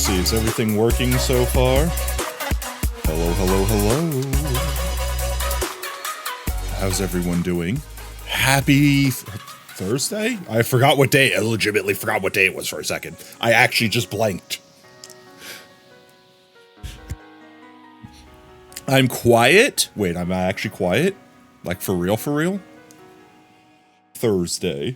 see, is everything working so far? Hello, hello, hello. How's everyone doing? Happy Thursday? I forgot what day. I legitimately forgot what day it was for a second. I actually just blanked. I'm quiet? Wait, I'm actually quiet? Like for real, for real? Thursday.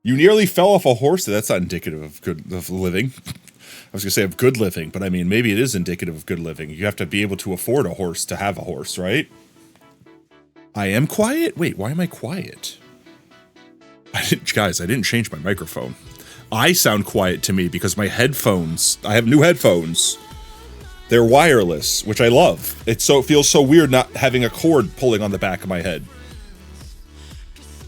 You nearly fell off a horse. That's not indicative of living. I was gonna say of good living, but I mean, maybe it is indicative of good living. You have to be able to afford a horse to have a horse, right? I am quiet? Wait, why am I quiet? Guys, I didn't change my microphone. I sound quiet to me because my headphones, I have new headphones. They're wireless, which I love. It feels so weird not having a cord pulling on the back of my head.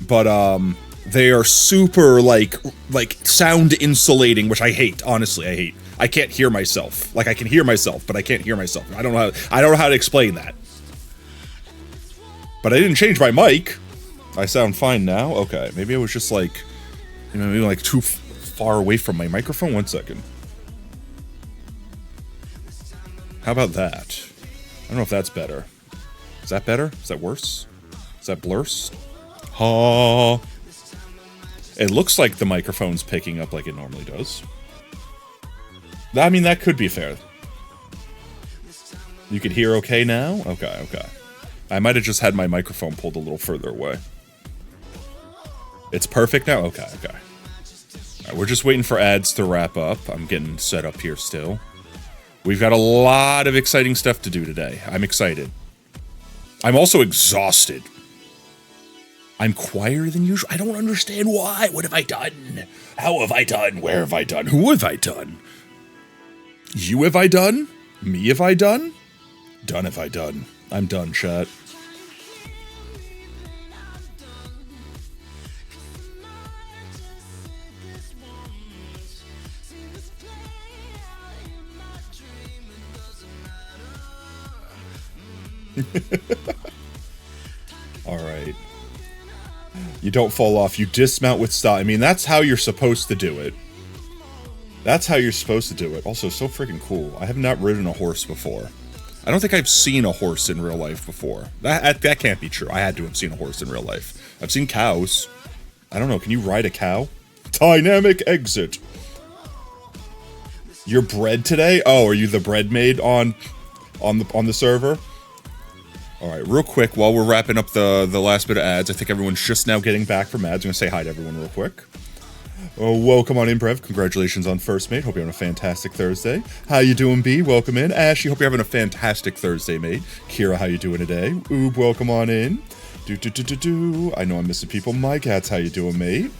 But, they are super, like sound insulating, which I hate. Honestly, I hate. I can't hear myself. Like, I can hear myself, but I can't hear myself. I don't know how to explain that. But I didn't change my mic. I sound fine now. Okay, maybe I was just like, maybe like too far away from my microphone. 1 second. How about that? I don't know if that's better. Is that better? Is that worse? Is that blurse? Ha. It looks like the microphone's picking up like it normally does. I mean, that could be fair. You could hear okay now? Okay, okay. I might have just had my microphone pulled a little further away. It's perfect now? Okay, okay. Alright, we're just waiting for ads to wrap up. I'm getting set up here still. We've got a lot of exciting stuff to do today. I'm excited. I'm also exhausted. I'm quieter than usual. I don't understand why. What have I done? How have I done? Where have I done? Who have I done? You have I done? Me have I done? Done have I done? I'm done, chat. All right. You don't fall off. You dismount with style. I mean, that's how you're supposed to do it. That's how you're supposed to do it. Also, so freaking cool. I have not ridden a horse before. I don't think I've seen a horse in real life before. That can't be true. I had to have seen a horse in real life. I've seen cows. I don't know. Can you ride a cow? Dynamic exit. You're bred today? Oh, are you the bread maid on the server? All right, real quick, while we're wrapping up the last bit of ads, I think everyone's just now getting back from ads. I'm gonna say hi to everyone real quick. Oh, welcome on in, Brev. Congratulations on first, mate. Hope you're having a fantastic Thursday. How you doing, B? Welcome in. Ashley, hope you're having a fantastic Thursday, mate. Kira, how you doing today? Oob, welcome on in. I know I'm missing people. My cats, how you doing, mate?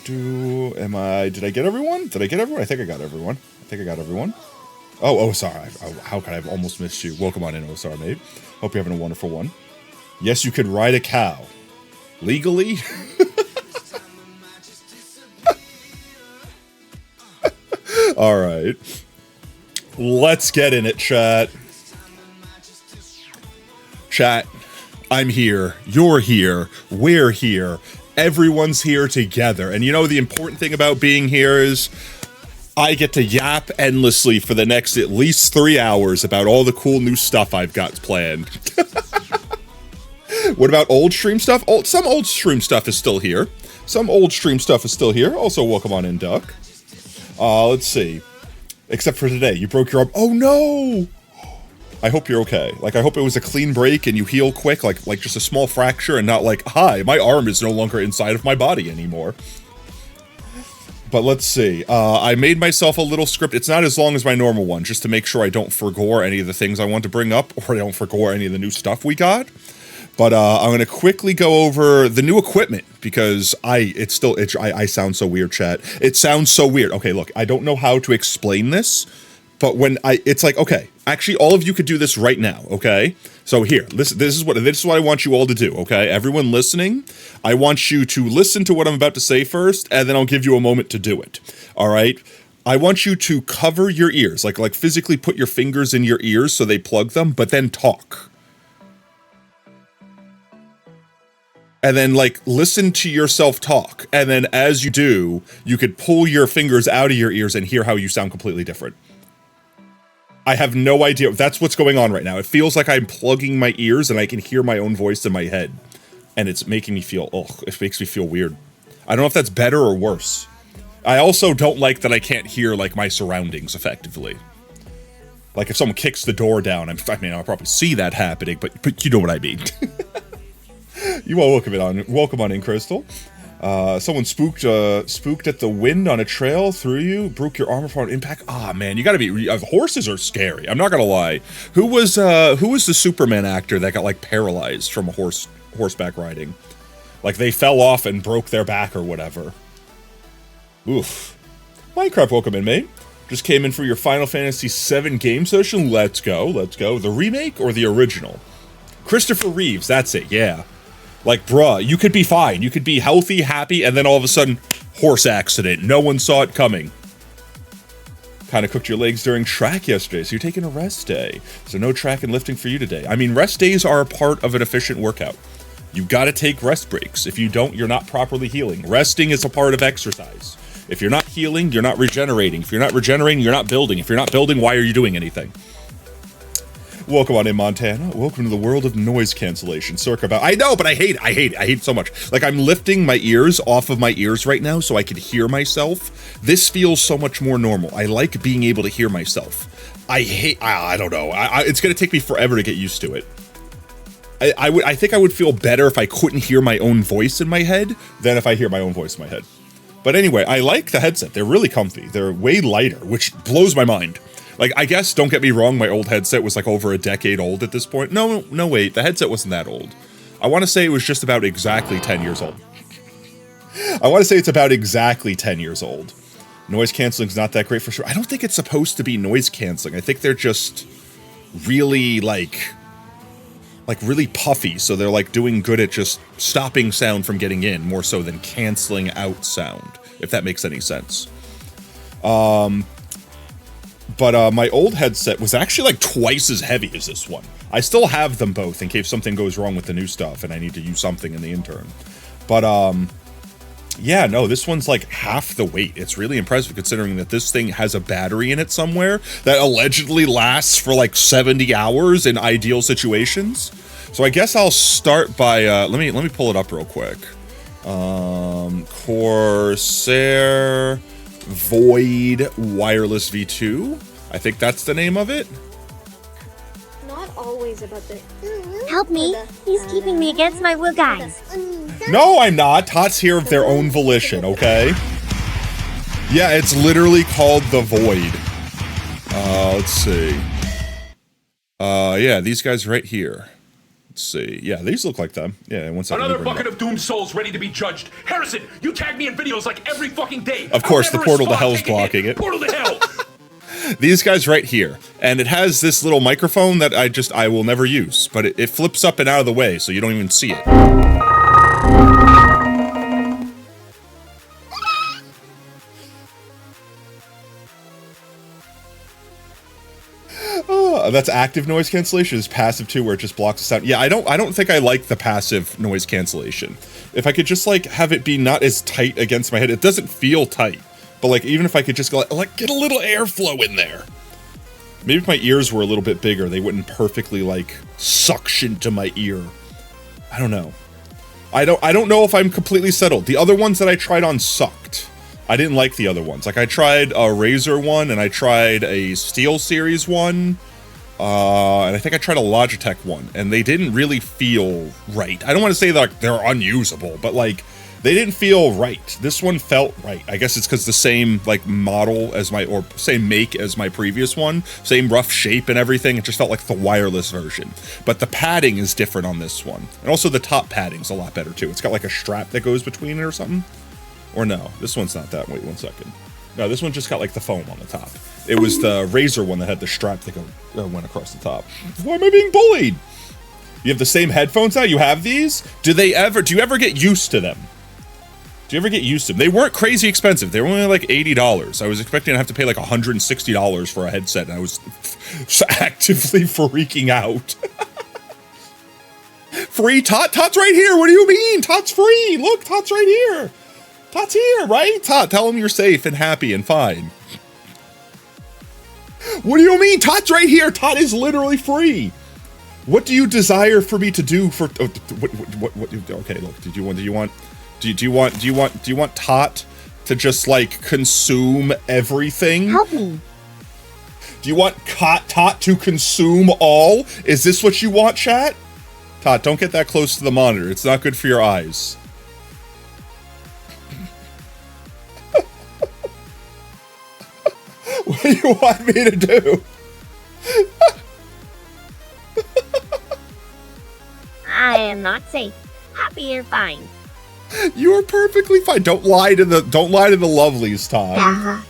Did I get everyone? Did I get everyone? I think I got everyone. Oh, sorry. How could I have almost missed you? Welcome on in, oh, sorry, mate. Hope you're having a wonderful one. Yes, you could ride a cow. Legally? All right. Let's get in it, chat. Chat, I'm here. You're here. We're here. Everyone's here together. And you know the important thing about being here is I get to yap endlessly for the next at least 3 hours about all the cool new stuff I've got planned. What about old stream stuff? Some old stream stuff is still here. Also, welcome on in, Duck. Let's see. Except for today, you broke your arm. Oh no! I hope you're okay. Like, I hope it was a clean break and you heal quick, like just a small fracture and not like, hi, my arm is no longer inside of my body anymore. But let's see. I made myself a little script. It's not as long as my normal one, just to make sure I don't forgore any of the things I want to bring up, or I don't forgore any of the new stuff we got. But I'm going to quickly go over the new equipment, because I sound so weird, chat. It sounds so weird. Okay, look, I don't know how to explain this, but it's like, okay, actually, all of you could do this right now, okay? So here, this is what I want you all to do, okay? Everyone listening, I want you to listen to what I'm about to say first, and then I'll give you a moment to do it, all right? I want you to cover your ears, like physically put your fingers in your ears so they plug them, but then talk. and then like listen to yourself talk. And then as you do, you could pull your fingers out of your ears and hear how you sound completely different. I have no idea. That's what's going on right now. It feels like I'm plugging my ears and I can hear my own voice in my head. And it's making me feel, it makes me feel weird. I don't know if that's better or worse. I also don't like that I can't hear like my surroundings effectively. Like if someone kicks the door down, I mean, I'll probably see that happening, but you know what I mean. You are welcome on in, Crystal. Someone spooked at the wind on a trail through you, broke your armor from an impact. Ah, man, you gotta be, horses are scary. I'm not gonna lie. Who was the Superman actor that got like paralyzed from a horseback riding? Like they fell off and broke their back or whatever. Oof. Minecraft, welcome in, mate. Just came in for your Final Fantasy VII game session. Let's go, let's go. The remake or the original? Christopher Reeves, that's it, yeah. Like, bruh, you could be fine. You could be healthy, happy, and then all of a sudden, horse accident. No one saw it coming. Kind of cooked your legs during track yesterday, so you're taking a rest day. So no track and lifting for you today. I mean, rest days are a part of an efficient workout. You gotta take rest breaks. If you don't, you're not properly healing. Resting is a part of exercise. If you're not healing, you're not regenerating. If you're not regenerating, you're not building. If you're not building, why are you doing anything? Welcome on in, Montana. Welcome to the world of noise cancellation. Circa about. I know, but I hate it so much. Like, I'm lifting my ears off of my ears right now so I can hear myself. This feels so much more normal. I like being able to hear myself. I don't know. It's gonna take me forever to get used to it. I think I would feel better if I couldn't hear my own voice in my head than if I hear my own voice in my head. But anyway, I like the headset. They're really comfy. They're way lighter, which blows my mind. Like, I guess, don't get me wrong, my old headset was like over a decade old at this point. No, wait, the headset wasn't that old. I want to say it was just about exactly 10 years old. I want to say it's about exactly 10 years old. Noise canceling's not that great for sure. I don't think it's supposed to be noise canceling. I think they're just really, like really puffy, so they're like doing good at just stopping sound from getting in, more so than canceling out sound, if that makes any sense. But my old headset was actually like twice as heavy as this one. I still have them both in case something goes wrong with the new stuff and I need to use something in the interim. But yeah, no, this one's like half the weight. It's really impressive considering that this thing has a battery in it somewhere that allegedly lasts for like 70 hours in ideal situations. So I guess I'll start by, let me pull it up real quick. Corsair Void Wireless V2. I think that's the name of it. Not always about the... Help me. He's keeping me against my will, guys. No, I'm not. Tots here of their own volition, okay? Yeah, it's literally called the Void. Let's see. Yeah, these guys right here. Let's see. Yeah, these look like them. Yeah, one second. Another bucket of doomed souls ready to be judged. Harrison, you tag me in videos like every fucking day. Of course, the portal to hell's blocking it. Portal to hell. These guys right here. And it has this little microphone that I will never use. But it flips up and out of the way, so you don't even see it. That's active noise cancellation. Is passive too, where it just blocks the sound. Yeah, I don't think I like the passive noise cancellation. If I could just like have it be not as tight against my head, it doesn't feel tight. But like even if I could just go like get a little airflow in there. Maybe if my ears were a little bit bigger, they wouldn't perfectly like suction to my ear. I don't know. I don't know if I'm completely settled. The other ones that I tried on sucked. I didn't like the other ones. Like I tried a Razer one and I tried a Steel Series one. And I think I tried a Logitech one, and they didn't really feel right. I don't want to say that like, they're unusable, but like they didn't feel right. This one felt right. I guess it's because the same like model as or same make as my previous one, same rough shape and everything. It just felt like the wireless version. But the padding is different on this one, and also the top padding's a lot better too. It's got like a strap that goes between it or something. Or no, this one's not that. Wait 1 second. No, this one just got like the foam on the top. It was the Razer one that had the strap that went across the top. Why am I being bullied? You have the same headphones now? You have these? Do you ever get used to them? Do you ever get used to them? They weren't crazy expensive. They were only like $80. I was expecting to have to pay like $160 for a headset, and I was actively freaking out. Free Tot? Tot's right here. What do you mean? Tot's free. Look, Tot's right here. Tot's here, right? Tot, tell him you're safe and happy and fine. What do you mean? Tot's right here. Tot is literally free. What do you desire for me to do for? Oh, what? Okay, look. Do you want Tot to just like consume everything? Help me. Do you want Tot to consume all? Is this what you want, chat? Tot, don't get that close to the monitor. It's not good for your eyes. What do you want me to do? I am not safe. Happy you're fine. You are perfectly fine. Don't lie to the lovelies, Tot.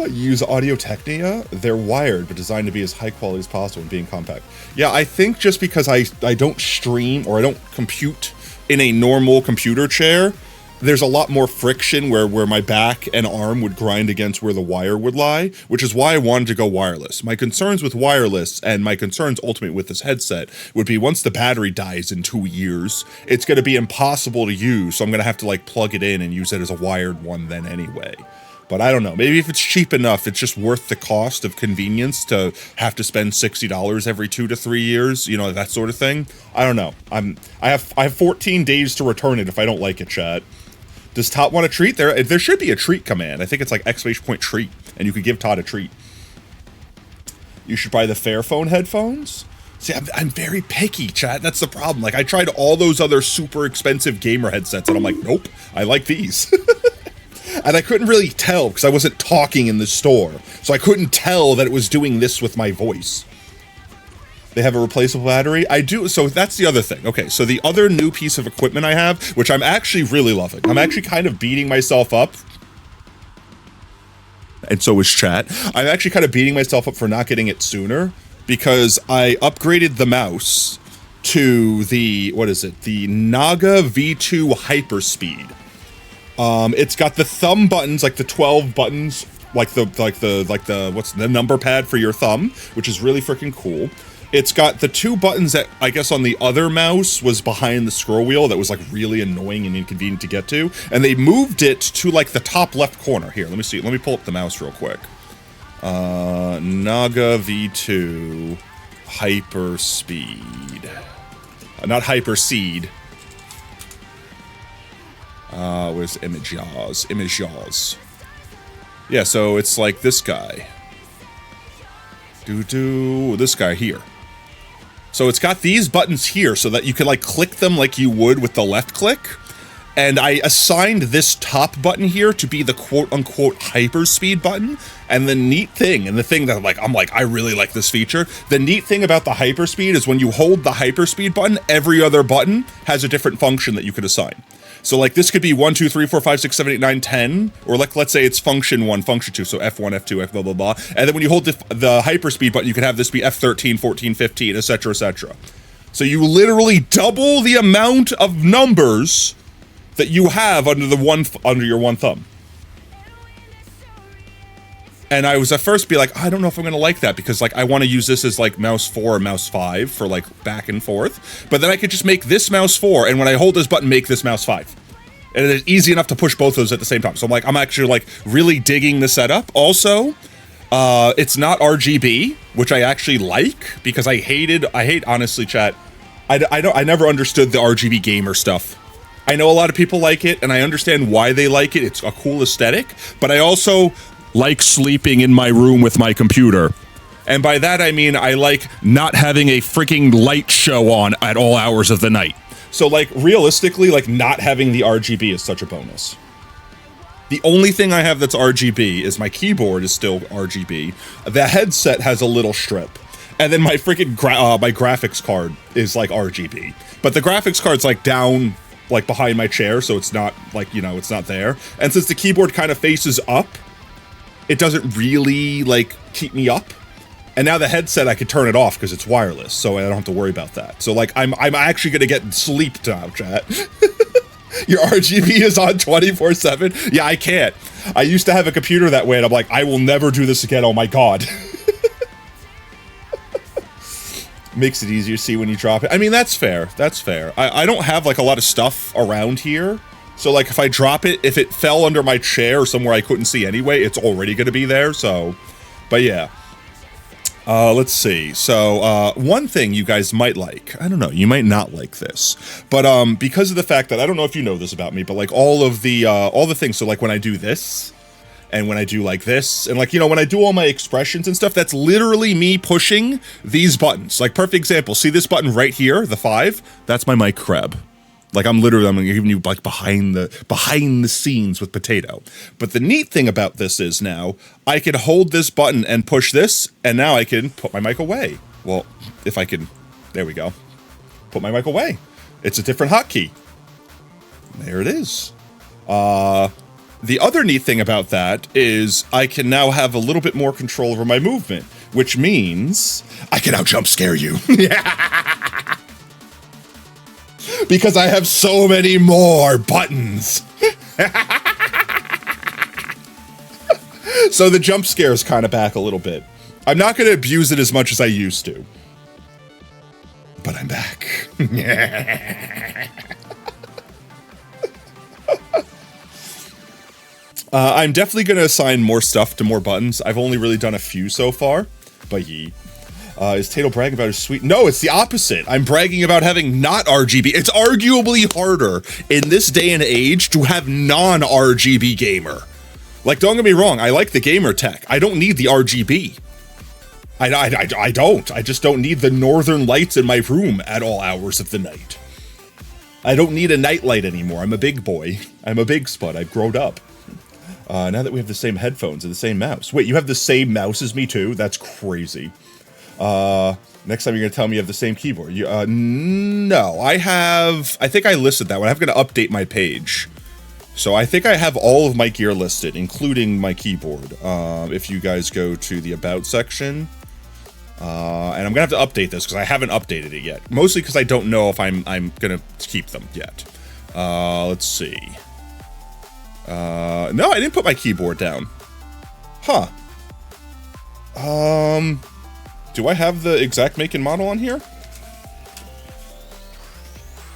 Use Audio Technica. They're wired, but designed to be as high quality as possible and being compact. Yeah, I think just because I don't stream or I don't compute in a normal computer chair, there's a lot more friction where my back and arm would grind against where the wire would lie, which is why I wanted to go wireless. My concerns with wireless and my concerns ultimately with this headset would be once the battery dies in 2 years, it's going to be impossible to use, so I'm going to have to like plug it in and use it as a wired one then anyway. But I don't know, maybe if it's cheap enough, it's just worth the cost of convenience to have to spend $60 every 2 to 3 years, you know, that sort of thing. I don't know. I have 14 days to return it if I don't like it, chat. Does Tot want a treat? There should be a treat command. I think it's like ! treat, and you could give Tot a treat. You should buy the Fairphone headphones. See, I'm very picky, chat. That's the problem. Like, I tried all those other super expensive gamer headsets, and I'm like, nope, I like these. And I couldn't really tell because I wasn't talking in the store. So I couldn't tell that it was doing this with my voice. They have a replaceable battery? I do, so that's the other thing. Okay, so the other new piece of equipment I have, which I'm actually really loving. I'm actually kind of beating myself up. And so is chat. I'm actually kind of beating myself up for not getting it sooner because I upgraded the mouse to the, what is it? The Naga V2 Hyperspeed. It's got the thumb buttons, like the 12 buttons, like the what's the number pad for your thumb, which is really freaking cool. It's got the 2 buttons that I guess on the other mouse was behind the scroll wheel that was like really annoying and inconvenient to get to, and they moved it to like the top left corner. Here, let me see. Let me pull up the mouse real quick. Naga V2 Hyperspeed, not Hyperseed. Where's Image Yaws? Yeah, so it's like this guy. This guy here. So it's got these buttons here so that you can like click them like you would with the left click. And I assigned this top button here to be the quote-unquote hyperspeed button. And the neat thing, and the thing that I'm like, I really like this feature. The neat thing about the hyperspeed is when you hold the hyperspeed button, every other button has a different function that you could assign. So like this could be 1, 2, 3, 4, 5, 6, 7, 8, 9, 10, or like let's say it's function 1, function 2, so F1, F2, F blah blah blah. And then when you hold the hyperspeed button, you can have this be F13, 14, 15, etc., etc. So you literally double the amount of numbers that you have under your one thumb. And I was at first be like, I don't know if I'm gonna like that because like I want to use this as like mouse 4 or mouse 5 for like back and forth. But then I could just make this mouse 4, and when I hold this button, make this mouse 5. And it's easy enough to push both of those at the same time. So I'm actually like really digging the setup. Also, it's not RGB, which I actually like because I hate honestly, chat. I never understood the RGB gamer stuff. I know a lot of people like it, and I understand why they like it. It's a cool aesthetic, but I also like sleeping in my room with my computer. And by that I mean I like not having a freaking light show on at all hours of the night. So like realistically, like not having the RGB is such a bonus. The only thing I have that's RGB is my keyboard is still RGB. The headset has a little strip. And then my freaking my graphics card is like RGB. But the graphics card's like down like behind my chair, so it's not like, you know, it's not there. And since the keyboard kind of faces up, it doesn't really like keep me up. And now the headset, I could turn it off because it's wireless, so I don't have to worry about that. So like I'm actually gonna get sleep now, chat. Your RGB is on 24/7? Yeah, I can't. I used to have a computer that way, and I'm like, I will never do this again. Oh my god. Makes it easier to see when you drop it. I mean, that's fair. That's fair. I don't have like a lot of stuff around here. So like if I drop it, if it fell under my chair or somewhere I couldn't see anyway, it's already going to be there. So, but yeah. Let's see. So, one thing you guys might like, I don't know, you might not like this, but, because of the fact that, I don't know if you know this about me, but like all the things, so like when I do this, and when I do like this, and like, you know, when I do all my expressions and stuff, that's literally me pushing these buttons. Like, perfect example, see this button right here, the 5? That's my mic crab. Like I'm giving you like behind the scenes with Potato. But the neat thing about this is now I can hold this button and push this, and now I can put my mic away. Well, if I can, there we go. Put my mic away. It's a different hotkey. There it is. The other neat thing about that is I can now have a little bit more control over my movement, which means I can now jump scare you. Because I have so many more buttons. So the jump scare is kind of back a little bit. I'm not going to abuse it as much as I used to. But I'm back. I'm definitely going to assign more stuff to more buttons. I've only really done a few so far. But is Tato bragging about his sweet? No, it's the opposite. I'm bragging about having not RGB. It's arguably harder in this day and age to have non-RGB gamer. Like, don't get me wrong, I like the gamer tech. I don't need the RGB. I don't. I just don't need the northern lights in my room at all hours of the night. I don't need a nightlight anymore. I'm a big boy. I'm a big spud. I've grown up. Now that we have the same headphones and the same mouse. Wait, you have the same mouse as me too? That's crazy. Next time you're gonna tell me you have the same keyboard. No, I think I listed that one. I'm gonna update my page. So I think I have all of my gear listed, including my keyboard. If you guys go to the About section. And I'm gonna have to update this because I haven't updated it yet. Mostly because I don't know if I'm gonna keep them yet. Let's see. No, I didn't put my keyboard down. Huh. Do I have the exact make and model on here?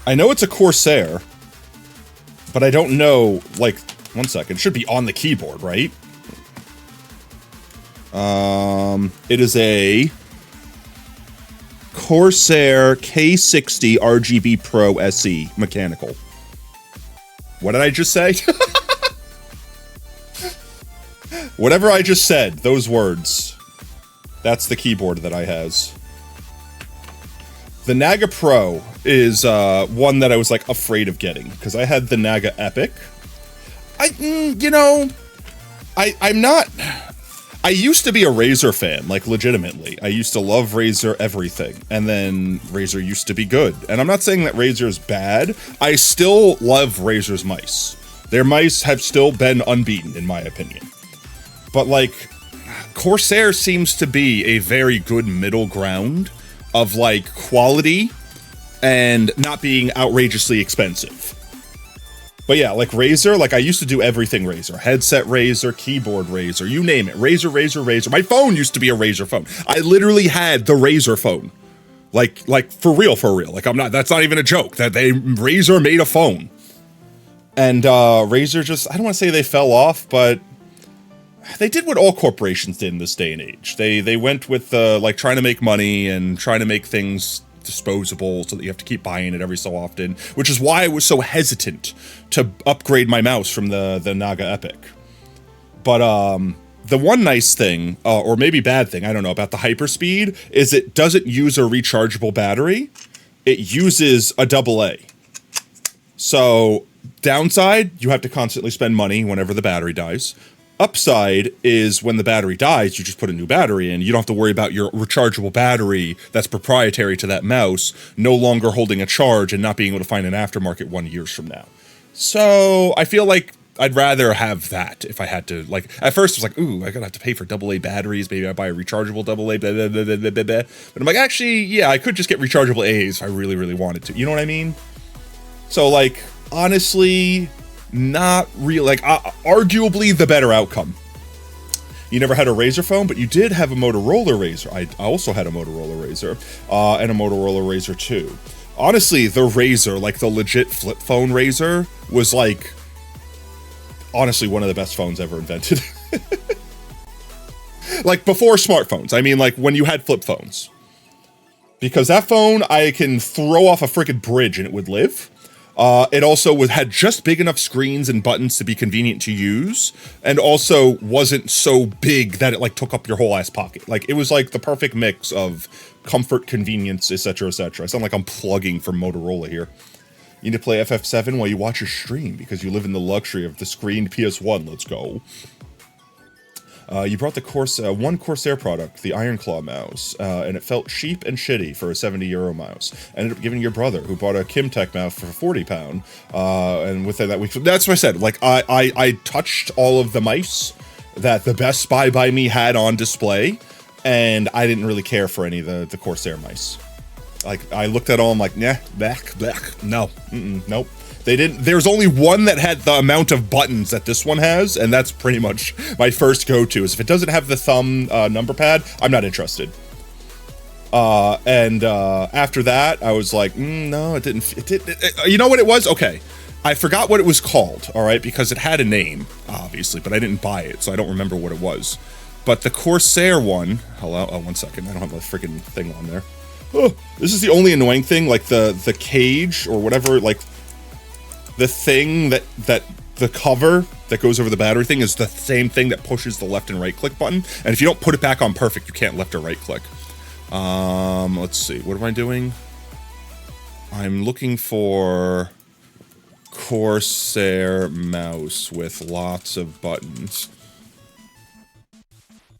I know it's a Corsair, but I don't know, like, one second. It should be on the keyboard, right? It is a Corsair K60 RGB Pro SE mechanical. What did I just say? Whatever I just said, those words. That's the keyboard that I has. The Naga Pro is one that I was like afraid of getting because I had the Naga Epic. I'm not. I used to be a Razer fan, like legitimately. I used to love Razer everything, and then Razer used to be good. And I'm not saying that Razer is bad. I still love Razer's mice. Their mice have still been unbeaten, in my opinion. But like, Corsair seems to be a very good middle ground of like quality and not being outrageously expensive. But yeah, like Razer, like I used to do everything Razer. Headset Razer, keyboard Razer, you name it. Razer. My phone used to be a Razer phone. I literally had the Razer phone. Like for real. Like that's not even a joke. That Razer made a phone. And Razer just, I don't want to say they fell off, but they did what all corporations did in this day and age. They went with like trying to make money and trying to make things disposable so that you have to keep buying it every so often, which is why I was so hesitant to upgrade my mouse from the Naga Epic. But the one nice thing, or maybe bad thing, I don't know, about the Hyperspeed is it doesn't use a rechargeable battery. It uses a AA. So downside, you have to constantly spend money whenever the battery dies. Upside is when the battery dies, you just put a new battery in. You don't have to worry about your rechargeable battery that's proprietary to that mouse no longer holding a charge and not being able to find an aftermarket 1 year from now. So I feel like I'd rather have that if I had to. Like at first, I was like, ooh, I'm gonna have to pay for AA batteries. Maybe I buy a rechargeable AA. Blah, blah, blah, blah, blah, blah. But I'm like, actually, yeah, I could just get rechargeable A's if I really, really wanted to. You know what I mean? So like, honestly, not real, like arguably the better outcome. You never had a Razr phone, but you did have a Motorola Razr. I also had a Motorola Razr, and a Motorola Razr 2. Honestly, the Razr, like the legit flip phone Razr, was like, honestly, one of the best phones ever invented. Like, before smartphones. I mean, like, when you had flip phones. Because that phone, I can throw off a freaking bridge and it would live. It also had just big enough screens and buttons to be convenient to use, and also wasn't so big that it like took up your whole ass pocket. Like, it was like the perfect mix of comfort, convenience, etc., etc. I sound like I'm plugging for Motorola here. You need to play FF7 while you watch your stream because you live in the luxury of the screened PS1. Let's go. You brought the one Corsair product, the Iron Claw mouse, and it felt cheap and shitty for a €70 mouse. Ended up giving your brother, who bought a Kimtech mouse for £40, and within that week, that's what I said. Like, I touched all of the mice that the Best Buy by me had on display, and I didn't really care for any of the Corsair mice. Like, I looked at all, I'm like, nah, back, no, nope. They didn't. There's only one that had the amount of buttons that this one has, and that's pretty much my first go-to. Is if it doesn't have the thumb number pad, I'm not interested. After that, I was like, no, it didn't. You know what it was? Okay, I forgot what it was called. All right, because it had a name, obviously, but I didn't buy it, so I don't remember what it was. But the Corsair one. Hello. Oh, 1 second. I don't have a freaking thing on there. Oh, this is the only annoying thing. Like the cage or whatever. Like. The thing that the cover that goes over the battery thing is the same thing that pushes the left and right click button. And if you don't put it back on perfect, you can't left or right click. Let's see. What am I doing? I'm looking for Corsair mouse with lots of buttons.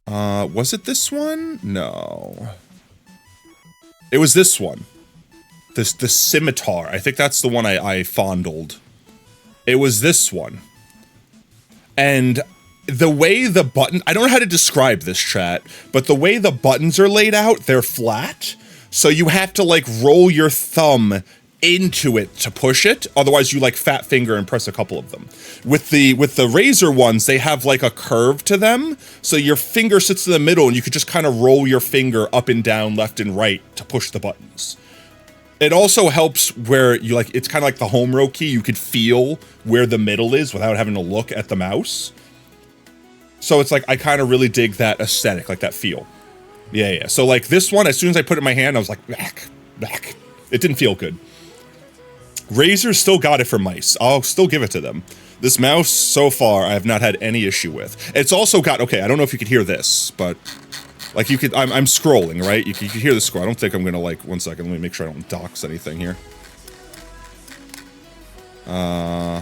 Was it this one? No. It was this one. The scimitar. I think that's the one I fondled. It was this one. And the way the button... I don't know how to describe this, chat, but the way the buttons are laid out, they're flat. So you have to, like, roll your thumb into it to push it. Otherwise, you, like, fat finger and press a couple of them. With the Razr ones, they have, like, a curve to them. So your finger sits in the middle, and you could just kind of roll your finger up and down, left and right to push the buttons. It also helps where you like, it's kind of like the home row key. You could feel where the middle is without having to look at the mouse. So it's like, I kind of really dig that aesthetic, like that feel. Yeah. So like this one, as soon as I put it in my hand, I was like, back. It didn't feel good. Razr still got it for mice. I'll still give it to them. This mouse, so far, I have not had any issue with. It's also got, okay, I don't know if you could hear this, but... Like, you could, I'm scrolling, right? You can hear the scroll. I don't think I'm gonna, like, 1 second, let me make sure I don't dox anything here. Okay,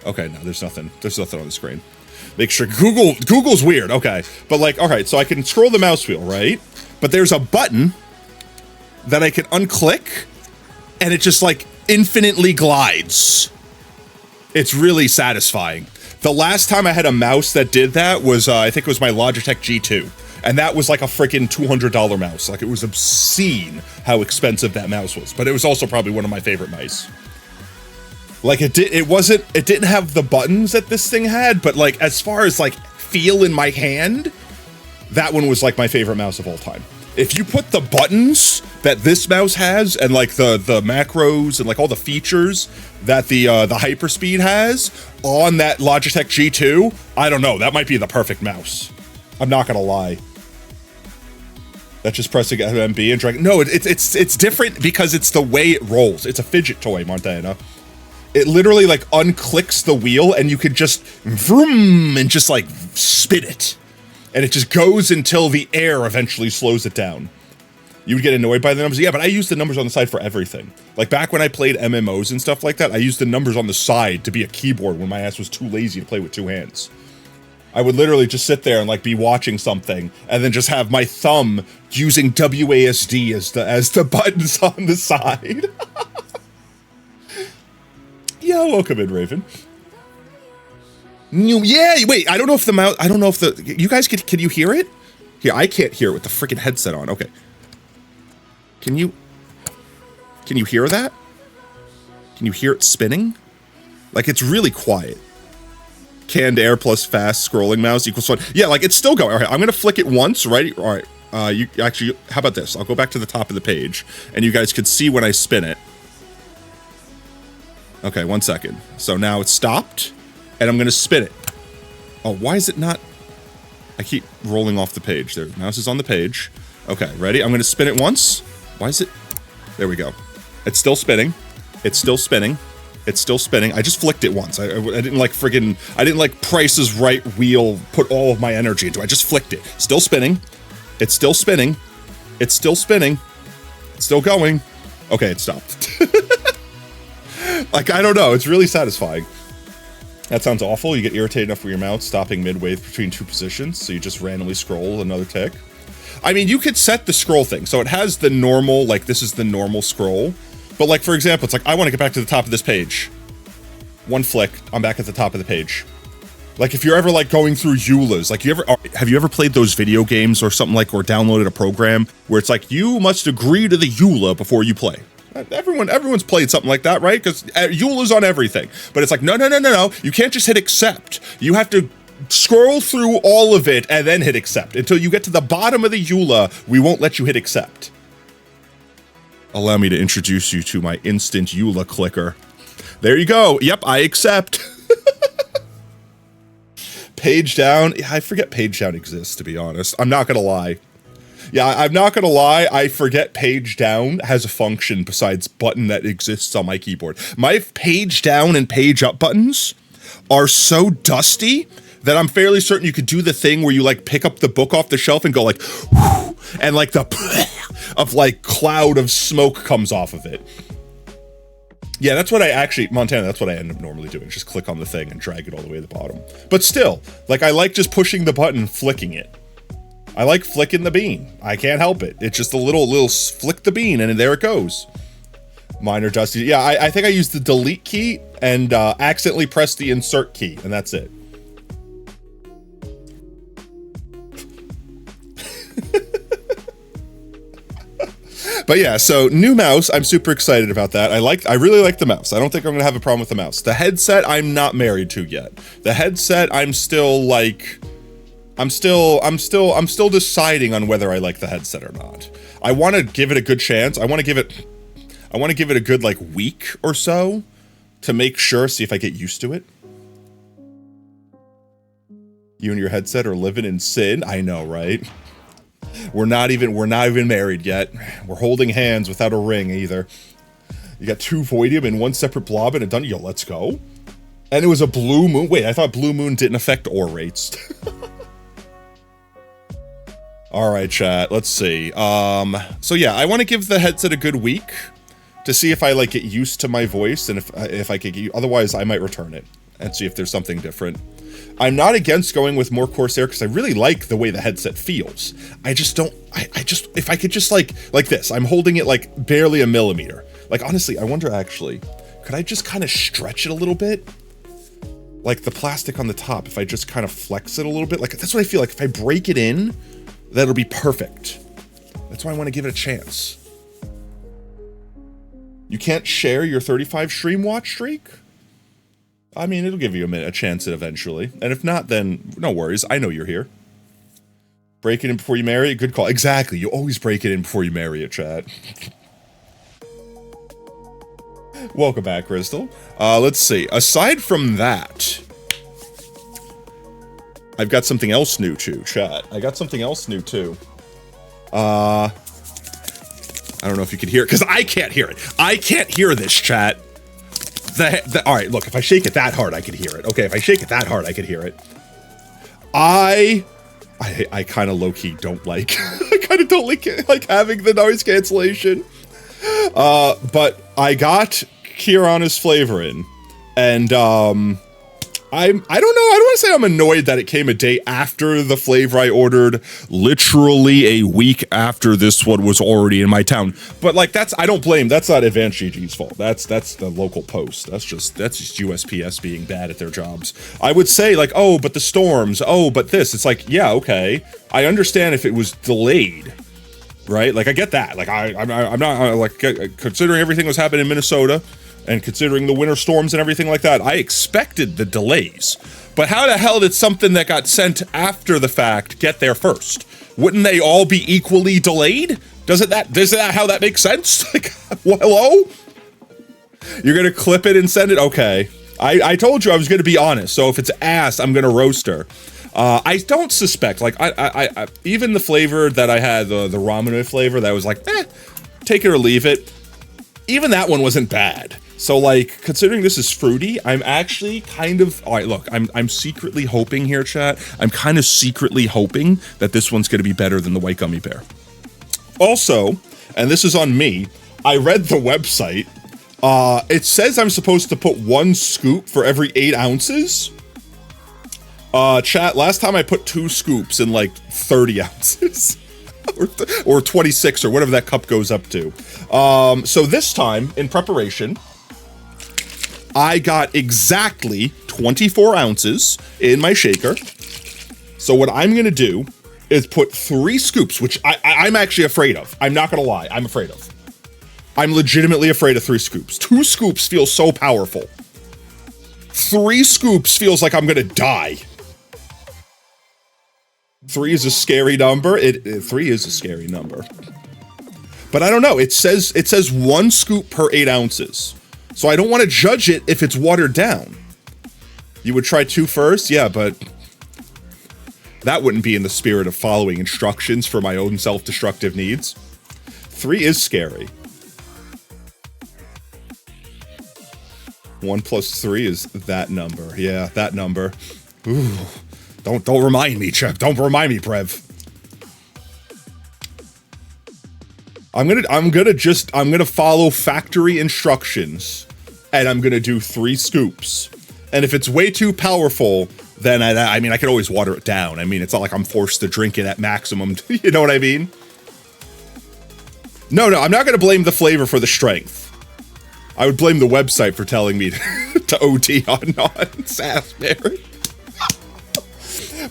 no, there's nothing on the screen. Make sure, Google's weird, okay. But, like, alright, so I can scroll the mouse wheel, right? But there's a button that I can unclick, and it just, like, infinitely glides. It's really satisfying. The last time I had a mouse that did that was, I think it was my Logitech G2. And that was like a freaking $200 mouse. Like, it was obscene how expensive that mouse was. But it was also probably one of my favorite mice. Like, it didn't have the buttons that this thing had, but like, as far as like, feel in my hand, that one was like my favorite mouse of all time. If you put the buttons that this mouse has, and like the macros and like all the features that the Hyperspeed has on that Logitech G2, I don't know, that might be the perfect mouse. I'm not gonna lie. That's just pressing MB and drag. No, it's different because it's the way it rolls. It's a fidget toy, Montana. It literally like unclicks the wheel and you could just vroom and just like spin it. And it just goes until the air eventually slows it down. You would get annoyed by the numbers. Yeah, but I used the numbers on the side for everything. Like back when I played MMOs and stuff like that, I used the numbers on the side to be a keyboard when my ass was too lazy to play with 2 hands. I would literally just sit there and like be watching something and then just have my thumb using WASD as the buttons on the side. Yeah, welcome in, Raven. Yeah, wait, I don't know if the mouse, I don't know if you guys can you hear it? Here, I can't hear it with the freaking headset on. Okay. Can you hear that? Can you hear it spinning? Like, it's really quiet. canned air plus fast scrolling mouse equals fun. Yeah, like it's still going. All right, I'm gonna flick it once, right? All right. You actually, how about this? I'll go back to the top of the page, and you guys could see when I spin it. Okay, 1 second. So now it's stopped, and I'm gonna spin it. Oh, why is it not? I keep rolling off the page. There, mouse is on the page. Okay, ready? I'm gonna spin it once. Why is it? There we go. It's still spinning. It's still spinning. It's still spinning. I just flicked it once. I didn't like friggin', I didn't like Price is Right wheel, put all of my energy into it. I just flicked it. Still spinning. It's still spinning. It's still spinning. It's still going. Okay, it stopped. Like, I don't know. It's really satisfying. That sounds awful. You get irritated enough with your mouth stopping midway between two positions, so you just randomly scroll another tick. I mean, you could set the scroll thing. So it has the normal, like, this is the normal scroll. But, like, for example, it's like, I want to get back to the top of this page. One flick, I'm back at the top of the page. Like, if you're ever, like, going through EULAs, like, have you ever played those video games or something like, or downloaded a program where it's like, you must agree to the EULA before you play? Everyone's played something like that, right? Because EULA's on everything. But it's like, no. You can't just hit accept. You have to scroll through all of it and then hit accept. Until you get to the bottom of the EULA, we won't let you hit accept. Allow me to introduce you to my instant EULA clicker. There you go. Yep, I accept. Page down. Yeah, I forget page down exists, to be honest. I'm not gonna lie. Yeah, I'm not gonna lie. I forget page down has a function besides button that exists on my keyboard. My page down and page up buttons are so dusty that I'm fairly certain you could do the thing where you like pick up the book off the shelf and go like, whoo, and like the of like cloud of smoke comes off of it. Yeah, that's what I actually, Montana, that's what I end up normally doing. Just click on the thing and drag it all the way to the bottom. But still, like I like just pushing the button, flicking it. I like flicking the bean. I can't help it. It's just a little flick the bean and there it goes. Mine are dusty. Yeah, I think I used the delete key and accidentally pressed the insert key and that's it. But yeah, so new mouse, I'm super excited about that. I really like the mouse. I don't think I'm gonna have a problem with the mouse. The headset, I'm not married to yet. The headset, I'm still like, I'm still deciding on whether I like the headset or not. I want to give it a good chance. I want to give it a good like week or so to make sure, see if I get used to it. You and your headset are living in sin. I know, right? We're not even married yet. We're holding hands without a ring either. You got 2 Voidium and 1 separate blob and a done. Yo, let's go. And it was a blue moon. Wait, I thought blue moon didn't affect ore rates. All right, chat. Let's see. So yeah, I want to give the headset a good week to see if I like get used to my voice and if I could. Otherwise, I might return it and see if there's something different. I'm not against going with more Corsair because I really like the way the headset feels. I just don't, if I could just like this, I'm holding it like barely a millimeter. Like, honestly, I wonder actually, could I just kind of stretch it a little bit? Like the plastic on the top, if I just kind of flex it a little bit, like that's what I feel like. If I break it in, that'll be perfect. That's why I want to give it a chance. You can't share your 35 stream watch streak? I mean, it'll give you a chance at eventually. And if not, then no worries. I know you're here. Break it in before you marry it? Good call. Exactly. You always break it in before you marry it, chat. Welcome back, Crystal. Let's see. Aside from that, I've got something else new too, chat. I got something else new too. I don't know if you can hear it, because I can't hear it. I can't hear this, chat. All right, look, if I shake it that hard, I could hear it. Okay, if I shake it that hard, I could hear it. I kind of low-key don't like, I kind of don't like having the noise cancellation. But I got Kirana's flavor in, and I don't know, I don't want to say I'm annoyed that it came a day after the flavor I ordered, literally a week after this one was already in my town. But like, I don't blame, that's not Advanced GG's fault. That's the local post. That's just USPS being bad at their jobs. I would say like, oh, but the storms, oh, but this. It's like, yeah, okay. I understand if it was delayed, right? Like I get that. Like I'm not like considering everything was happening in Minnesota. And considering the winter storms and everything like that, I expected the delays. But how the hell did something that got sent after the fact get there first? Wouldn't they all be equally delayed? Isn't that how that makes sense? Like, hello? You're gonna clip it and send it? Okay. I told you I was gonna be honest, so if it's ass, I'm gonna roast her. I don't suspect, like, I even the flavor that I had, the ramen flavor, that was like, take it or leave it. Even that one wasn't bad. So, like, considering this is fruity, I'm actually kind of, all right, look, I'm secretly hoping here, chat. I'm kind of secretly hoping that this one's going to be better than the white gummy bear. Also, and this is on me, I read the website. It says I'm supposed to put 1 scoop for every 8 ounces. Chat, last time I put 2 scoops in, like, 30 ounces. or 26, or whatever that cup goes up to. So this time, in preparation, I got exactly 24 ounces in my shaker. So what I'm gonna do is put 3 scoops, which I'm actually afraid of. I'm not gonna lie, I'm afraid of. I'm legitimately afraid of 3 scoops. 2 scoops feels so powerful. 3 scoops feels like I'm gonna die. 3 is a scary number. 3 is a scary number. But I don't know, it says 1 scoop per 8 ounces. So I don't want to judge it if it's watered down. You would try 2 first? Yeah, but that wouldn't be in the spirit of following instructions for my own self-destructive needs. 3 is scary. 1 plus 3 is that number. Yeah, that number. Ooh. Don't remind me, Chip. Don't remind me, Prev. I'm gonna follow factory instructions, and I'm gonna do 3 scoops. And if it's way too powerful, then I mean, I could always water it down. I mean, it's not like I'm forced to drink it at maximum. You know what I mean? No, I'm not gonna blame the flavor for the strength. I would blame the website for telling me to OT on non-sassberry.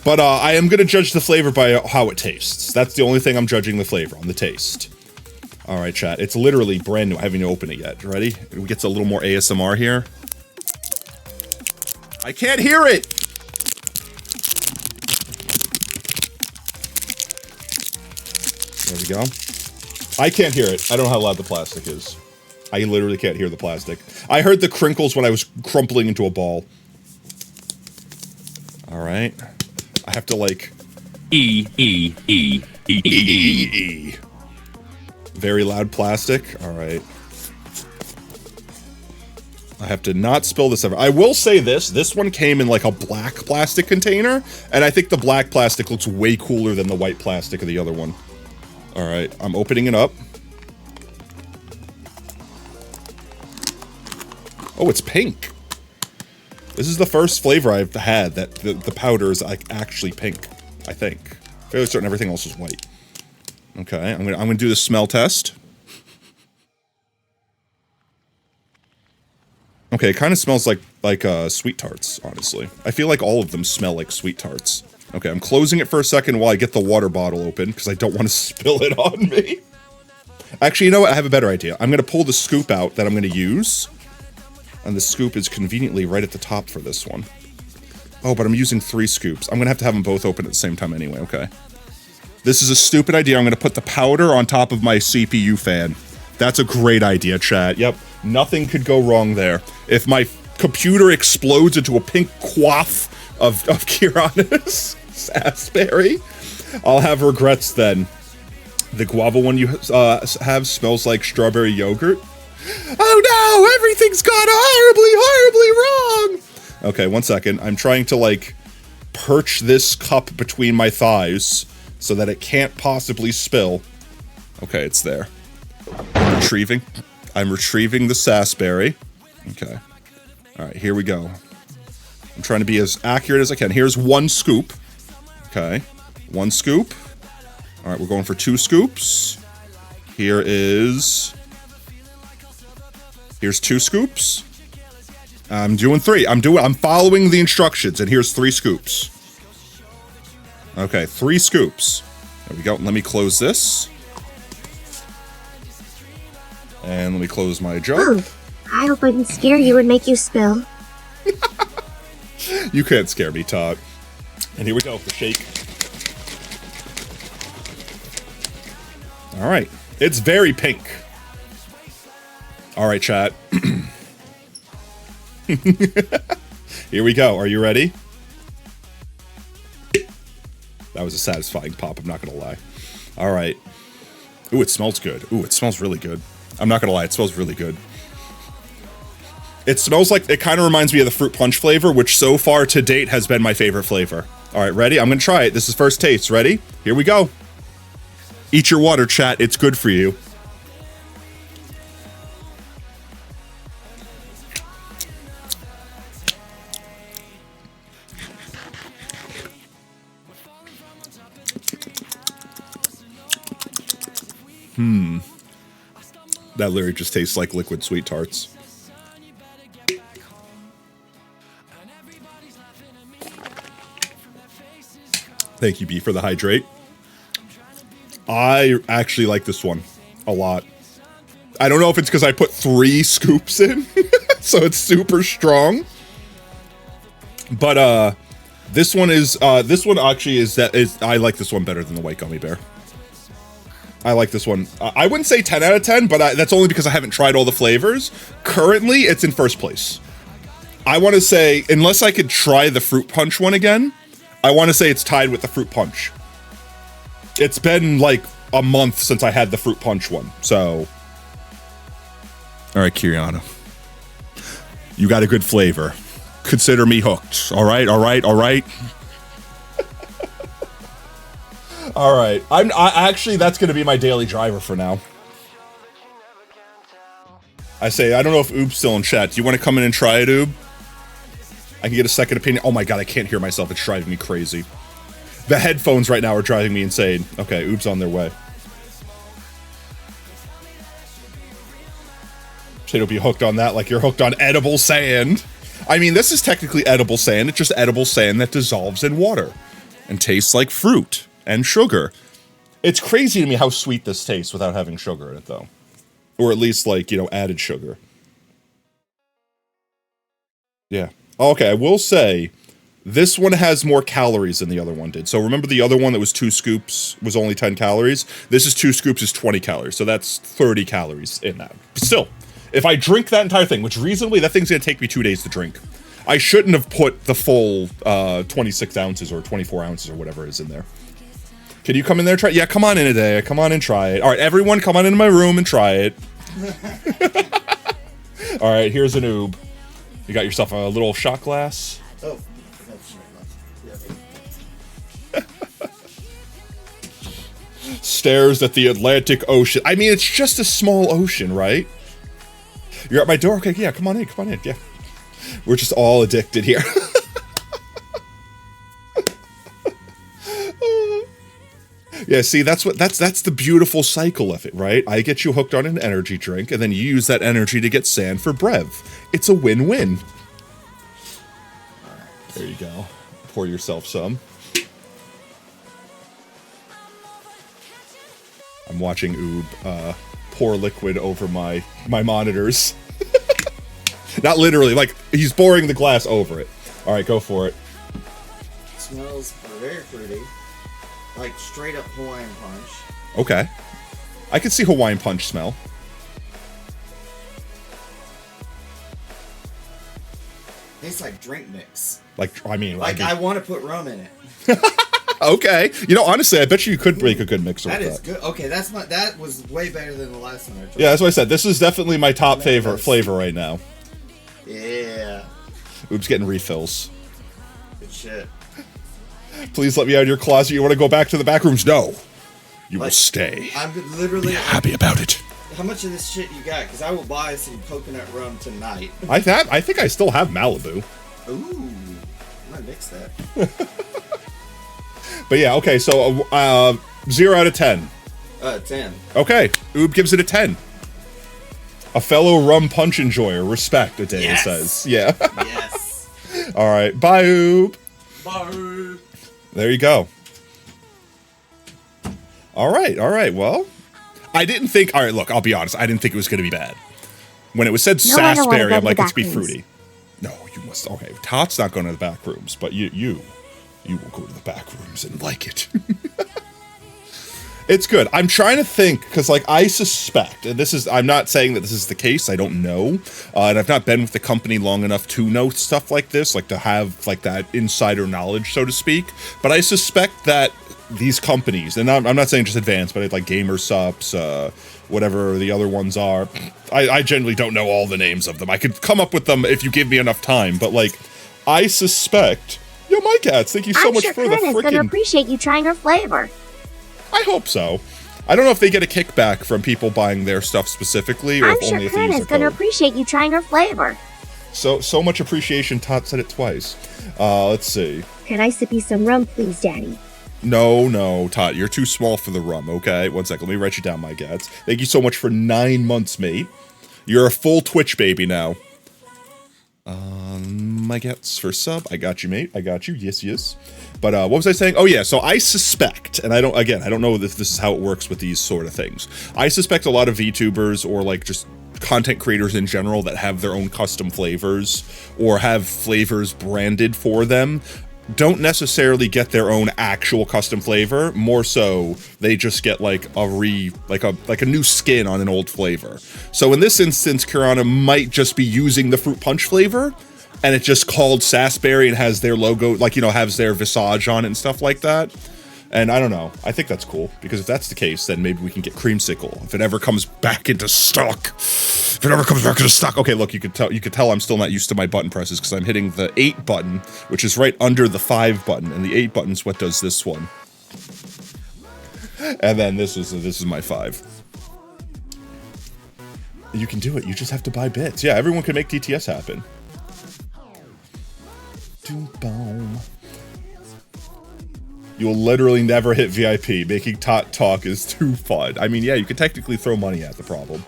But I am going to judge the flavor by how it tastes. That's the only thing I'm judging the flavor on, the taste. All right, chat. It's literally brand new. I haven't even opened it yet. Ready? We get a little more ASMR here. I can't hear it! There we go. I can't hear it. I don't know how loud the plastic is. I literally can't hear the plastic. I heard the crinkles when I was crumpling into a ball. All right. I have to, like... E. Very loud plastic. All right. I have to not spill this ever. I will say this. This one came in, like, a black plastic container, and I think the black plastic looks way cooler than the white plastic of the other one. All right. I'm opening it up. Oh, it's pink. This is the first flavor I've had that the powder is like actually pink, I think. Fairly certain everything else is white. Okay, I'm gonna do the smell test. Okay, it kind of smells like sweet tarts, honestly. I feel like all of them smell like sweet tarts. Okay, I'm closing it for a second while I get the water bottle open because I don't want to spill it on me. Actually, you know what? I have a better idea. I'm gonna pull the scoop out that I'm gonna use. And the scoop is conveniently right at the top for this one. Oh, but I'm using 3 scoops. I'm gonna have to have them both open at the same time anyway, okay. This is a stupid idea. I'm gonna put the powder on top of my CPU fan. That's a great idea, chat. Yep, nothing could go wrong there. If my computer explodes into a pink quaff of Kirana's sassberry, I'll have regrets then. The guava one you have smells like strawberry yogurt. Oh no! Everything's gone horribly wrong! Okay, 1 second. I'm trying to, like, perch this cup between my thighs so that it can't possibly spill. Okay, it's there. I'm retrieving the sassberry. Okay. Alright, here we go. I'm trying to be as accurate as I can. Here's 1 scoop. Okay. 1 scoop. Alright, we're going for 2 scoops. Here's 2 scoops. I'm doing 3. I'm following the instructions, and here's 3 scoops. Okay, 3 scoops. There we go. Let me close this. And let me close my jar. I hope I didn't scare you and make you spill. You can't scare me, Todd. And here we go, the shake. All right. It's very pink. All right, chat. Here we go. Are you ready? That was a satisfying pop, I'm not gonna lie. All right. Ooh, it smells good. Ooh, it smells really good. I'm not gonna lie, it smells really good. It smells like, it kind of reminds me of the fruit punch flavor, which so far to date has been my favorite flavor. All right, ready? I'm gonna try it. This is first taste. Ready? Here we go. Eat your water, chat. It's good for you. That literally just tastes like liquid sweet tarts. Thank you, B, for the hydrate. I actually like this one a lot. I don't know if it's because I put 3 scoops in, so it's super strong. But this one actually is I like this one better than the white gummy bear. I like this one. I wouldn't say 10 out of 10, but that's only because I haven't tried all the flavors. Currently, it's in first place. I want to say, unless I could try the fruit punch one again, I want to say it's tied with the fruit punch. It's been like a month since I had the fruit punch one, so. All right, Kiriana. You got a good flavor. Consider me hooked. All right, all right, all right. All right. I actually, that's going to be my daily driver for now. I say, I don't know if Oob's still in chat. Do you want to come in and try it, Oob? I can get a second opinion. Oh my god, I can't hear myself. It's driving me crazy. The headphones right now are driving me insane. Okay, Oob's on their way. Shay'll be hooked on that like you're hooked on edible sand. I mean, this is technically edible sand. It's just edible sand that dissolves in water and tastes like fruit and sugar. It's crazy to me how sweet this tastes without having sugar in it, though. Or at least, like, you know, added sugar. Yeah. Okay, I will say, this one has more calories than the other one did. So remember the other one that was 2 scoops was only 10 calories? This is 2 scoops is 20 calories. So that's 30 calories in that. But still, if I drink that entire thing, which reasonably, that thing's going to take me 2 days to drink. I shouldn't have put the full 26 ounces or 24 ounces or whatever is in there. Can you come in there and try it? Yeah, come on in today. Come on and try it. All right, everyone, come on into my room and try it. All right, here's an Oob. You got yourself a little shot glass. Oh, Stares at the Atlantic Ocean. I mean, it's just a small ocean, right? You're at my door? Okay, yeah, come on in, yeah. We're just all addicted here. Yeah, see, that's the beautiful cycle of it, right? I get you hooked on an energy drink, and then you use that energy to get sand for Brev. It's a win-win. There you go. Pour yourself some. I'm watching Oob pour liquid over my monitors. Not literally, like, he's pouring the glass over it. All right, go for it. Smells very fruity. Like straight up Hawaiian Punch. Okay. I can see Hawaiian Punch smell. Tastes like drink mix. Like, I mean... Like, I want to put rum in it. Okay. You know, honestly, I bet you could make a good mixer That with is good. Okay, that was way better than the last one I tried. Yeah, that's what I said. This is definitely my top favorite flavor right now. Yeah. Oops, getting refills. Good shit. Please let me out of your closet. You want to go back to the back rooms? No. You will stay. I'm literally... Be happy about it. How much of this shit you got? Because I will buy some coconut rum tonight. I think I still have Malibu. Ooh. I might mix that. But yeah, okay, so 0 out of 10. 10. Okay, Oob gives it a 10. A fellow rum punch enjoyer. Respect, Adea Yes. says. Yeah. Yes. All right, bye, Oob. Bye. There you go. All right, well. I didn't think... All right, look, I'll be honest. I didn't think it was going to be bad. When it was said No, I don't wanna sassberry, go I'm to like, the it's be back rooms. fruity. No, you must. Okay, Tot's not going to the back rooms, but you will go to the back rooms and like it. It's good. I'm trying to think, because, like, I suspect, and I'm not saying that this is the case, I don't know, and I've not been with the company long enough to know stuff like this, like, to have, like, that insider knowledge, so to speak, but I suspect that these companies, and I'm not saying just Advanced, but like GamerSupps, whatever the other ones are, I generally don't know all the names of them. I could come up with them if you give me enough time, but, like, I suspect... Yo, my cats, thank you so much for the Curtis gonna appreciate you trying her flavor. I hope so. I don't know if they get a kickback from people buying their stuff specifically, or I'm if sure only if they use Curtis the gonna code. appreciate you trying her flavor. So much appreciation, Tot said it twice. Let's see. Can I sip you some rum, please, Daddy? No, Tot, you're too small for the rum, okay? One second, let me write you down, my gats. Thank you so much for 9 months, mate. You're a full Twitch baby now. My gats for sub. I got you, mate. I got you. Yes. But what was I saying? Oh yeah, so I suspect, and I don't know if this is how it works with these sort of things. I suspect a lot of VTubers or like just content creators in general that have their own custom flavors or have flavors branded for them don't necessarily get their own actual custom flavor. More so, they just get like a new skin on an old flavor. So in this instance, Kirana might just be using the fruit punch flavor, and it's just called Sassberry and has their logo, like, you know, has their visage on it and stuff like that. And I don't know. I think that's cool, because if that's the case, then maybe we can get Creamsicle if it ever comes back into stock. Okay, look, you could tell I'm still not used to my button presses because I'm hitting the 8 button, which is right under the 5 button, and the 8 button's what does this one. And then this is my 5. You can do it. You just have to buy bits. Yeah, everyone can make DTS happen. Boom. You'll literally never hit VIP. Making Tot talk is too fun. I mean, yeah, you could technically throw money at the problem.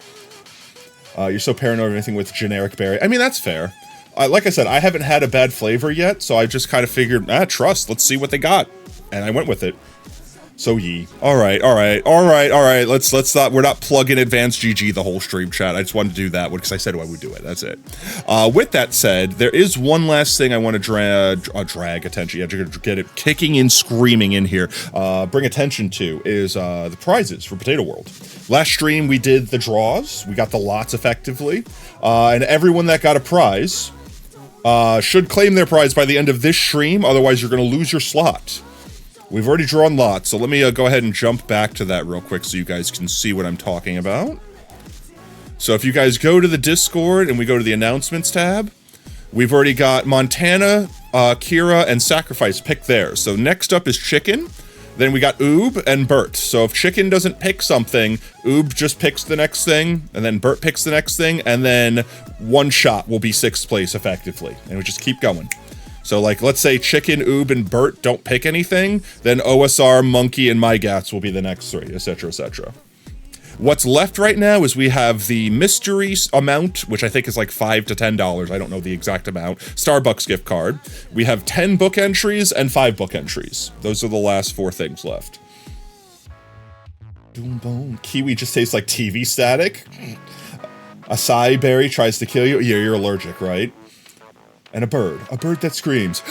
You're so paranoid of anything with generic berry. I mean, that's fair. Like I said, I haven't had a bad flavor yet, so I just kind of figured, trust, let's see what they got. And I went with it. So ye. Alright. Let's not, we're not plugging Advanced GG the whole stream, chat. I just wanted to do that because I said I would do it. That's it. With that said, there is one last thing I want to drag attention. Yeah, get it kicking and screaming in here. Bring attention to is the prizes for Potato World. Last stream we did the draws. We got the lots effectively. And everyone that got a prize should claim their prize by the end of this stream. Otherwise, you're going to lose your slot. We've already drawn lots, so let me go ahead and jump back to that real quick so you guys can see what I'm talking about. So if you guys go to the Discord and we go to the announcements tab, we've already got Montana, Kira, and Sacrifice picked theirs. So next up is Chicken, then we got Oob and Bert. So if Chicken doesn't pick something, Oob just picks the next thing, and then Bert picks the next thing, and then one shot will be 6th place effectively. And we just keep going. So, like, let's say Chicken, Oob, and Bert don't pick anything, then OSR, Monkey, and My Gats will be the next 3, etc., etc. What's left right now is we have the mystery amount, which I think is like $5 to $10. I don't know the exact amount. Starbucks gift card. We have 10 book entries and 5 book entries. Those are the last 4 things left. Boom, boom. Kiwi just tastes like TV static. Acai berry tries to kill you. Yeah, you're allergic, right? And a bird that screams.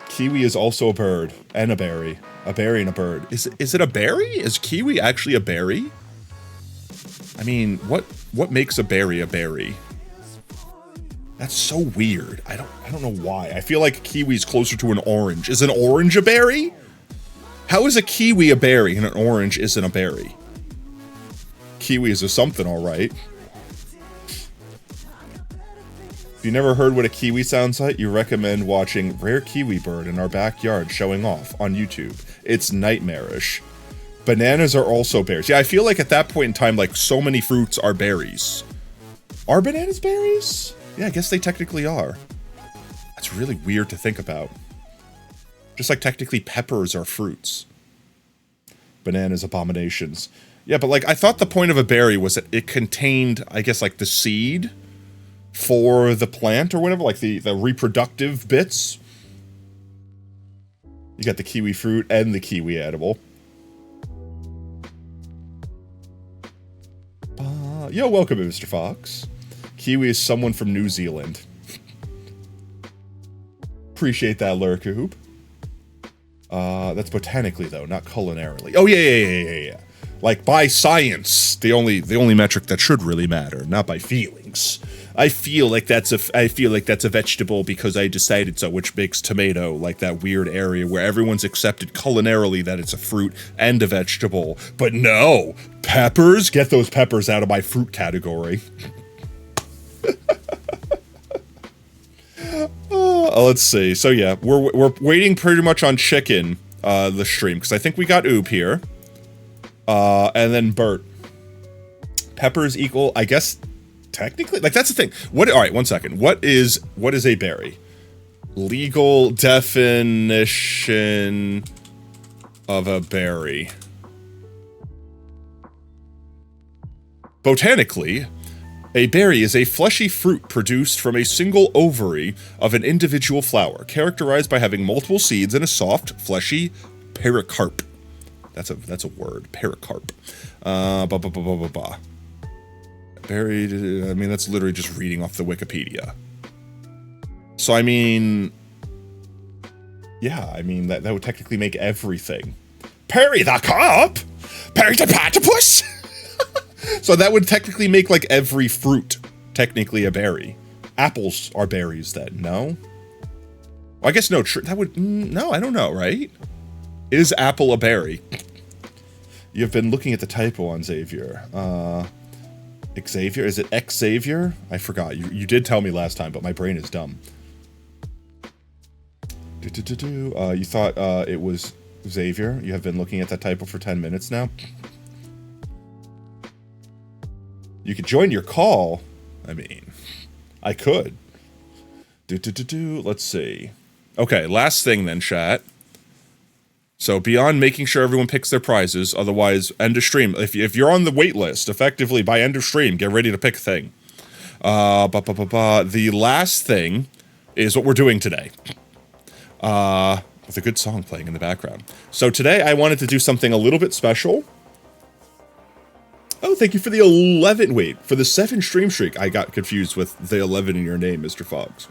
Kiwi is also a bird and a berry and a bird. Is it a berry? Is kiwi actually a berry? I mean, what makes a berry a berry? That's so weird. I don't know why. I feel like kiwi is closer to an orange. Is an orange a berry? How is a kiwi a berry and an orange isn't a berry? Kiwi is a something, all right. If you never heard what a kiwi sounds like, you recommend watching Rare Kiwi Bird in Our Backyard Showing Off on YouTube. It's nightmarish. Bananas are also berries. Yeah, I feel like at that point in time, like, so many fruits are berries. Are bananas berries? Yeah, I guess they technically are. That's really weird to think about. Just like technically peppers are fruits. Bananas, abominations. Yeah, but like, I thought the point of a berry was that it contained, I guess, like the seed for the plant or whatever, like the reproductive bits. You got the kiwi fruit and the kiwi edible. Yo, welcome, Mr. Fox. Kiwi is someone from New Zealand. Appreciate that, Lurkoop. That's botanically, though, not culinarily. Oh, yeah. Like, by science, the only metric that should really matter, not by feelings. I feel like that's a vegetable because I decided so, which makes tomato like that weird area where everyone's accepted culinarily that it's a fruit and a vegetable. But no, peppers, get those peppers out of my fruit category. Let's see. So yeah, we're waiting pretty much on chicken, the stream, because I think we got Oob here. And then Bert. Peppers equal, I guess, technically, like that's the thing. All right, 1 second. What is a berry? Legal definition of a berry. Botanically, a berry is a fleshy fruit produced from a single ovary of an individual flower, characterized by having multiple seeds and a soft, fleshy pericarp. That's a word, pericarp. Berry, I mean, that's literally just reading off the Wikipedia. So, I mean, yeah, I mean, that would technically make everything. Perry the carp? Perry the platypus? So that would technically make, like, every fruit technically a berry. Apples are berries then, no? Well, I guess no, that would, no, I don't know, right? Is apple a berry? You've been looking at the typo on Xavier. Xavier? Is it Xavier? I forgot. You did tell me last time, but my brain is dumb. You thought it was Xavier? You have been looking at that typo for 10 minutes now? You could join your call. I mean, I could. Let's see. Okay, last thing then, chat. So beyond making sure everyone picks their prizes, otherwise end of stream. If you're on the wait list, effectively by end of stream, get ready to pick a thing. The last thing is what we're doing today. With a good song playing in the background. So today I wanted to do something a little bit special. Oh, thank you for the 11. Wait, for the 7 stream streak. I got confused with the 11 in your name, Mr. Fox.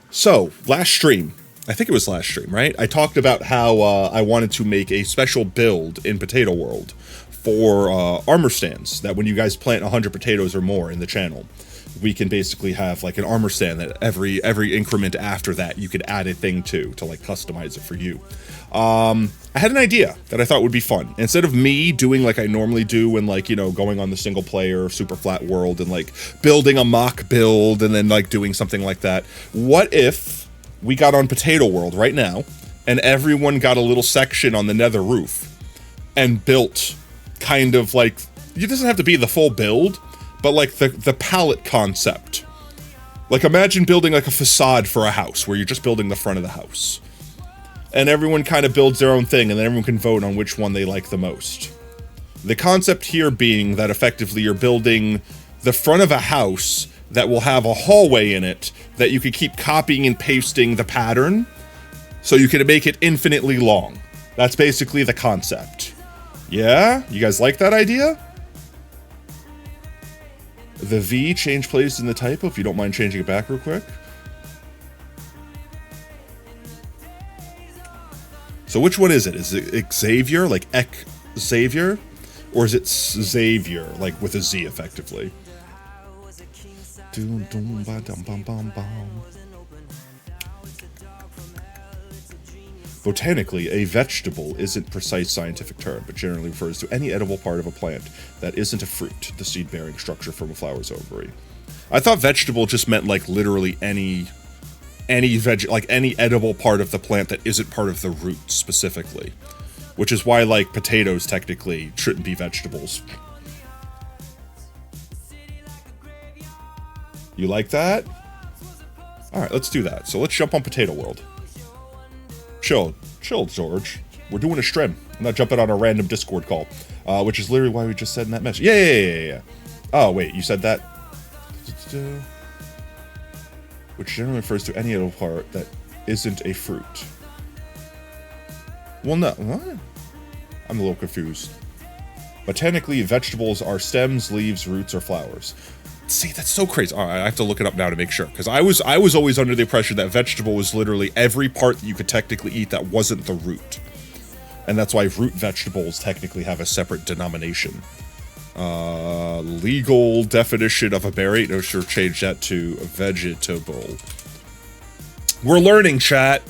So last stream. I think it was last stream, right? I talked about how I wanted to make a special build in Potato World for armor stands, that when you guys plant 100 potatoes or more in the channel, we can basically have like an armor stand that every increment after that you could add a thing to like customize it for you. I had an idea that I thought would be fun. Instead of me doing like I normally do when like, you know, going on the single player super flat world and like building a mock build and then like doing something like that, what if we got on Potato World right now, and everyone got a little section on the nether roof, and built kind of like, it doesn't have to be the full build, but like the palette concept. Like imagine building like a facade for a house, where you're just building the front of the house. And everyone kind of builds their own thing, and then everyone can vote on which one they like the most. The concept here being that effectively you're building the front of a house that will have a hallway in it that you could keep copying and pasting the pattern, so you can make it infinitely long. That's basically the concept. Yeah? You guys like that idea? The V change place in the typo, if you don't mind changing it back real quick. So which one is it? Is it Xavier, like Xavier? Or is it Xavier, like with a Z effectively? Botanically, a vegetable isn't precise scientific term, but generally refers to any edible part of a plant that isn't a fruit, the seed-bearing structure from a flower's ovary. I thought vegetable just meant like literally any edible part of the plant that isn't part of the root specifically, which is why like potatoes technically shouldn't be vegetables. You like that? Alright, let's do that. So let's jump on Potato World. Chill, George. We're doing a stream. I'm not jumping on a random Discord call. Which is literally why we just said in that message. Yeah. Oh, wait, you said that? Which generally refers to any edible part that isn't a fruit. Well, no, what? I'm a little confused. Botanically, vegetables are stems, leaves, roots, or flowers. See, that's so crazy. All right, I have to look it up now to make sure, because I was always under the impression that vegetable was literally every part that you could technically eat that wasn't the root. And that's why root vegetables technically have a separate denomination. Legal definition of a berry. No, sure, change that to vegetable. We're learning, chat.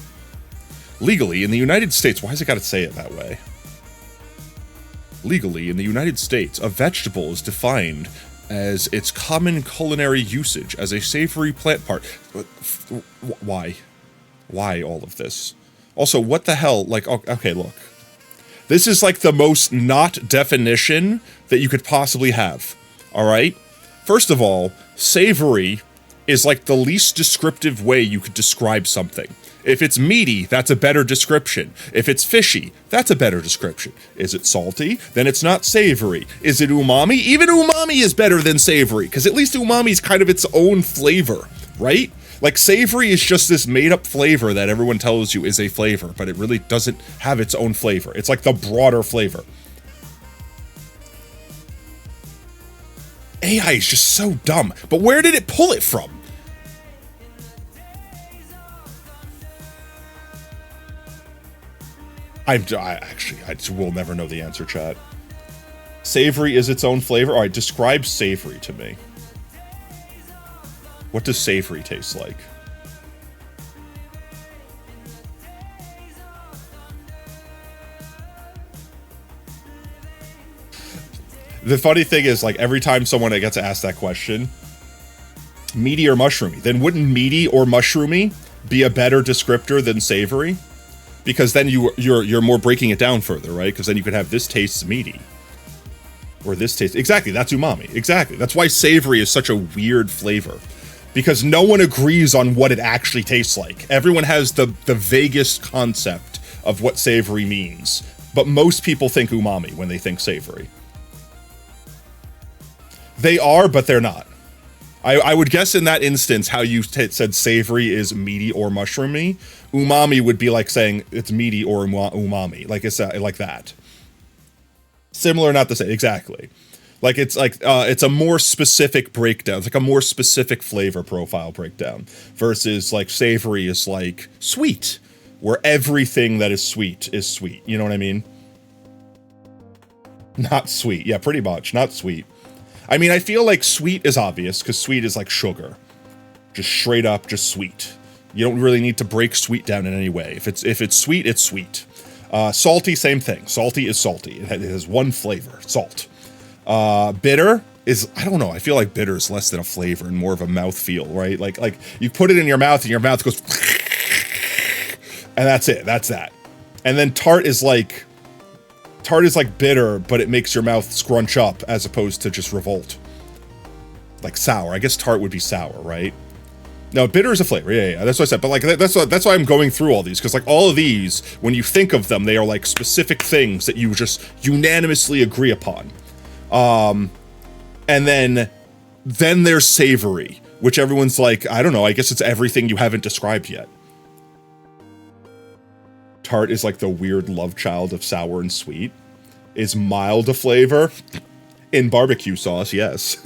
Legally, in the United States, why has it got to say it that way? Legally, in the United States, a vegetable is defined as its common culinary usage as a savory plant part. Why? Why all of this? Also, what the hell? Like, okay, look. This is like the most not definition that you could possibly have. All right? First of all, savory is like the least descriptive way you could describe something. If it's meaty, that's a better description. If it's fishy, that's a better description. Is it salty? Then it's not savory. Is it umami? Even umami is better than savory, because at least umami is kind of its own flavor, right? Like, savory is just this made-up flavor that everyone tells you is a flavor, but it really doesn't have its own flavor. It's like the broader flavor. AI is just so dumb. But where did it pull it from? I will never know the answer, chat. Savory is its own flavor? Alright, describe savory to me. What does savory taste like? The funny thing is, like, every time someone gets asked that question, meaty or mushroomy, then wouldn't meaty or mushroomy be a better descriptor than savory? Because then you're more breaking it down further, right? Because then you could have this tastes meaty. Or this tastes... Exactly, that's umami. Exactly. That's why savory is such a weird flavor. Because no one agrees on what it actually tastes like. Everyone has the vaguest concept of what savory means. But most people think umami when they think savory. They are, but they're not. I would guess in that instance, how you said savory is meaty or mushroomy, umami would be like saying it's meaty or umami. Like it's like that. Similar, not the same. Exactly. Like it's a more specific breakdown. It's like a more specific flavor profile breakdown versus like savory is like sweet, where everything that is sweet is sweet. You know what I mean? Not sweet. Yeah, pretty much. Not sweet. I mean, I feel like sweet is obvious because sweet is like sugar. Just straight up, just sweet. You don't really need to break sweet down in any way. If it's sweet, it's sweet. Salty, same thing. Salty is salty. It has one flavor, salt. Bitter is, I don't know, I feel like bitter is less than a flavor and more of a mouthfeel, right? Like you put it in your mouth and your mouth goes and that's it. That's that. And then tart is like bitter, but it makes your mouth scrunch up as opposed to just revolt. Like sour. I guess tart would be sour, right? No, bitter is a flavor. Yeah. That's what I said. But like that's why I'm going through all these, because like all of these, when you think of them, they are like specific things that you just unanimously agree upon. And then there's savory, which everyone's like, I don't know, I guess it's everything you haven't described yet. Tart is like the weird love child of sour and sweet. Is mild a flavor? In barbecue sauce, yes.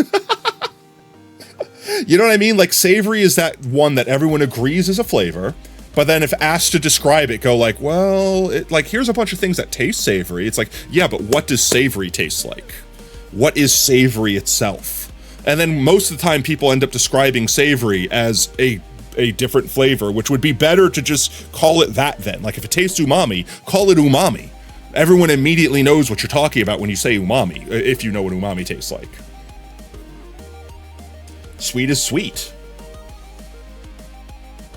You know what I mean? Like savory is that one that everyone agrees is a flavor, but then if asked to describe it, go like, well, like here's a bunch of things that taste savory. It's like, yeah, but what does savory taste like? What is savory itself? And then most of the time people end up describing savory as a different flavor, which would be better to just call it that then. Like if it tastes umami, call it umami. Everyone immediately knows what you're talking about when you say umami, if you know what umami tastes like. Sweet is sweet.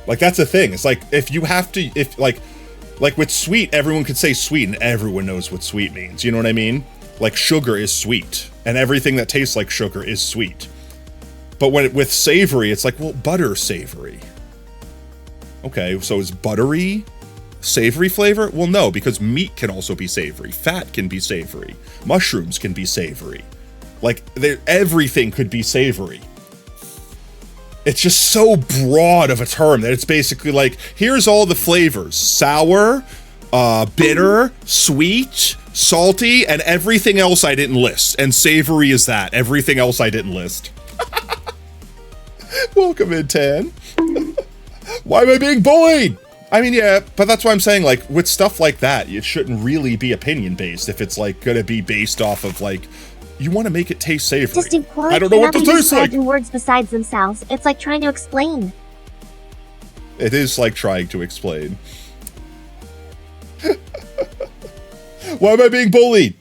Like that's the thing. It's like if you have to, like with sweet, everyone could say sweet and everyone knows what sweet means. You know what I mean? Like sugar is sweet and everything that tastes like sugar is sweet. But with savory, it's like, well, butter savory. Okay, so is buttery savory flavor? Well, no, because meat can also be savory. Fat can be savory. Mushrooms can be savory. Like, everything could be savory. It's just so broad of a term that it's basically like, here's all the flavors. Sour, bitter, sweet, salty, and everything else I didn't list. And savory is that. Everything else I didn't list. Welcome in, Tan. Why am I being bullied? I mean, yeah, but that's why I'm saying, like, with stuff like that, it shouldn't really be opinion-based if it's, like, gonna be based off of, like, you want to make it taste savory. Just do quality. I don't know what this tastes like. In words besides themselves, it's like trying to explain. It is like trying to explain. Why am I being bullied?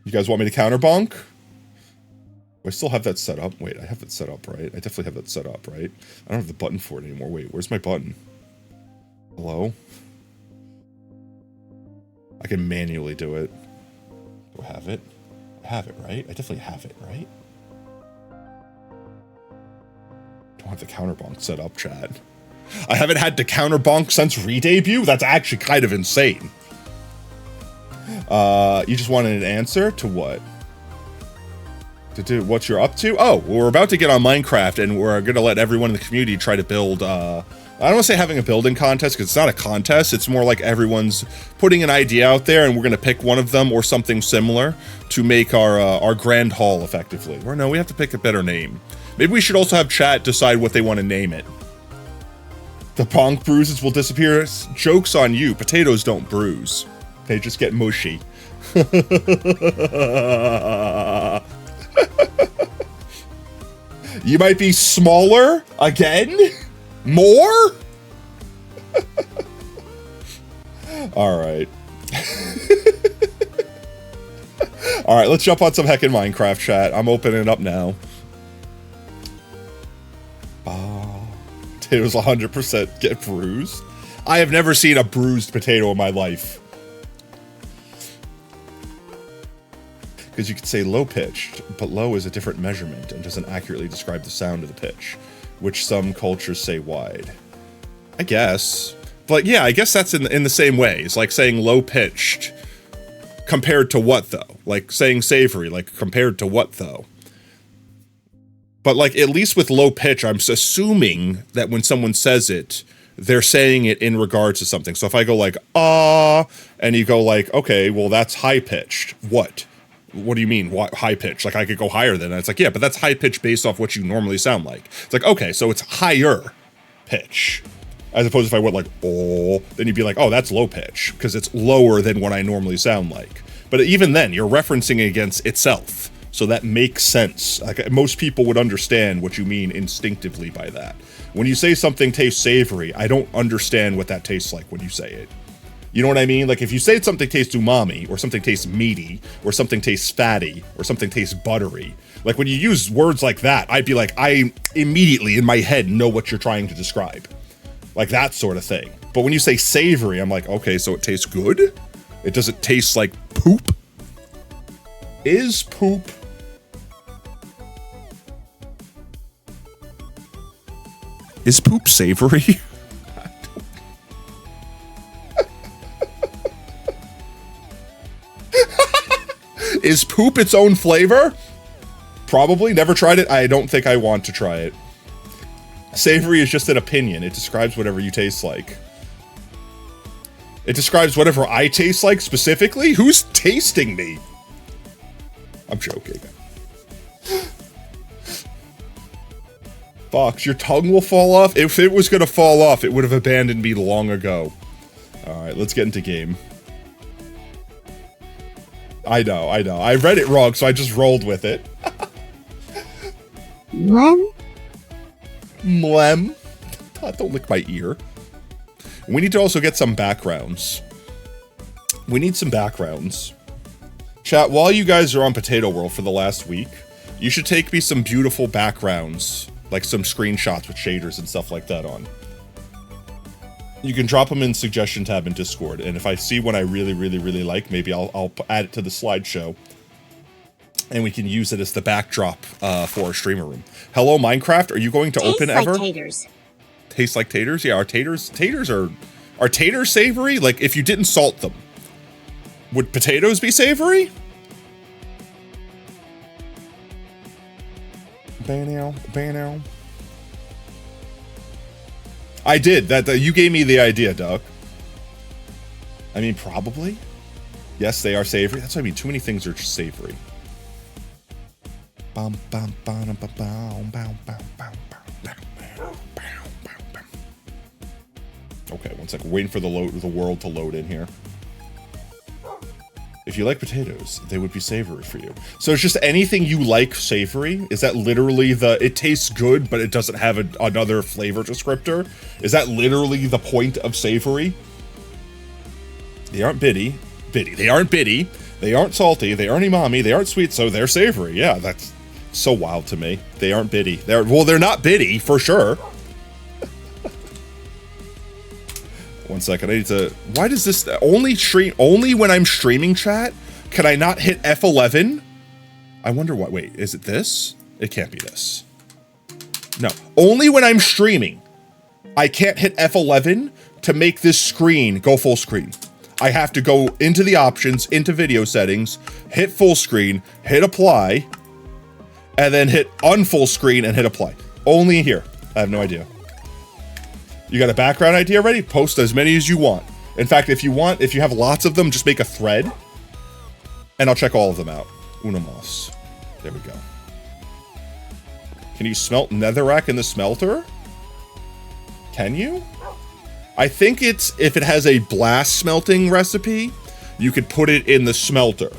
You guys want me to counterbonk? Do I still have that set up? Wait, I have that set up, right? I definitely have that set up, right? I don't have the button for it anymore. Wait, where's my button? Hello? I can manually do it. Do I have it? I have it, right? I definitely have it, right? Don't have the counterbonk set up, chat. I haven't had to counterbonk since re-debut? That's actually kind of insane. You just wanted an answer to what? To do what you're up to? Oh, well, we're about to get on Minecraft, and we're gonna let everyone in the community try to build, I don't want to say having a building contest, because it's not a contest, it's more like everyone's putting an idea out there, and we're gonna pick one of them, or something similar, to make our grand haul, effectively. Or no, we have to pick a better name. Maybe we should also have chat decide what they want to name it. The bonk bruises will disappear. Joke's on you. Potatoes don't bruise. They just get mushy. You might be smaller again? More? All right. All right, let's jump on some heckin' Minecraft chat. I'm opening it up now. Potatoes 100% get bruised. I have never seen a bruised potato in my life. Because you could say low-pitched, but low is a different measurement and doesn't accurately describe the sound of the pitch, which some cultures say wide. I guess. But yeah, I guess that's in the same way. It's like saying low-pitched compared to what, though? Like saying savory, like compared to what, though? But like, at least with low pitch, I'm assuming that when someone says it, they're saying it in regards to something. So if I go like, ah, and you go like, okay, well, that's high-pitched. What? What do you mean, what, high-pitched? Like, I could go higher than that. It's like, yeah, but that's high-pitched based off what you normally sound like. It's like, okay, so it's higher pitch. As opposed to if I went like, oh, then you'd be like, oh, that's low pitch, because it's lower than what I normally sound like. But even then, you're referencing against itself. So that makes sense. Like, most people would understand what you mean instinctively by that. When you say something tastes savory, I don't understand what that tastes like when you say it. You know what I mean? Like, if you say something tastes umami, or something tastes meaty, or something tastes fatty, or something tastes buttery, like when you use words like that, I'd be like, I immediately in my head know what you're trying to describe. Like that sort of thing. But when you say savory, I'm like, okay, so it tastes good? It doesn't taste like poop? Is poop... Is poop savory? Is poop its own flavor? Probably. Never tried it. I don't think I want to try it. Savory is just an opinion. It describes whatever you taste like. It describes whatever I taste like specifically? Who's tasting me? I'm joking. Fox, your tongue will fall off? If it was gonna fall off, it would have abandoned me long ago. Alright, let's get into game. I know. I read it wrong, so I just rolled with it. Mlem? Mlem? Don't lick my ear. We need to also get some backgrounds. We need some backgrounds. Chat, while you guys are on Potato World for the last week, you should take me some beautiful backgrounds. Like some screenshots with shaders and stuff like that on. You can drop them in suggestion tab in Discord, and if I see one I really like, maybe I'll add it to the slideshow, and we can use it as the backdrop for our streamer room. Hello, Minecraft. Are you going to open ever? Tastes like taters. Tastes like taters? Yeah, are taters are taters savory? Like if you didn't salt them, would potatoes be savory? Banow. I did. That you gave me the idea, Doug. I mean, probably. Yes, they are savory. That's what I mean. Too many things are just savory. Bum, bum, bum, bum, bum, bum, bum, bum, bum, bum. Okay, one second. Waiting for the world to load in here. If you like potatoes, they would be savory for you. So it's just anything you like savory? Is that literally it tastes good, but it doesn't have another flavor descriptor? Is that literally the point of savory? They aren't bitty. They aren't bitty. They aren't salty. They aren't umami. They aren't sweet, so they're savory. Yeah, that's so wild to me. They aren't bitty. They're not bitty, for sure. One second, I need to... Why does this... Only when I'm streaming, chat, can I not hit F11? I wonder what... Wait, is it this? It can't be this. No. Only when I'm streaming, I can't hit F11 to make this screen go full screen. I have to go into the options, into video settings, hit full screen, hit apply, and then hit unfull screen and hit apply. Only here. I have no idea. You got a background idea ready? Post as many as you want. In fact, if you have lots of them, just make a thread, and I'll check all of them out. Unamos. There we go. Can you smelt netherrack in the smelter? Can you? I think if it has a blast smelting recipe, you could put it in the smelter.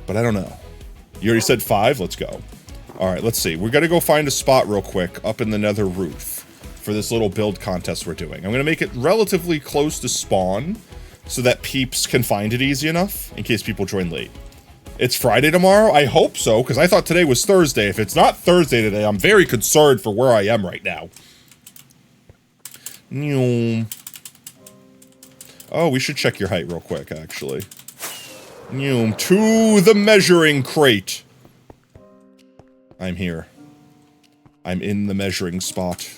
But I don't know. You already said 5? Let's go. All right, let's see. We're going to go find a spot real quick up in the nether roof for this little build contest we're doing. I'm going to make it relatively close to spawn so that peeps can find it easy enough in case people join late. It's Friday tomorrow? I hope so, because I thought today was Thursday. If it's not Thursday today, I'm very concerned for where I am right now. Oh, we should check your height real quick, actually. To the measuring crate. I'm here. I'm in the measuring spot.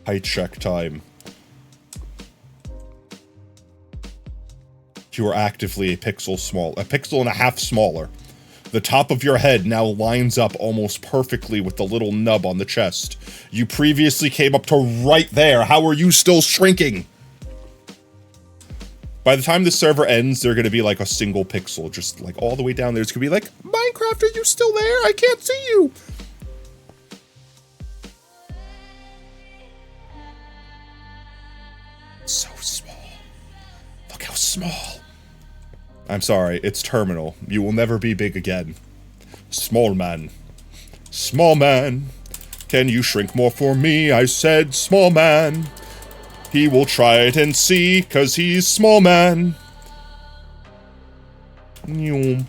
Height check time. You are actively a pixel and a half smaller. The top of your head now lines up almost perfectly with the little nub on the chest. You previously came up to right there. How are you still shrinking? By the time the server ends, they're going to be like a single pixel, just like all the way down there. It's going to be like, Minecraft, are you still there? I can't see you. So small. Look how small. I'm sorry, it's terminal. You will never be big again. Small man. Small man. Can you shrink more for me? I said small man. He will try it and see, 'cause he's small man. You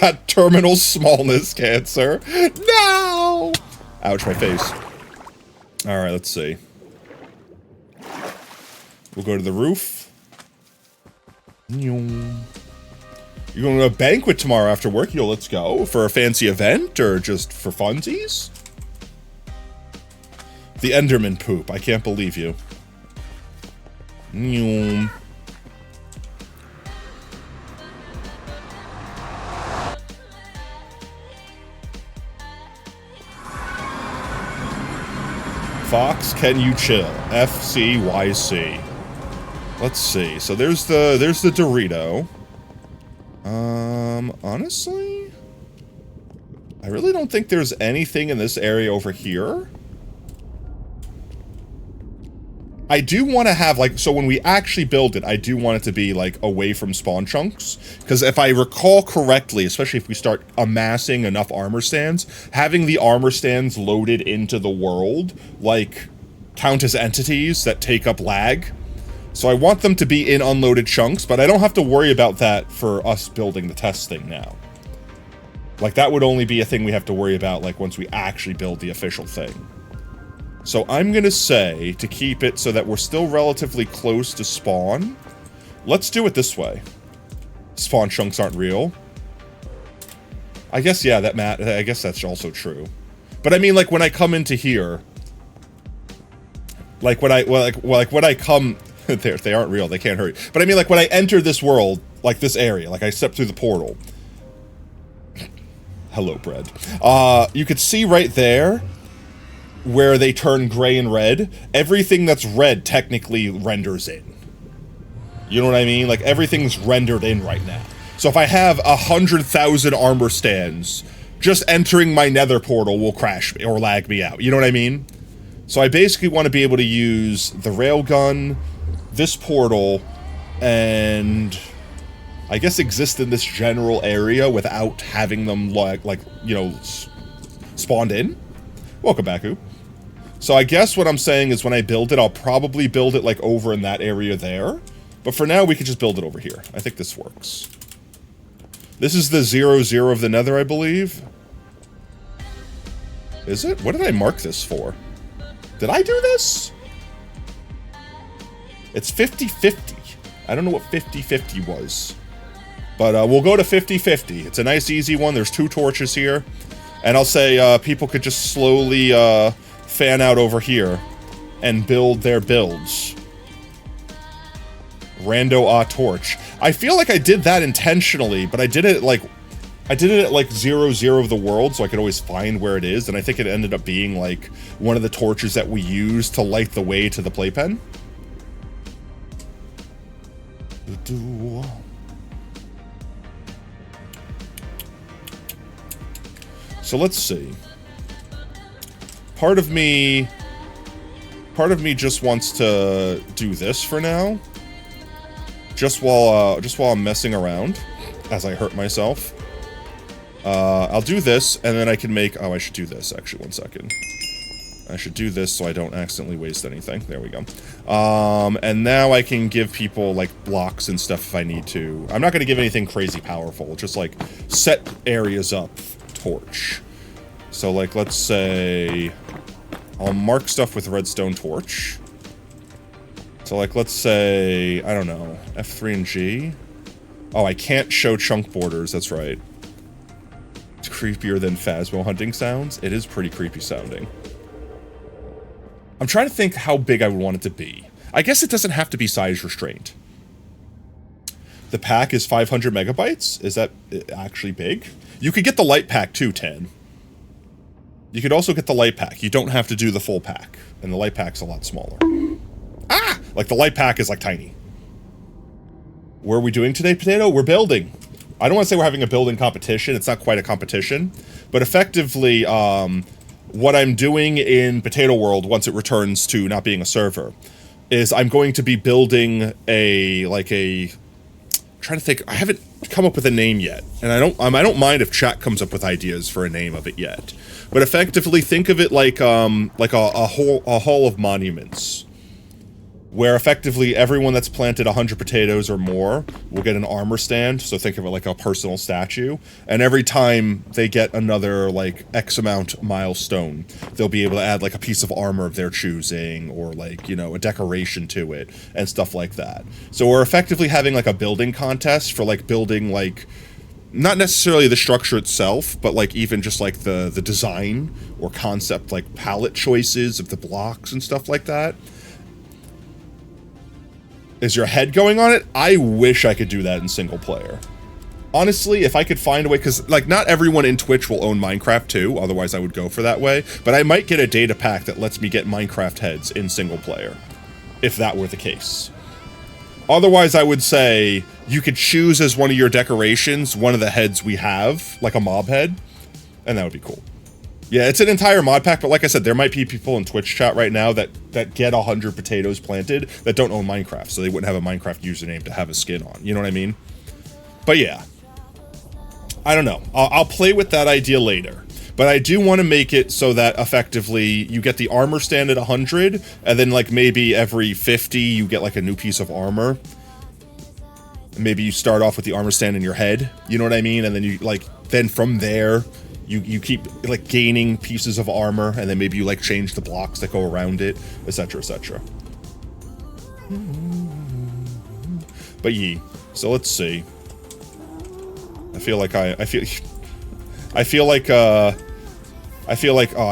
got terminal smallness cancer. No! Ouch, my face. Alright, let's see. We'll go to the roof. You're going to a banquet tomorrow after work? Yo, let's go. For a fancy event or just for funsies? The Enderman poop. I can't believe you. Fox, can you chill? FCYC. Let's see. So there's the Dorito. Honestly, I really don't think there's anything in this area over here. I do want to have, like, so when we actually build it, I do want it to be, like, away from spawn chunks. Because if I recall correctly, especially if we start amassing enough armor stands, having the armor stands loaded into the world, like, count as entities that take up lag. So I want them to be in unloaded chunks, but I don't have to worry about that for us building the test thing now. Like, that would only be a thing we have to worry about, like, once we actually build the official thing. So I'm gonna say, to keep it so that we're still relatively close to spawn, let's do it this way. Spawn chunks aren't real. I guess, yeah, I guess that's also true. But I mean, like, when I come into here, like, when I come... they aren't real, they can't hurt you. But I mean, like, when I enter this world, like this area, like I step through the portal. Hello, bread. You could see right there where they turn gray and red, everything that's red technically renders in. You know what I mean? Like, everything's rendered in right now. So if I have 100,000 armor stands, just entering my nether portal will crash me or lag me out. You know what I mean? So I basically want to be able to use the railgun, this portal, and I guess exist in this general area without having them, like you know, spawned in. Welcome back, Oop. So I guess what I'm saying is when I build it, I'll probably build it, like, over in that area there. But for now, we can just build it over here. I think this works. This is the 0-0 of the nether, I believe. Is it? What did I mark this for? Did I do this? It's 50-50. I don't know what 50-50 was. But we'll go to 50-50. It's a nice, easy one. There's 2 torches here. And I'll say people could just slowly fan out over here and build their builds. Rando torch. I feel like I did that intentionally, but I did it at like 0-0 of the world, so I could always find where it is, and I think it ended up being like one of the torches that we used to light the way to the playpen. So let's see. Part of me just wants to do this for now. Just while I'm messing around, as I hurt myself. I'll do this, and then I can make... Oh, I should do this, actually. 1 second. I should do this so I don't accidentally waste anything. There we go. And now I can give people, like, blocks and stuff if I need to. I'm not going to give anything crazy powerful. Just, like, set areas up. Torch. So, like, let's say... I'll mark stuff with redstone torch. So, like, let's say... I don't know. F3 and G? Oh, I can't show chunk borders. That's right. It's creepier than Phasmo hunting sounds. It is pretty creepy sounding. I'm trying to think how big I would want it to be. I guess it doesn't have to be size restrained. The pack is 500 megabytes? Is that actually big? You could get the light pack too, Tan. You could also get the light pack. You don't have to do the full pack. And the light pack's a lot smaller. Ah! Like, the light pack is, like, tiny. What are we doing today, Potato? We're building. I don't want to say we're having a building competition. It's not quite a competition. But effectively, what I'm doing in Potato World, once it returns to not being a server, is I'm going to be building I'm trying to think. I haven't come up with a name yet. And I don't mind if chat comes up with ideas for a name of it yet. But effectively, think of it like a hall of monuments, where effectively everyone that's planted 100 potatoes or more will get an armor stand. So think of it like a personal statue. And every time they get another, like, X amount milestone, they'll be able to add, like, a piece of armor of their choosing, or, like, you know, a decoration to it, and stuff like that. So we're effectively having, like, a building contest for, like, building, like, not necessarily the structure itself, but, like, even just, like, the design or concept, like, palette choices of the blocks and stuff like that. Is your head going on it? I wish I could do that in single player. Honestly, if I could find a way, because, like, not everyone in Twitch will own Minecraft too, otherwise I would go for that way, but I might get a data pack that lets me get Minecraft heads in single player, if that were the case. Otherwise, I would say you could choose as one of your decorations one of the heads we have, like a mob head, and that would be cool. Yeah, it's an entire mod pack, but like I said, there might be people in Twitch chat right now that get 100 potatoes planted that don't own Minecraft, so they wouldn't have a Minecraft username to have a skin on. You know what I mean? But yeah. I don't know. I'll play with that idea later. But I do want to make it so that effectively you get the armor stand at 100, and then, like, maybe every 50 you get, like, a new piece of armor. Maybe you start off with the armor stand in your head, you know what I mean? And then you, like, then from there... You keep, like, gaining pieces of armor, and then maybe you, like, change the blocks that go around it, etc., etc. But so let's see. I feel like oh, I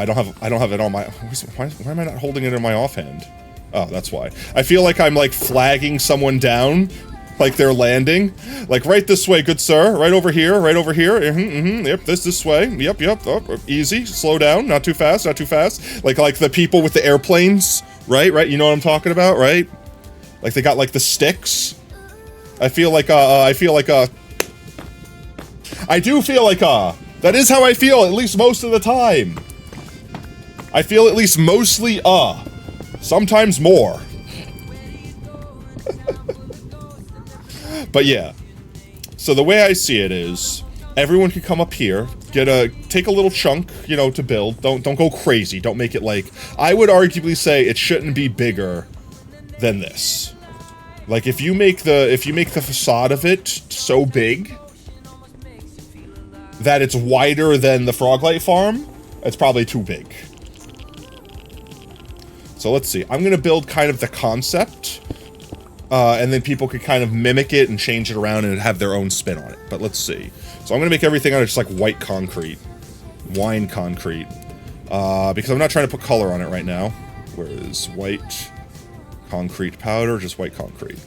don't have it on my, why am I not holding it in my offhand? Oh, that's why. I feel like I'm, like, flagging someone down, Like they're landing. Like right this way, good sir. Right over here, right over here. Yep, this way. Yep. Oh, easy. Slow down. Not too fast, not too fast. Like the people with the airplanes. Right? You know what I'm talking about, right? Like they got like the sticks. I do feel like that is how I feel at least most of the time. I feel at least mostly sometimes more. But yeah. So the way I see it is everyone can come up here, take a little chunk, you know, to build. Don't go crazy. Don't make it like, I would arguably say it shouldn't be bigger than this. Like if you make the facade of it so big that it's wider than the Froglight farm, it's probably too big. So let's see. I'm gonna build kind of the concept, and then people could kind of mimic it and change it around and have their own spin on it. But let's see. So I'm gonna make everything out of just like white concrete, wine concrete, because I'm not trying to put color on it right now. Where is white concrete powder? Just white concrete.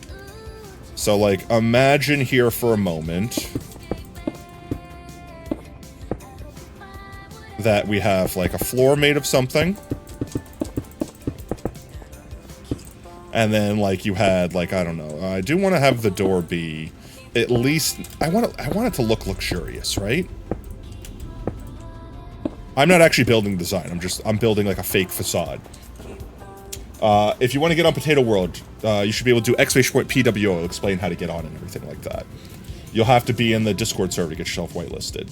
So like, imagine here for a moment that we have like a floor made of something. And then like you had like, I don't know, I do want to have the door be at least, I want it to look luxurious, right? I'm not actually building the design, I'm building like a fake facade. If you want to get on Potato World, you should be able to do !PWO, it'll explain how to get on and everything like that. You'll have to be in the Discord server to get yourself whitelisted.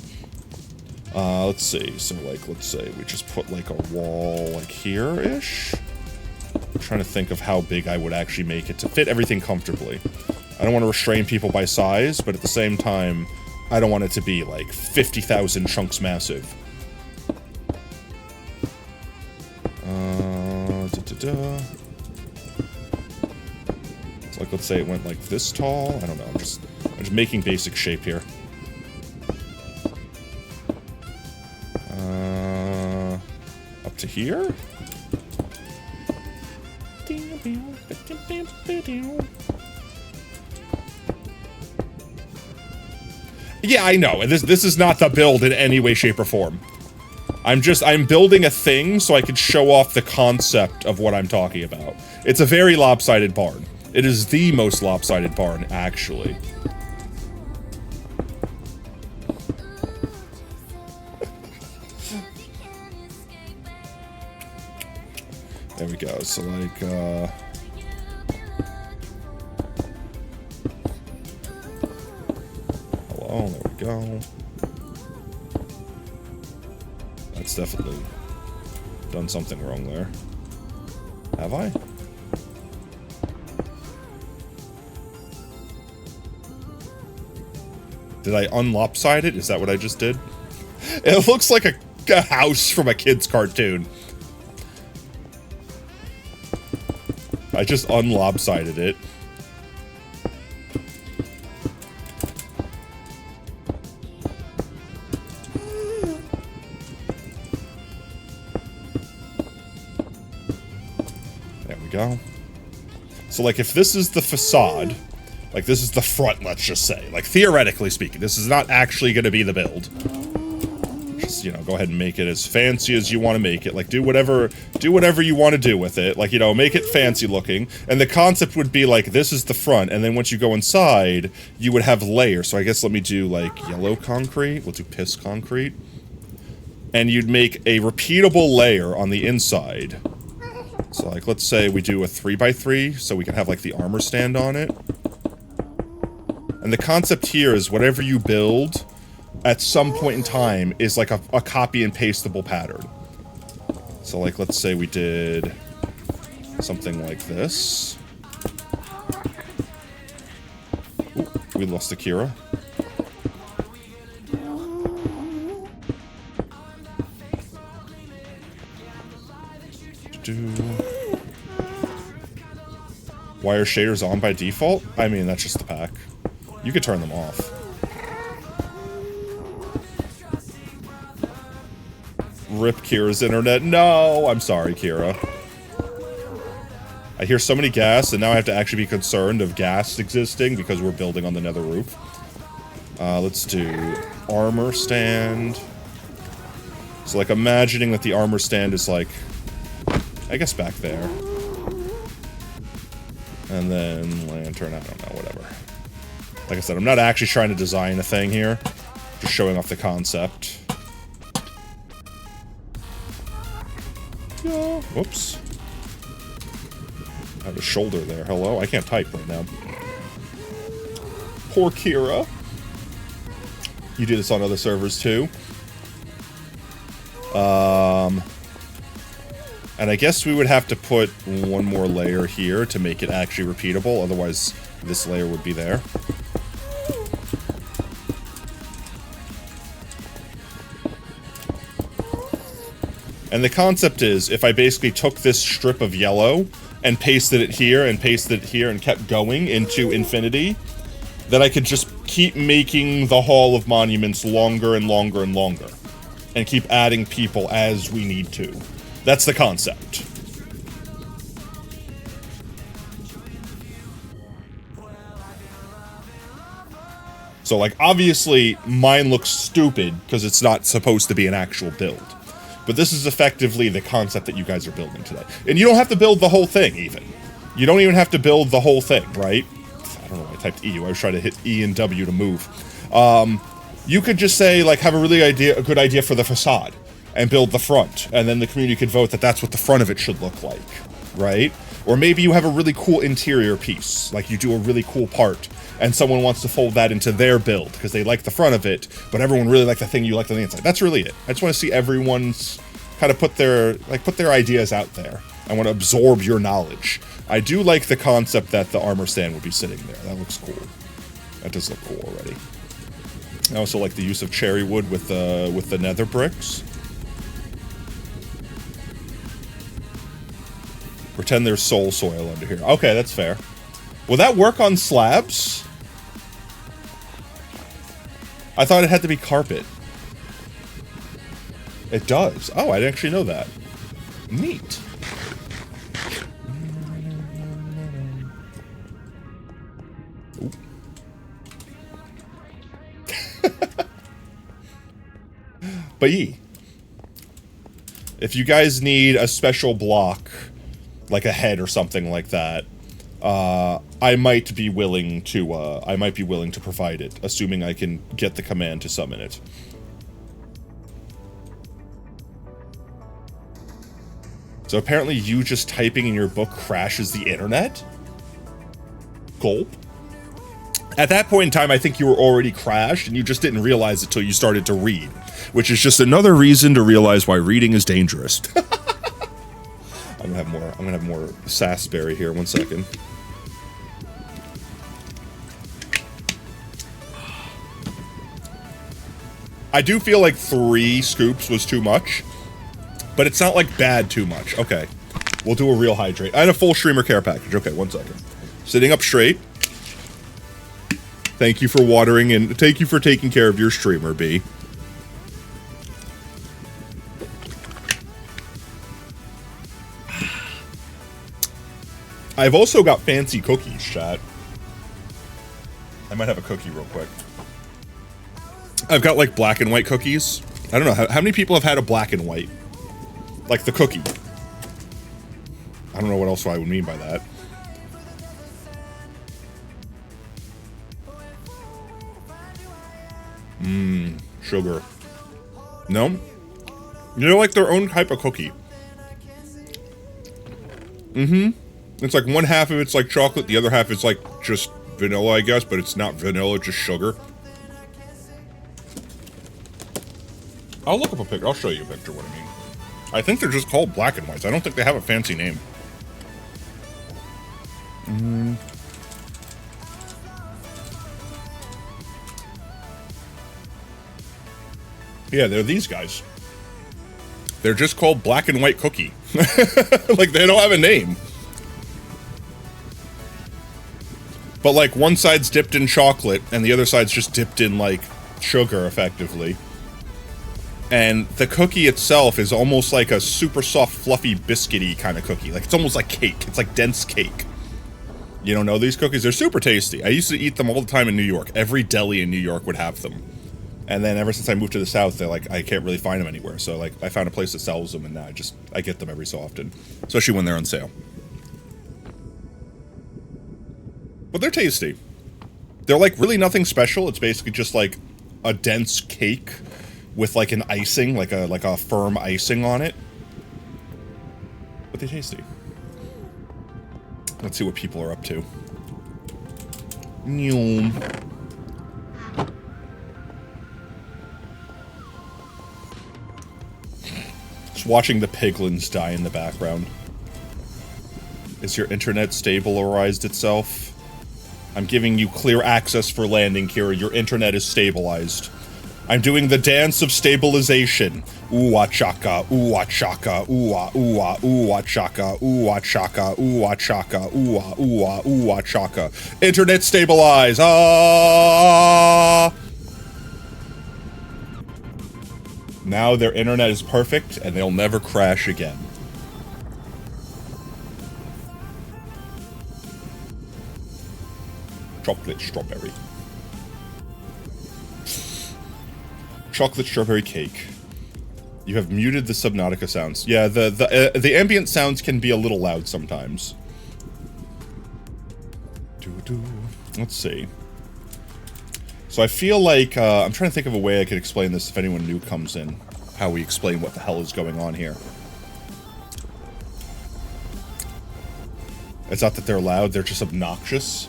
Let's see, so like, let's say we just put like a wall like here-ish. I'm trying to think of how big I would actually make it to fit everything comfortably. I don't want to restrain people by size, but at the same time, I don't want it to be like 50,000 chunks massive. So like, let's say it went like this tall. I don't know, I'm just making basic shape here. Up to here? Yeah, I know. This is not the build in any way, shape, or form. I'm building a thing so I can show off the concept of what I'm talking about. It's a very lopsided barn. It is the most lopsided barn, actually. There we go. So like, hello, there we go. That's definitely done something wrong there. Have I? Did I unlopside it? Is that what I just did? It looks like a house from a kid's cartoon. I just unlopsided it. There we go. So, like, if this is the facade, like, this is the front, let's just say. Like, theoretically speaking, this is not actually going to be the build. Just, you know, go ahead and make it as fancy as you want to make it. Like, do whatever you want to do with it. Like, you know, make it fancy looking. And the concept would be, like, this is the front, and then once you go inside, you would have layers. So I guess let me do, like, yellow concrete. We'll do piss concrete. And you'd make a repeatable layer on the inside. So, like, let's say we do a 3x3, so we can have, like, the armor stand on it. And the concept here is whatever you build, at some point in time, is like a copy and pastable pattern. So, like, let's say we did something like this. Ooh, we lost Akira. Why are shaders on by default? I mean, that's just the pack. You could turn them off. Rip Kira's internet. No, I'm sorry, Kira. I hear so many gas, and now I have to actually be concerned of gas existing because we're building on the nether roof. Let's do armor stand. So, like, imagining that the armor stand is, like, I guess back there. And then lantern, I don't know, whatever. Like I said, I'm not actually trying to design a thing here. Just showing off the concept. Yeah. Whoops. I have a shoulder there. Hello? I can't type right now. Poor Kira. You do this on other servers too. And I guess we would have to put one more layer here to make it actually repeatable. Otherwise, this layer would be there. And the concept is, if I basically took this strip of yellow and pasted it here and pasted it here and kept going into infinity, that I could just keep making the Hall of Monuments longer and longer and longer. And keep adding people as we need to. That's the concept. So, like, obviously, mine looks stupid because it's not supposed to be an actual build. But this is effectively the concept that you guys are building today. And you don't have to build the whole thing, even. You don't even have to build the whole thing, right? I don't know why I typed E. I was trying to hit E and W to move. You could just say, like, have a good idea for the facade. And build the front. And then the community could vote that that's what the front of it should look like. Right? Or maybe you have a really cool interior piece. Like, you do a really cool part. And someone wants to fold that into their build because they like the front of it, but everyone really liked the thing you liked on the inside. That's really it. I just want to see everyone's kind of put their ideas out there. I want to absorb your knowledge. I do like the concept that the armor stand would be sitting there. That looks cool. That does look cool already. I also like the use of cherry wood with the nether bricks. Pretend there's soul soil under here. Okay, that's fair. Will that work on slabs? I thought it had to be carpet. It does. Oh, I didn't actually know that. Neat. But if you guys need a special block, like a head or something like that, I might be willing to provide it, assuming I can get the command to summon it. So apparently you just typing in your book crashes the internet? Gulp. At that point in time, I think you were already crashed, and you just didn't realize it till you started to read. Which is just another reason to realize why reading is dangerous. I'm gonna have more sassberry here, 1 second. I do feel like 3 scoops was too much, but it's not like bad too much. Okay, we'll do a real hydrate. And a full streamer care package. Okay, 1 second. Sitting up straight. Thank you for watering and thank you for taking care of your streamer, B. I've also got fancy cookies, chat. I might have a cookie real quick. I've got, like, black and white cookies. I don't know, how many people have had a black and white? Like, the cookie. I don't know what else I would mean by that. Sugar. No? They're like their own type of cookie. It's like one half of it's like chocolate, the other half is like just vanilla, I guess, but it's not vanilla, just sugar. I'll look up a picture. I'll show you a picture what I mean. I think they're just called black and whites. I don't think they have a fancy name. Yeah, they're these guys. They're just called black and white cookie. Like, they don't have a name. But, like, one side's dipped in chocolate, and the other side's just dipped in, like, sugar, effectively. And the cookie itself is almost like a super soft, fluffy, biscuity kind of cookie. Like, it's almost like cake. It's like dense cake. You don't know these cookies? They're super tasty. I used to eat them all the time in New York. Every deli in New York would have them. And then ever since I moved to the South, they're like, I can't really find them anywhere. So, like, I found a place that sells them, and now I get them every so often. Especially when they're on sale. But they're tasty. They're, like, really nothing special. It's basically just, like, a dense cake with like an icing, like a firm icing on it. But they're tasty. Let's see what people are up to. Nyum. Just watching the piglins die in the background. Is your internet stabilized itself? I'm giving you clear access for landing, Kira. Your internet is stabilized. I'm doing the dance of stabilization. Ooh-ah chaka, ooh-ah chaka, ooh-ah, ooh-ah, ooh-ah chaka, ooh-ah chaka, ooh-ah chaka, ooh-ah, ooh-ah, ooh-ah chaka. Internet stabilize, ah! Now their internet is perfect, and they'll never crash again. Chocolate strawberry. Chocolate strawberry cake. You have muted the Subnautica sounds. Yeah, the ambient sounds can be a little loud sometimes. Let's see. So I feel like, I'm trying to think of a way I could explain this if anyone new comes in. How we explain what the hell is going on here. It's not that they're loud, they're just obnoxious.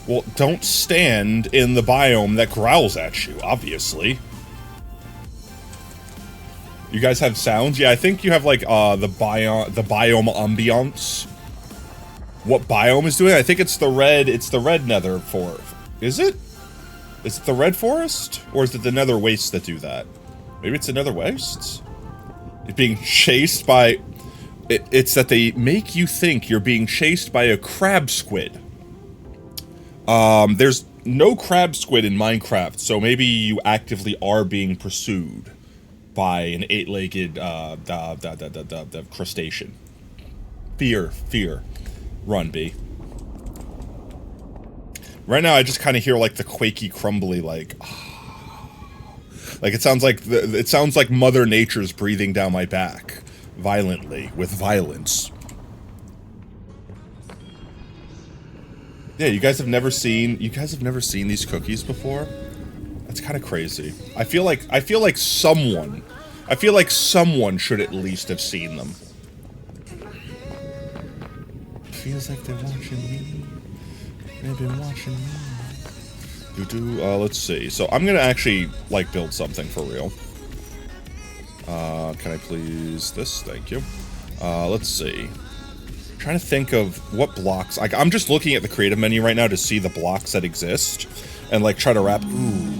Well, don't stand in the biome that growls at you, obviously. You guys have sounds? Yeah, I think you have, like, the biome ambiance. What biome is doing? I think it's the red nether forest. Is it? Is it the red forest? Or is it the nether wastes that do that? Maybe it's the nether wastes? It's being chased by... It's that they make you think you're being chased by a crab squid. There's no crab squid in Minecraft, so maybe you actively are being pursued by an eight-legged, crustacean. Fear. Run, B. Right now, I just kind of hear, like, the quaky, crumbly, like... Like, it sounds like Mother Nature's breathing down my back. Violently. With violence. Yeah, you guys have never seen these cookies before? That's kind of crazy. I feel like someone should at least have seen them. Feels like they're watching me. They've been watching me. Let's see. So I'm gonna actually, like, build something for real. Can I please this? Thank you. Let's see. Trying to think of what blocks. Like, I'm just looking at the creative menu right now to see the blocks that exist and, like, try to wrap. Ooh,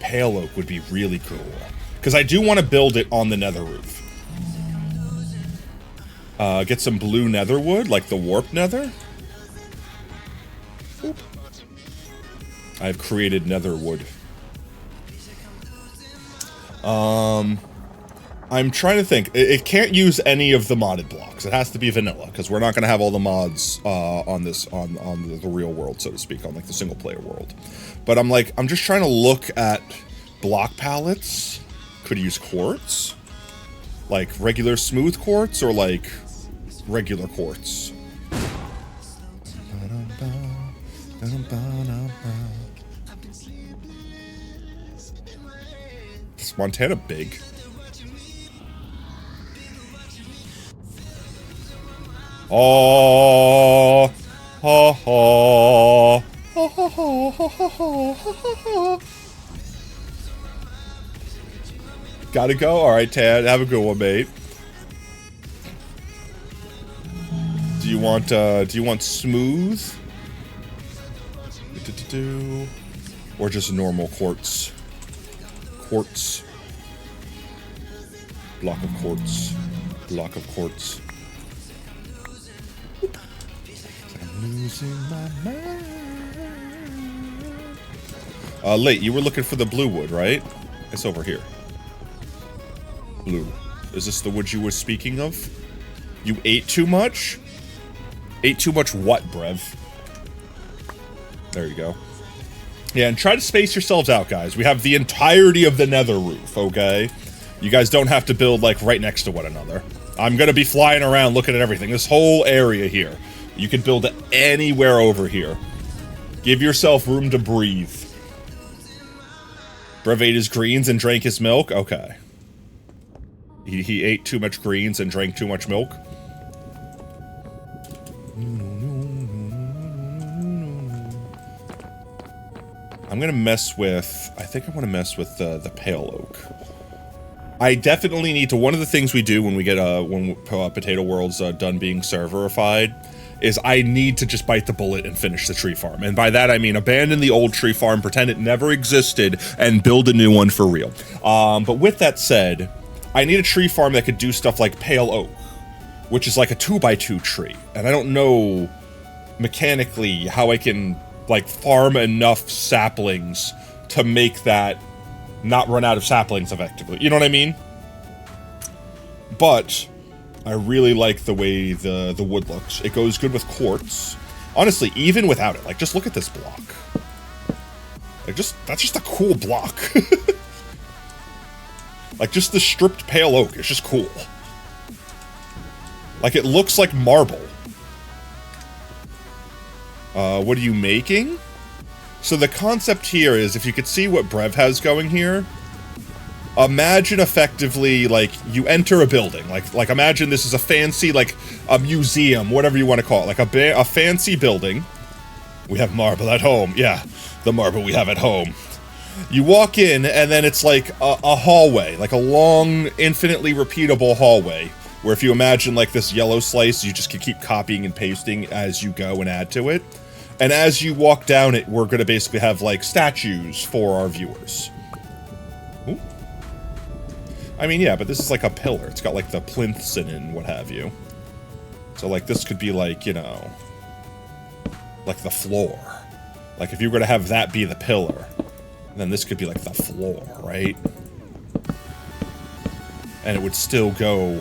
pale oak would be really cool because I do want to build it on the nether roof. Get some blue nether wood, like the warp nether. Oop. I've created nether wood. I'm trying to think. It can't use any of the modded blocks. It has to be vanilla, because we're not going to have all the mods on the real world, so to speak, on, like, the single-player world. But I'm just trying to look at block palettes. Could use quartz. Like, regular smooth quartz, or, like, regular quartz. Is Montana big? Oh, ho, ho, ho, ho, ho, ho, ho, ho. Gotta go? Alright, Tad, have a good one, mate. Do you want smooth? Or just normal quartz? Quartz. Block of quartz. Block of quartz. Losing my mind. Late, you were looking for the blue wood, right? It's over here. Blue. Is this the wood you were speaking of? You ate too much? Ate too much what, Brev? There you go. Yeah, and try to space yourselves out, guys. We have the entirety of the nether roof, okay? You guys don't have to build, like, right next to one another. I'm gonna be flying around looking at everything. This whole area here. You can build anywhere over here. Give yourself room to breathe. Brev ate his greens and drank his milk? Okay. He ate too much greens and drank too much milk? I'm gonna mess with... I think I want to mess with the pale oak. I definitely need to... One of the things we do when we get Potato World's done being serverified is I need to just bite the bullet and finish the tree farm. And by that I mean abandon the old tree farm, pretend it never existed, and build a new one for real. But with that said, I need a tree farm that could do stuff like pale oak, which is like a 2x2 tree. And I don't know mechanically how I can, like, farm enough saplings to make that not run out of saplings effectively. You know what I mean? But I really like the way the wood looks. It goes good with quartz. Honestly, even without it, like, just look at this block. Like, that's just a cool block. Like, just the stripped pale oak is just cool. Like, it looks like marble. What are you making? So the concept here is, if you could see what Brev has going here, imagine effectively, like, you enter a building. Like imagine this is a fancy, like, a museum, whatever you want to call it. Like, a fancy building. We have marble at home. Yeah, the marble we have at home. You walk in, and then it's like a hallway. Like a long, infinitely repeatable hallway. Where if you imagine, like, this yellow slice, you just can keep copying and pasting as you go and add to it. And as you walk down it, we're going to basically have, like, statues for our viewers. Ooh. I mean, yeah, but this is like a pillar. It's got, like, the plinths in it and what have you. So, like, this could be, like, you know, like the floor. Like, if you were going to have that be the pillar, then this could be, like, the floor, right? And it would still go...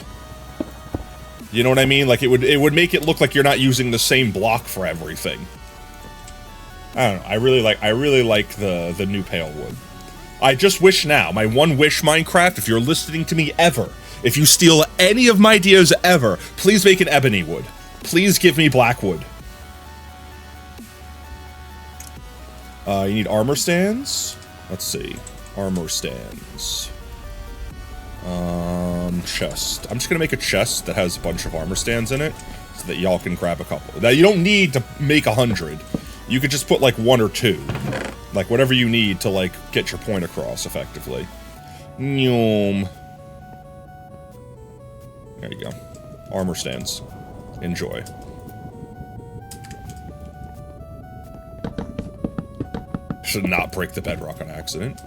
You know what I mean? Like, it would make it look like you're not using the same block for everything. I don't know. I really like the new pale wood. I just wish now, my one wish, Minecraft, if you're listening to me ever, if you steal any of my ideas ever, please make an ebony wood. Please give me black wood. You need armor stands? Let's see. Armor stands. Chest. I'm just gonna make a chest that has a bunch of armor stands in it, so that y'all can grab a couple. Now, you don't need to make 100. You could just put, like, 1 or 2. Like, whatever you need to, like, get your point across, effectively. Nyom. There you go. Armor stands. Enjoy. Should not break the bedrock on accident.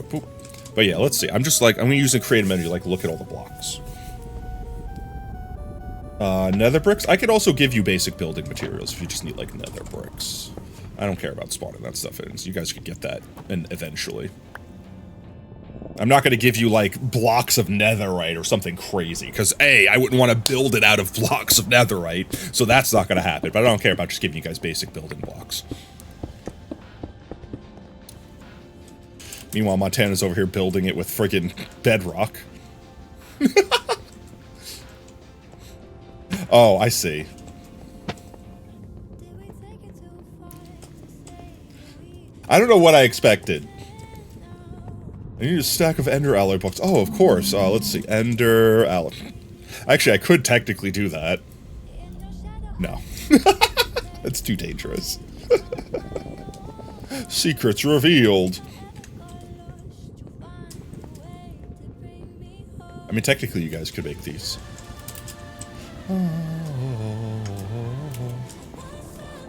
Boop. But yeah, let's see. I'm gonna use the creative menu to, like, look at all the blocks. Nether bricks? I could also give you basic building materials if you just need, like, nether bricks. I don't care about spawning that stuff in, so you guys could get that eventually. I'm not gonna give you, like, blocks of netherite or something crazy, because A, I wouldn't want to build it out of blocks of netherite, so that's not gonna happen, but I don't care about just giving you guys basic building blocks. Meanwhile, Montana's over here building it with friggin' bedrock. Oh, I see. I don't know what I expected. I need a stack of Ender alloy blocks. Oh, of course. Let's see. Ender alloy. Actually, I could technically do that. No. That's too dangerous. Secrets revealed. I mean, technically, you guys could make these.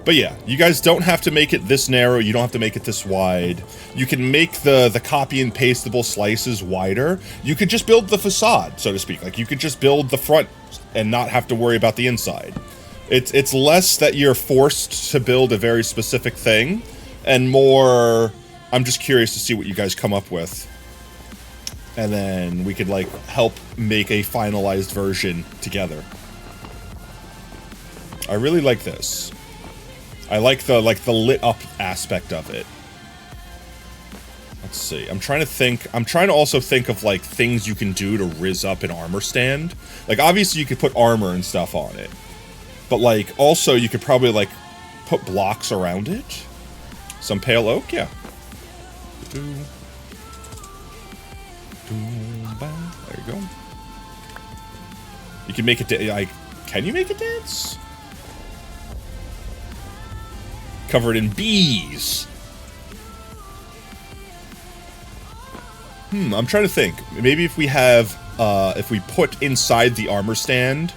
But yeah, you guys don't have to make it this narrow, you don't have to make it this wide. You can make the copy and pastable slices wider. You could just build the facade, so to speak. Like, you could just build the front and not have to worry about the inside. It's less that you're forced to build a very specific thing, and more, I'm just curious to see what you guys come up with. And then we could, like, help make a finalized version together. I really like this. I like the lit up aspect of it. Let's see. I'm trying to also think of, like, things you can do to rizz up an armor stand. Like, obviously you could put armor and stuff on it. But, like, also you could probably, like, put blocks around it. Some pale oak, yeah. There you go. You can make it, like, can you make it dance? Covered in bees. I'm trying to think. Maybe if we have, if we put inside the armor stand,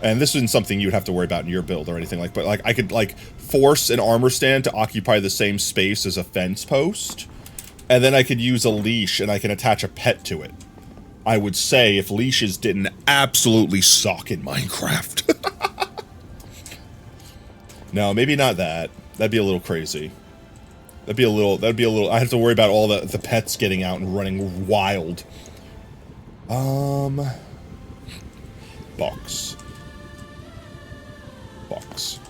and this isn't something you'd have to worry about in your build or anything like, but like I could like force an armor stand to occupy the same space as a fence post, and then I could use a leash and I can attach a pet to it. I would say if leashes didn't absolutely suck in Minecraft. No, maybe not that. That'd be a little crazy. That'd be a little, I have to worry about all the pets getting out and running wild. Box. Box.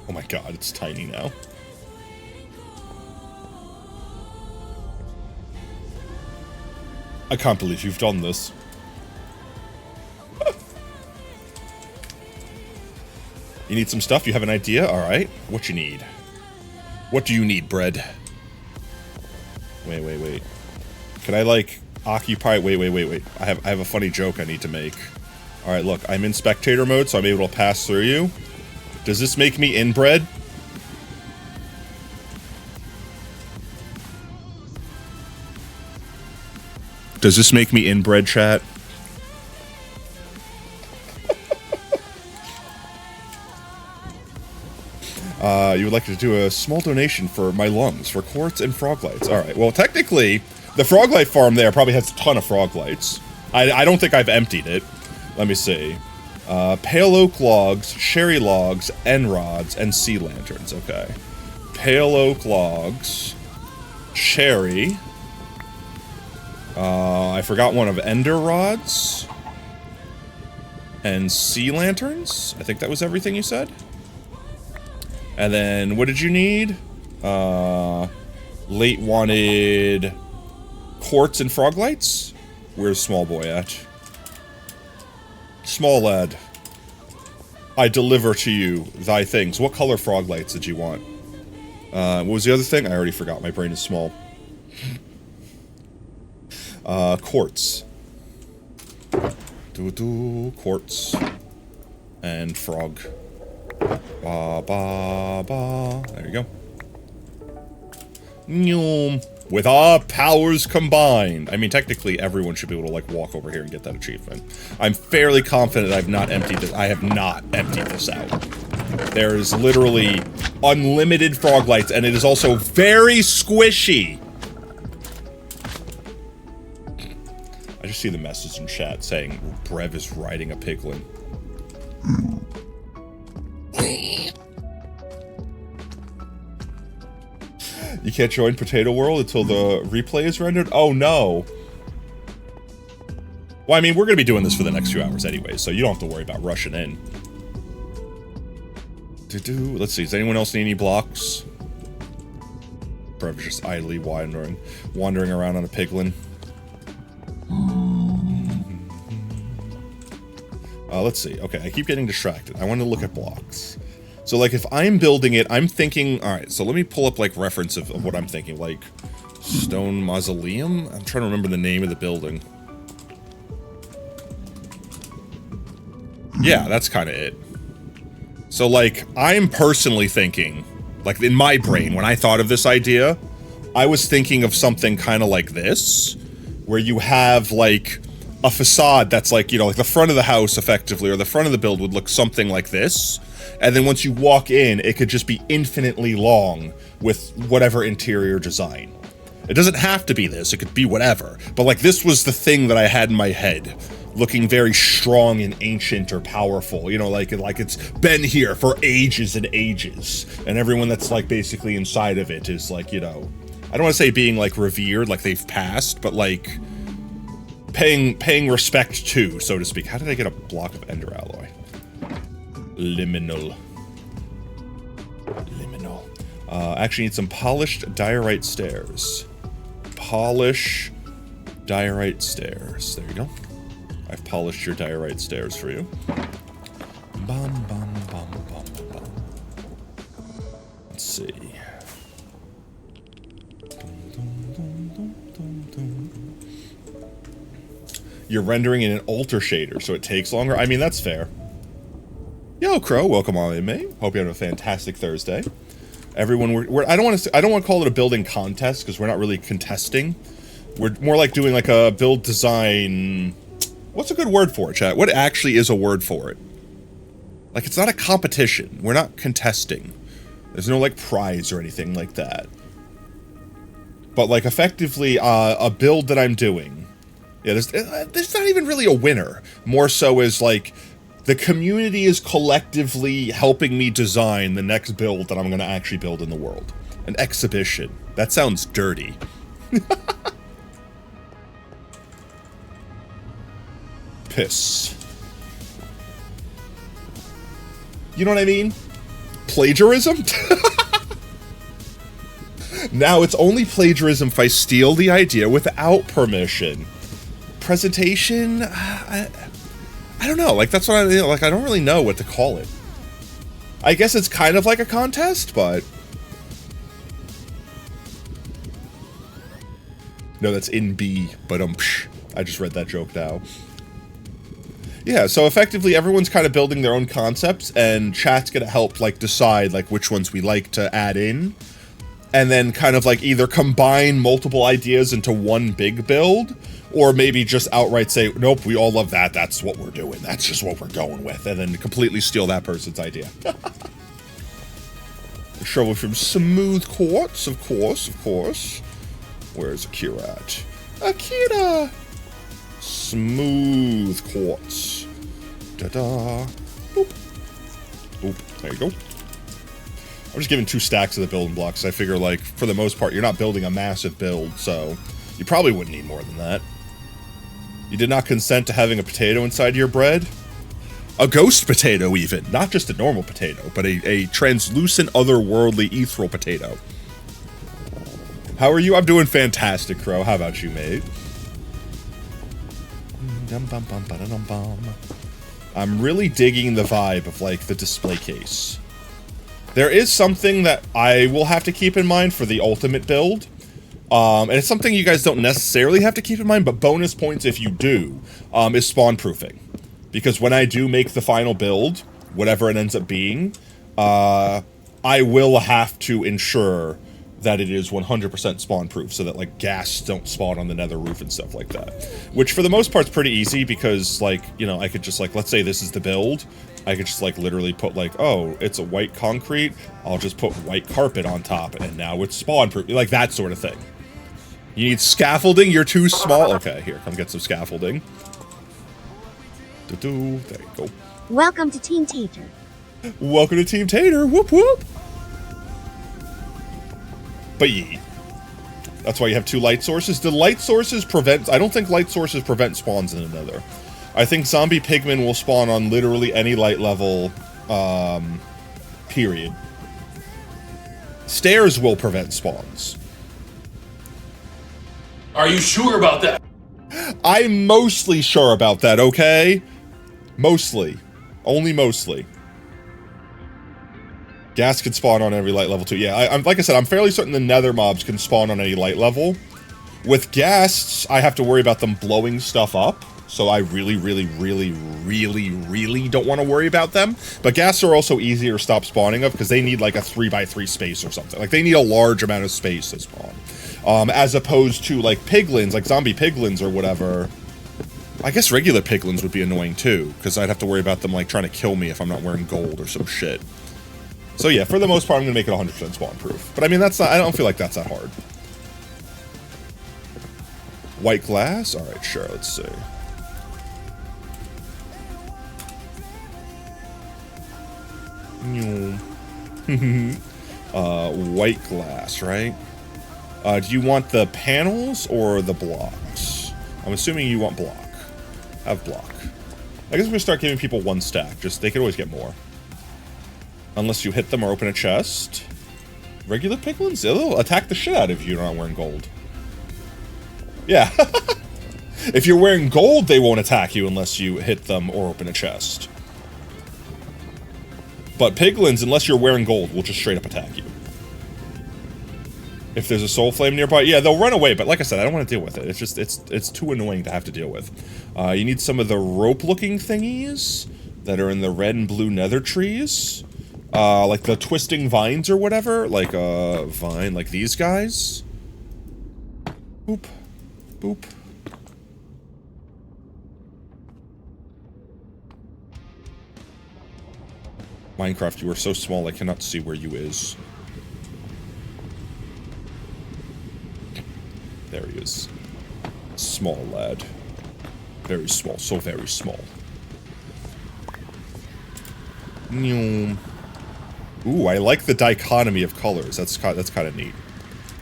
Oh my god, it's tiny now. I can't believe you've done this. You need some stuff? You have an idea? Alright. What you need? What do you need, bread? Wait. Can I, like, occupy... Wait. I have a funny joke I need to make. Alright, look. I'm in spectator mode, so I'm able to pass through you. Does this make me inbred? Does this make me inbred, chat? You would like to do a small donation for my lungs, for quartz and frog lights. Alright, well, technically, the frog light farm there probably has a ton of frog lights. I don't think I've emptied it. Let me see. Pale oak logs, cherry logs, end rods, and sea lanterns. Okay. Pale oak logs, cherry. I forgot one of ender rods. And sea lanterns? I think that was everything you said? And then, what did you need? Late wanted quartz and frog lights? Where's small boy at? Small lad. I deliver to you thy things. What color frog lights did you want? What was the other thing? I already forgot. My brain is small. Quartz. Quartz. And frog. Ba ba ba. There you go. Nyum. With our powers combined. I mean, technically, everyone should be able to, like, walk over here and get that achievement. I'm fairly confident I've not emptied this. I have not emptied this out. There is literally unlimited frog lights, and it is also very squishy. I just see the message in chat saying Brev is riding a piglin. You can't join Potato World until the replay is rendered? Oh, no. Well, I mean, we're going to be doing this for the next few hours anyway, so you don't have to worry about rushing in. Let's see, does anyone else need any blocks? Brev is just idly wandering around on a piglin. Let's see. Okay, I keep getting distracted. I want to look at blocks. So, like, if I'm building it, I'm thinking... Alright, so let me pull up, like, reference of what I'm thinking. Like, Stone Mausoleum? I'm trying to remember the name of the building. Yeah, that's kind of it. So, like, I'm personally thinking... Like, in my brain, when I thought of this idea, I was thinking of something kind of like this. Where you have, like... a facade that's like, you know, like the front of the house, effectively, or the front of the build would look something like this. And then once you walk in, it could just be infinitely long with whatever interior design. It doesn't have to be this, it could be whatever. But, like, this was the thing that I had in my head. Looking very strong and ancient or powerful. You know, like it's been here for ages and ages. And everyone that's, like, basically inside of it is, like, you know, I don't want to say being, like, revered, like they've passed, but, like, paying respect to, so to speak. How did I get a block of ender alloy? Liminal. Actually need some polished diorite stairs. Polish diorite stairs. There you go. I've polished your diorite stairs for you. Bum, bum, bum, bum, bum. Let's see. You're rendering in an alter shader, so it takes longer. I mean, that's fair. Yo, Crow, welcome on in, mate. Hope you have a fantastic Thursday. Everyone, I don't want to call it a building contest because we're not really contesting. We're more like doing like a build design. What's a good word for it, chat? What actually is a word for it? Like, it's not a competition. We're not contesting. There's no like prize or anything like that. But like, effectively, a build that I'm doing. Yeah, there's not even really a winner. More so as like, the community is collectively helping me design the next build that I'm going to actually build in the world. An exhibition. That sounds dirty. Piss. You know what I mean? Plagiarism? Now it's only plagiarism if I steal the idea without permission. Presentation? I don't know, like, that's what I don't really know what to call it. I guess it's kind of like a contest, but... No, that's in B, but I just read that joke now. Yeah, so effectively everyone's kind of building their own concepts, and chat's gonna help, like, decide, like, which ones we like to add in. And then kind of, like, either combine multiple ideas into one big build, or maybe just outright say, nope, we all love that, that's what we're doing, that's just what we're going with, and then completely steal that person's idea. Shovel from smooth quartz, of course. Where's Akira at? Akira! Smooth quartz. Da-da. Boop. Boop. There you go. I'm just giving 2 stacks of the building blocks. I figure, like, for the most part, you're not building a massive build, so you probably wouldn't need more than that. You did not consent to having a potato inside your bread? A ghost potato, even. Not just a normal potato, but a translucent, otherworldly, ethereal potato. How are you? I'm doing fantastic, Crow. How about you, mate? I'm really digging the vibe of, like, the display case. There is something that I will have to keep in mind for the ultimate build. And it's something you guys don't necessarily have to keep in mind, but bonus points if you do, is spawn proofing. Because when I do make the final build, whatever it ends up being, I will have to ensure that it is 100% spawn proof, so that, like, gas don't spawn on the nether roof and stuff like that. Which, for the most part, is pretty easy, because, like, you know, I could just, like, let's say this is the build, I could just, like, literally put, like, oh, it's a white concrete, I'll just put white carpet on top, and now it's spawn proof, like, that sort of thing. You need scaffolding? You're too small? Okay, here, come get some scaffolding. There you go. Welcome to Team Tater. Welcome to Team Tater, whoop whoop! But yeet. That's why you have 2 light sources. The light sources prevent... I don't think light sources prevent spawns in another. I think zombie pigmen will spawn on literally any light level, period. Stairs will prevent spawns. Are you sure about that? I'm mostly sure about that, okay? Mostly. Only mostly. Gas can spawn on every light level too. Yeah, I'm like I said, I'm fairly certain the nether mobs can spawn on any light level. With ghasts, I have to worry about them blowing stuff up. So I really don't want to worry about them. But ghasts are also easier to stop spawning of because they need like a 3x3 space or something. Like they need a large amount of space to spawn. As opposed to like piglins, like zombie piglins or whatever. I guess regular piglins would be annoying too, because I'd have to worry about them like trying to kill me if I'm not wearing gold or some shit. So yeah, for the most part, I'm gonna make it 100% spawn proof. But I mean, that's not, I don't feel like that's that hard. White glass? Alright, sure, let's see. White glass, right? Do you want the panels or the blocks? I'm assuming you want block. Have block. I guess we're gonna start giving people 1 stack. Just, they can always get more. Unless you hit them or open a chest. Regular piglins? They'll attack the shit out of you if you're not wearing gold. Yeah. If you're wearing gold, they won't attack you unless you hit them or open a chest. But piglins, unless you're wearing gold, will just straight up attack you. If there's a soul flame nearby, yeah, they'll run away, but like I said, I don't want to deal with it. It's just, it's too annoying to have to deal with. You need some of the rope-looking thingies that are in the red and blue nether trees. Like the twisting vines or whatever, like a vine, like these guys. Boop. Boop. Minecraft, you are so small I cannot see where you is. There he is. Small lad. Very small, so very small. Ooh, I like the dichotomy of colors. That's kind of neat.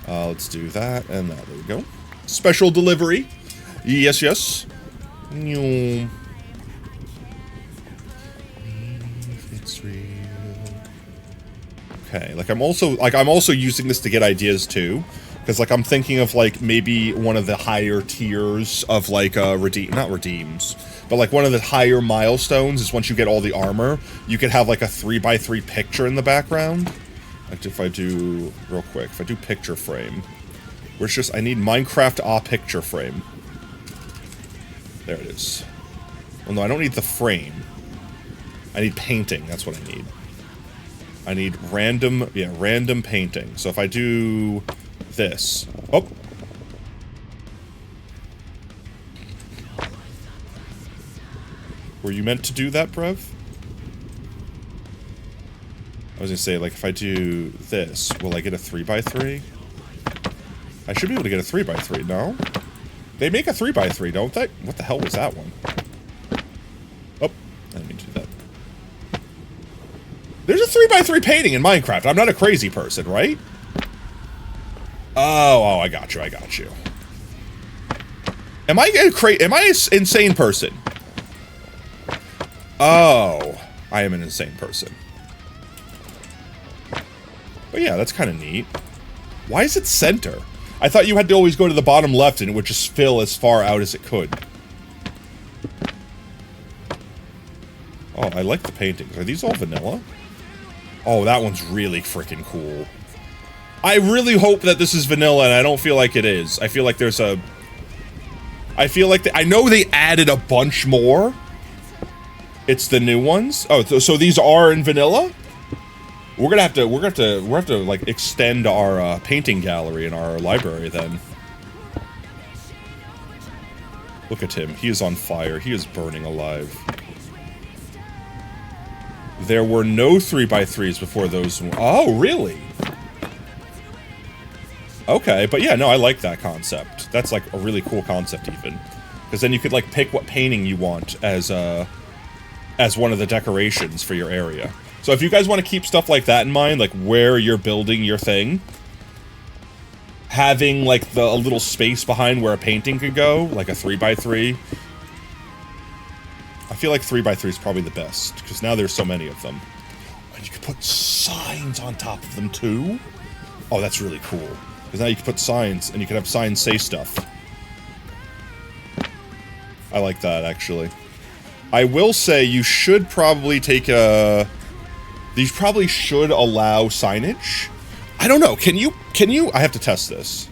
Let's do that and that. There we go. Special delivery. Yes, yes. If it's real. Okay, like I'm also using this to get ideas too. Because, like, I'm thinking of, like, maybe one of the higher tiers of, like, not redeems, but, like, one of the higher milestones is once you get all the armor, you could have, like, a 3x3 picture in the background. Like, if I do, real quick, if I do picture frame, where it's just, I need Minecraft picture frame. There it is. Well, no, I don't need the frame. I need painting, that's what I need. I need random painting. So if I do this. Oh. Were you meant to do that, bruv? I was gonna say, like, if I do this, will I get a 3x3? I should be able to get a 3x3, no? They make a 3x3, don't they? What the hell was that one? Oh, I didn't mean to do that. There's a 3x3 painting in Minecraft. I'm not a crazy person, right? Oh, I got you. Am I an insane person? Oh, I am an insane person. But yeah, that's kind of neat. Why is it center? I thought you had to always go to the bottom left and it would just fill as far out as it could. Oh, I like the paintings. Are these all vanilla? Oh, that one's really freaking cool. I really hope that this is vanilla, and I don't feel like it is. I feel like there's a... I know they added a bunch more. It's the new ones. Oh, so these are in vanilla? We're gonna have to like extend our painting gallery in our library then. Look at him. He is on fire. He is burning alive. There were no 3x3s before those. Oh, really? Okay, but yeah, no, I like that concept. That's like a really cool concept even. Because then you could like pick what painting you want as one of the decorations for your area. So if you guys want to keep stuff like that in mind, like where you're building your thing, having like a little space behind where a painting could go, like a 3x3. I feel like 3x3 is probably the best, because now there's so many of them. And you could put signs on top of them too. Oh, that's really cool. Because now you can put signs, and you can have signs say stuff. I like that, actually. I will say you should probably take a... These probably should allow signage. I don't know. Can you? I have to test this.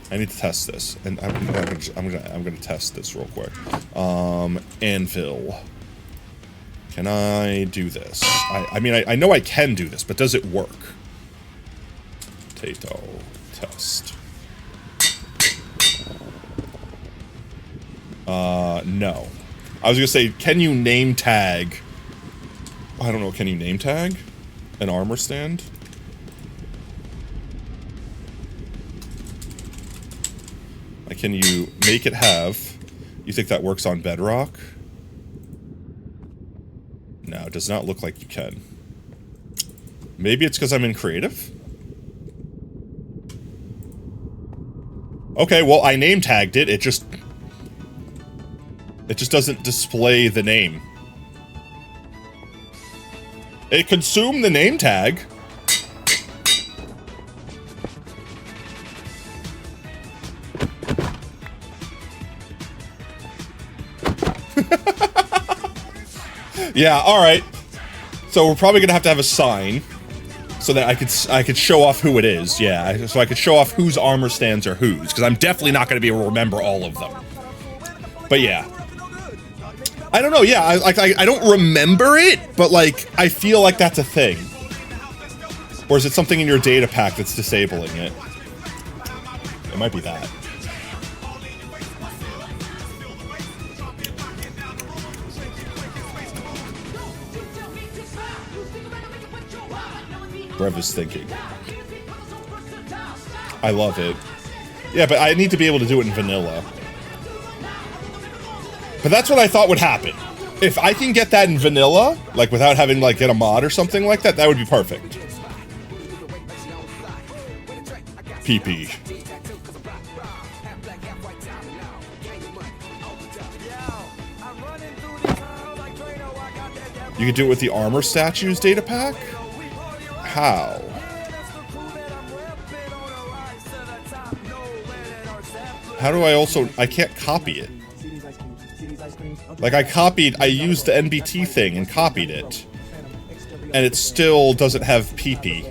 I need to test this, and I'm gonna test this real quick. Anvil. Can I do this? I mean, I know I can do this, but does it work? Potato. Test. No. I was gonna say, can you name tag? I don't know, can you name tag an armor stand? Like, can you make it have... You think that works on bedrock? No, it does not look like you can. Maybe it's because I'm in creative? Okay, well, I name tagged it. It just doesn't display the name. It consumed the name tag. Yeah, alright. So we're probably gonna have to have a sign so that I could show off who it is. Yeah, so I could show off whose armor stands are whose, because I'm definitely not gonna be able to remember all of them. But yeah. I don't know, yeah, I don't remember it, but like, I feel like that's a thing. Or is it something in your data pack that's disabling it? It might be that. Brev is thinking. I love it. Yeah, but I need to be able to do it in vanilla. But that's what I thought would happen. If I can get that in vanilla, like without having like get a mod or something like that, that would be perfect. PP. You could do it with the armor statues data pack? How? How do I also... I can't copy it. Like, I used the NBT thing and copied it. And it still doesn't have PP.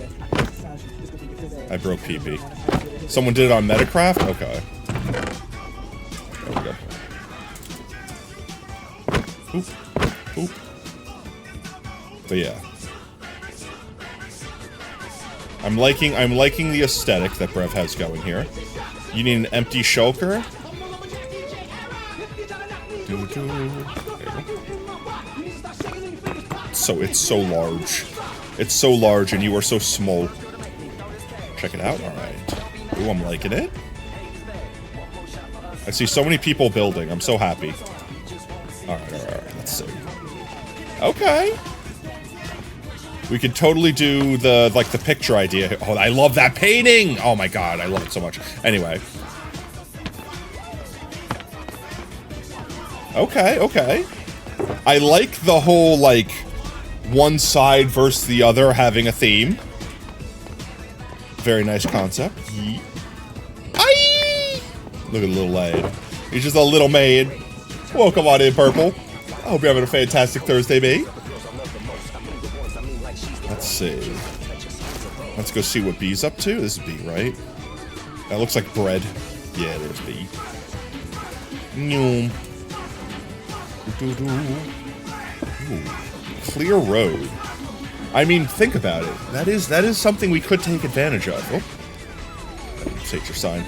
I broke PP. Someone did it on Metacraft? Okay. There we go. Oop. Oop. But yeah. I'm liking the aesthetic that Brev has going here. You need an empty shulker. So it's so large. It's so large and you are so small. Check it out. Alright. Ooh, I'm liking it. I see so many people building. I'm so happy. Alright. Let's see. Okay. We could totally do the, like, the picture idea. Oh, I love that painting! Oh my god, I love it so much. Anyway. Okay. I like the whole, like, one side versus the other having a theme. Very nice concept. Aye! Look at the little lad. He's just a little maid. Welcome on in, Purple. I hope you're having a fantastic Thursday, mate. Let's see. Let's go see what B's up to. This is B, right? That looks like bread. Yeah, there's B. Noom. Ooh. Clear road. I mean, think about it. That is something we could take advantage of. Oh. Take your sign.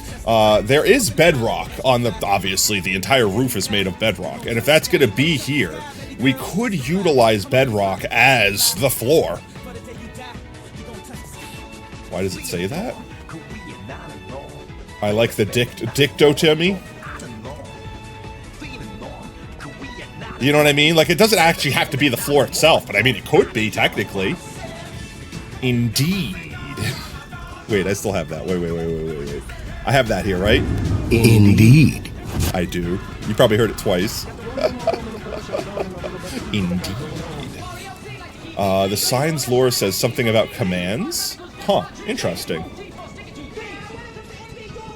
There is bedrock on the... Obviously, the entire roof is made of bedrock. And if that's going to be here, we could utilize bedrock as the floor. Why does it say that? I like the dictotomy. You know what I mean? Like, it doesn't actually have to be the floor itself, but I mean, it could be, technically. Indeed. Wait, I still have that. Wait. I have that here, right? Indeed. I do. You probably heard it twice. Indeed. The signs lore says something about commands. Huh, interesting.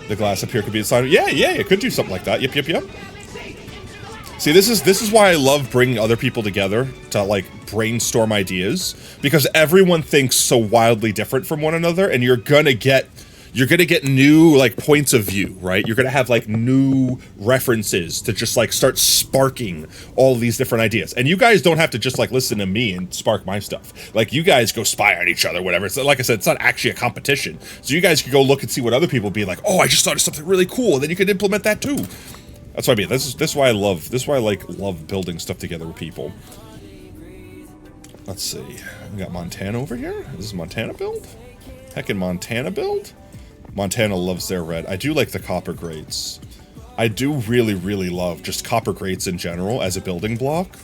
The glass up here could be a sign. Yeah, it could do something like that. Yep. See, this is why I love bringing other people together to, like, brainstorm ideas, because everyone thinks so wildly different from one another, and you're gonna get new, like, points of view, right? You're gonna have, like, new references to just, like, start sparking all these different ideas. And you guys don't have to just, like, listen to me and spark my stuff. Like, you guys go spy on each other, whatever. So, like I said, it's not actually a competition. So you guys could go look and see what other people be like, oh, I just thought of something really cool, and then you can implement that too. That's what I mean. This is why I love building stuff together with people. Let's see. We got Montana over here. This is Montana build? Heckin' Montana build? Montana loves their red. I do like the copper grates. I do really, really love just copper grates in general as a building block.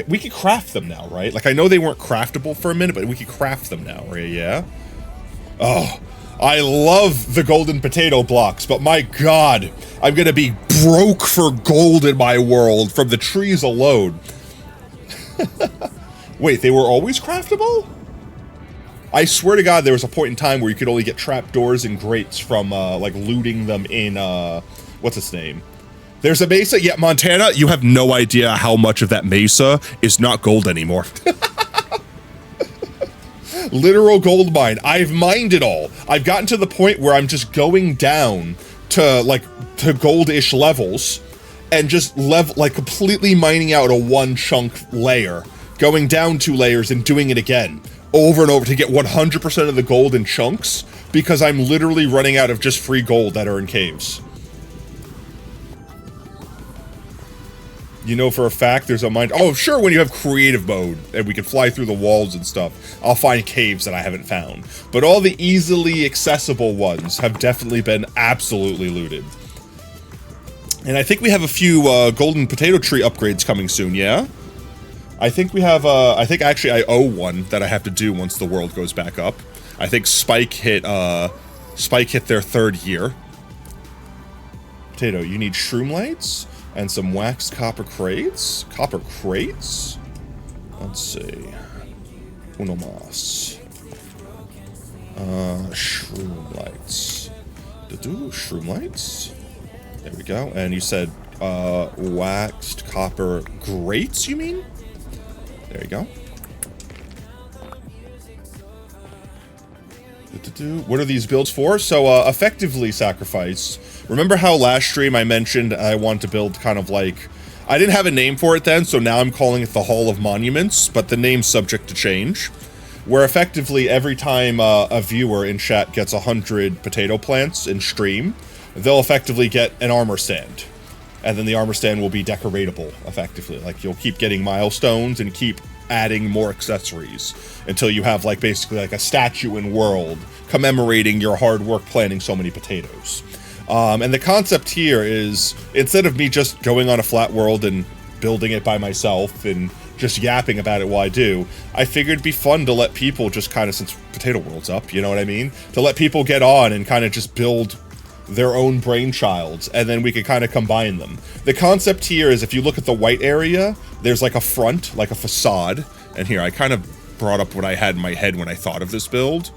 We could craft them now, right? Like, I know they weren't craftable for a minute, but we could craft them now, right? Yeah? Oh, I love the golden potato blocks, but my god, I'm gonna be broke for gold in my world from the trees alone. Wait, they were always craftable? I swear to god there was a point in time where you could only get trapdoors and grates from, like, looting them in, what's its name? There's a mesa, yeah, Montana, you have no idea how much of that mesa is not gold anymore. Literal gold mine. I've mined it all. I've gotten to the point where I'm just going down to, like, to goldish levels and just completely mining out a one chunk layer, going down 2 layers and doing it again over and over to get 100% of the gold in chunks because I'm literally running out of just free gold that are in caves. You know for a fact there's a mine. Oh, sure, when you have creative mode and we can fly through the walls and stuff, I'll find caves that I haven't found. But all the easily accessible ones have definitely been absolutely looted. And I think we have a few golden potato tree upgrades coming soon, yeah? I think we have, I think actually I owe one that I have to do once the world goes back up. I think Spike hit their 3rd year. Potato, you need shroom lights? And some waxed copper crates? Copper crates? Let's see. Uno mas. Shroom lights. Shroom lights? There we go. And you said, waxed copper grates, you mean? There you go. What are these builds for? So, effectively sacrifice. Remember how last stream I mentioned I want to build kind of like... I didn't have a name for it then, so now I'm calling it the Hall of Monuments, but the name's subject to change. Where effectively every time a viewer in chat gets 100 potato plants in stream, they'll effectively get an armor stand. And then the armor stand will be decoratable, effectively. Like, you'll keep getting milestones and keep adding more accessories until you have, like, basically like a statue in world commemorating your hard work planting so many potatoes. And the concept here is, instead of me just going on a flat world and building it by myself and just yapping about it while I do, I figured it'd be fun to let people just kind of, since Potato World's up, you know what I mean? To let people get on and kind of just build their own brainchilds, and then we could kind of combine them. The concept here is if you look at the white area, there's like a front, like a facade, and here, I kind of brought up what I had in my head when I thought of this build.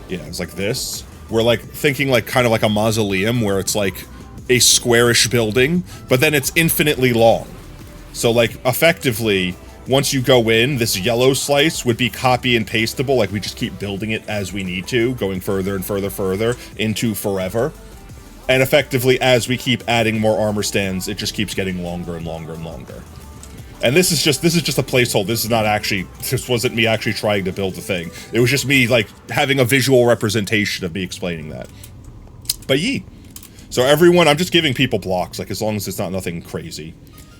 Yeah, it's like this. We're like thinking like kind of like a mausoleum where it's like a squarish building, but then it's infinitely long. So like effectively, once you go in, this yellow slice would be copy and pastable, like we just keep building it as we need to, going further and further into forever. And effectively, as we keep adding more armor stands, it just keeps getting longer and longer and longer. And this is just a placeholder. This is not actually, this wasn't me actually trying to build the thing. It was just me like having a visual representation of me explaining that. But yee. So everyone, I'm just giving people blocks, like as long as it's not nothing crazy.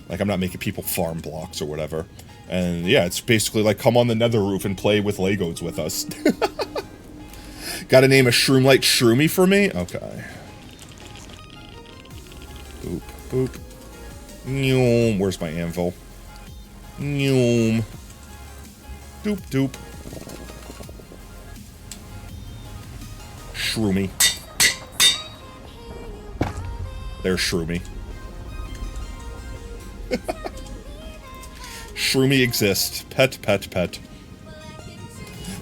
Like I'm not making people farm blocks or whatever. And yeah, it's basically like come on the nether roof and play with Legos with us. Gotta name a Shroomlight Shroomy for me? Okay. Boop, boop. Noom. Where's my anvil? Noom. Doop, doop. Shroomy. There's Shroomy. Shroomy exists. Pet, pet, pet.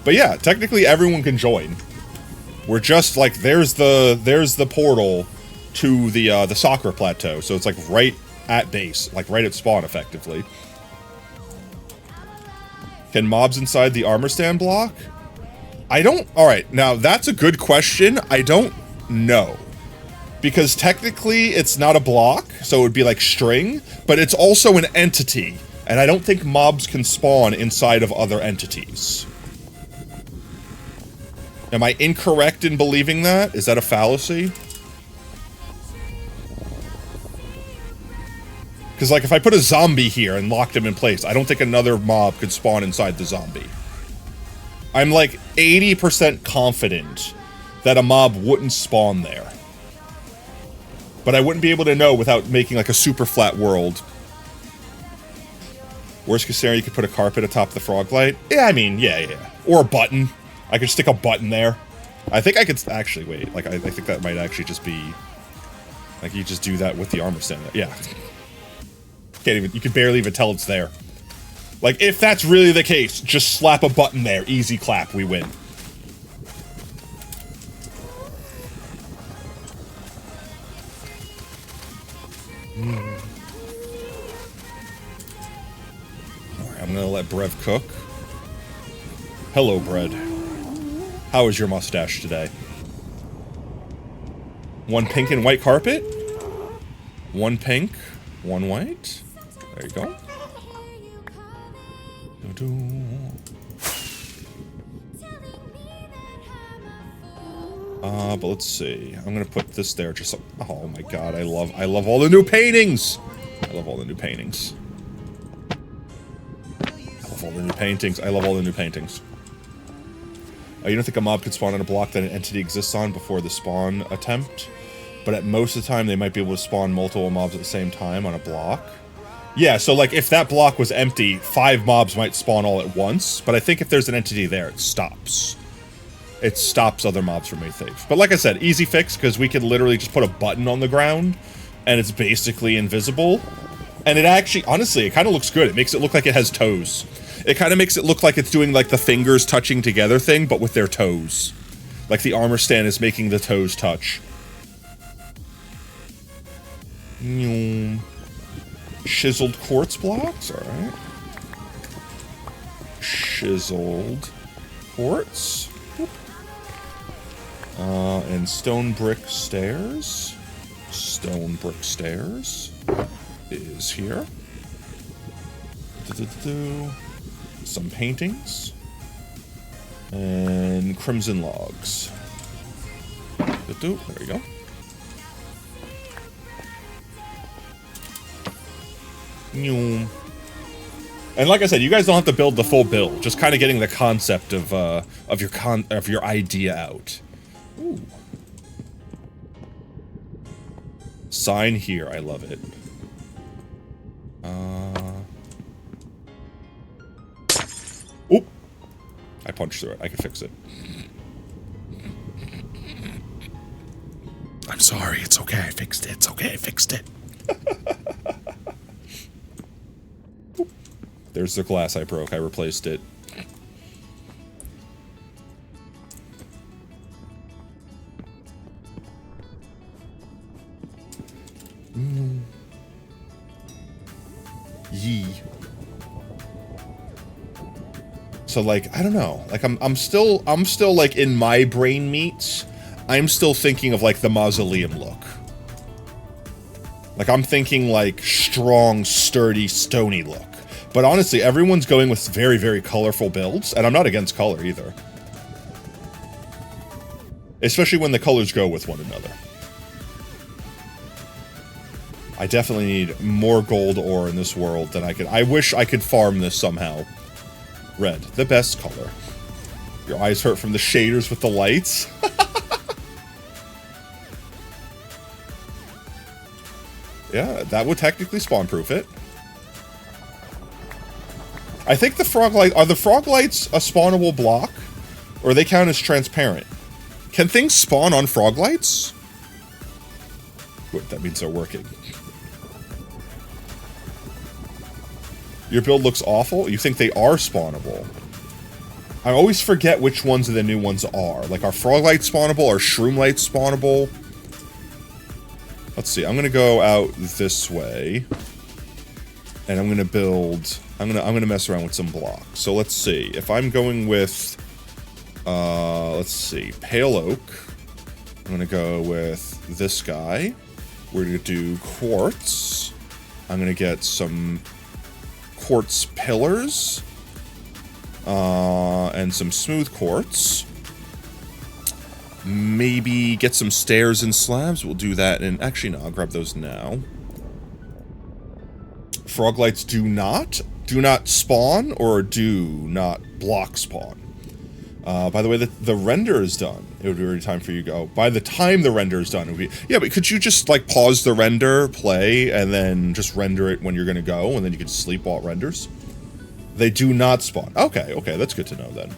But yeah, technically everyone can join. We're just like, there's the portal to the soccer plateau. So it's like right at base, like right at spawn effectively. Can mobs inside the armor stand block? I don't, alright, now that's a good question. I don't know. Because technically it's not a block, so it would be like string, but it's also an entity. And I don't think mobs can spawn inside of other entities. Am I incorrect in believing that? Is that a fallacy? Because, like, if I put a zombie here and locked him in place, I don't think another mob could spawn inside the zombie. I'm, like, 80% confident that a mob wouldn't spawn there. But I wouldn't be able to know without making, like, a super flat world. Worst case scenario, you could put a carpet atop the frog light. Yeah, I mean, yeah. Or a button. I could stick a button there. I think I could actually wait. Like, I think that might actually just be like you just do that with the armor stand. Yeah. Can't even. You can barely even tell it's there. Like, if that's really the case, just slap a button there. Easy clap. We win. Alright, I'm gonna let Brev cook. Hello, Bread. How is your mustache today? One pink and white carpet? One pink, one white. There you go. But let's see. I'm gonna put this there just so, oh my god, I love all the new paintings! I love all the new paintings. I love all the new paintings. I love all the new paintings. You don't think a mob could spawn on a block that an entity exists on before the spawn attempt? But at most of the time, they might be able to spawn multiple mobs at the same time on a block. Yeah, so like if that block was empty, 5 mobs might spawn all at once, but I think if there's an entity there, it stops. It stops other mobs from being safe. But like I said, easy fix, because we could literally just put a button on the ground, and it's basically invisible. And it actually, honestly, it kind of looks good. It makes it look like it has toes. It kind of makes it look like it's doing like the fingers touching together thing, but with their toes. Like the armor stand is making the toes touch. Chiseled quartz blocks, alright. Chiseled quartz. And stone brick stairs. Stone brick stairs is here. Some paintings. And crimson logs. There you go. And like I said, you guys don't have to build the full build. Just kind of getting the concept of your idea out. Ooh. Sign here. I love it. Oop. I punched through it. I can fix it. I'm sorry. It's okay. I fixed it. It's okay. I fixed it. There's the glass I broke. I replaced it. Yee. So like, I don't know. Like I'm still like in my brain meats, I'm still thinking of like the mausoleum look. Like I'm thinking like strong, sturdy, stony look. But honestly, everyone's going with very, very colorful builds, and I'm not against color either. Especially when the colors go with one another. I definitely need more gold ore in this world than I could. I wish I could farm this somehow. Red, the best color. Your eyes hurt from the shaders with the lights. Yeah, that would technically spawn-proof it. I think the frog light, are the frog lights a spawnable block? Or they count as transparent? Can things spawn on frog lights? Good, that means they're working. Your build looks awful? You think they are spawnable? I always forget which ones of the new ones are. Like, are frog lights spawnable? Are shroom lights spawnable? Let's see, I'm gonna go out this way. And I'm gonna build... I'm gonna mess around with some blocks. So let's see. If I'm going with let's see, pale oak. I'm gonna go with this guy. We're gonna do quartz. I'm gonna get some quartz pillars. And some smooth quartz. Maybe get some stairs and slabs. We'll do that, and actually no, I'll grab those now. Frog lights do not spawn or do not block spawn. By the way, the render is done. It would be already time for you to go. By the time the render is done, it would be... Yeah, but could you just, like, pause the render, play, and then just render it when you're gonna go, and then you can sleep while it renders? They do not spawn. Okay, okay, that's good to know then.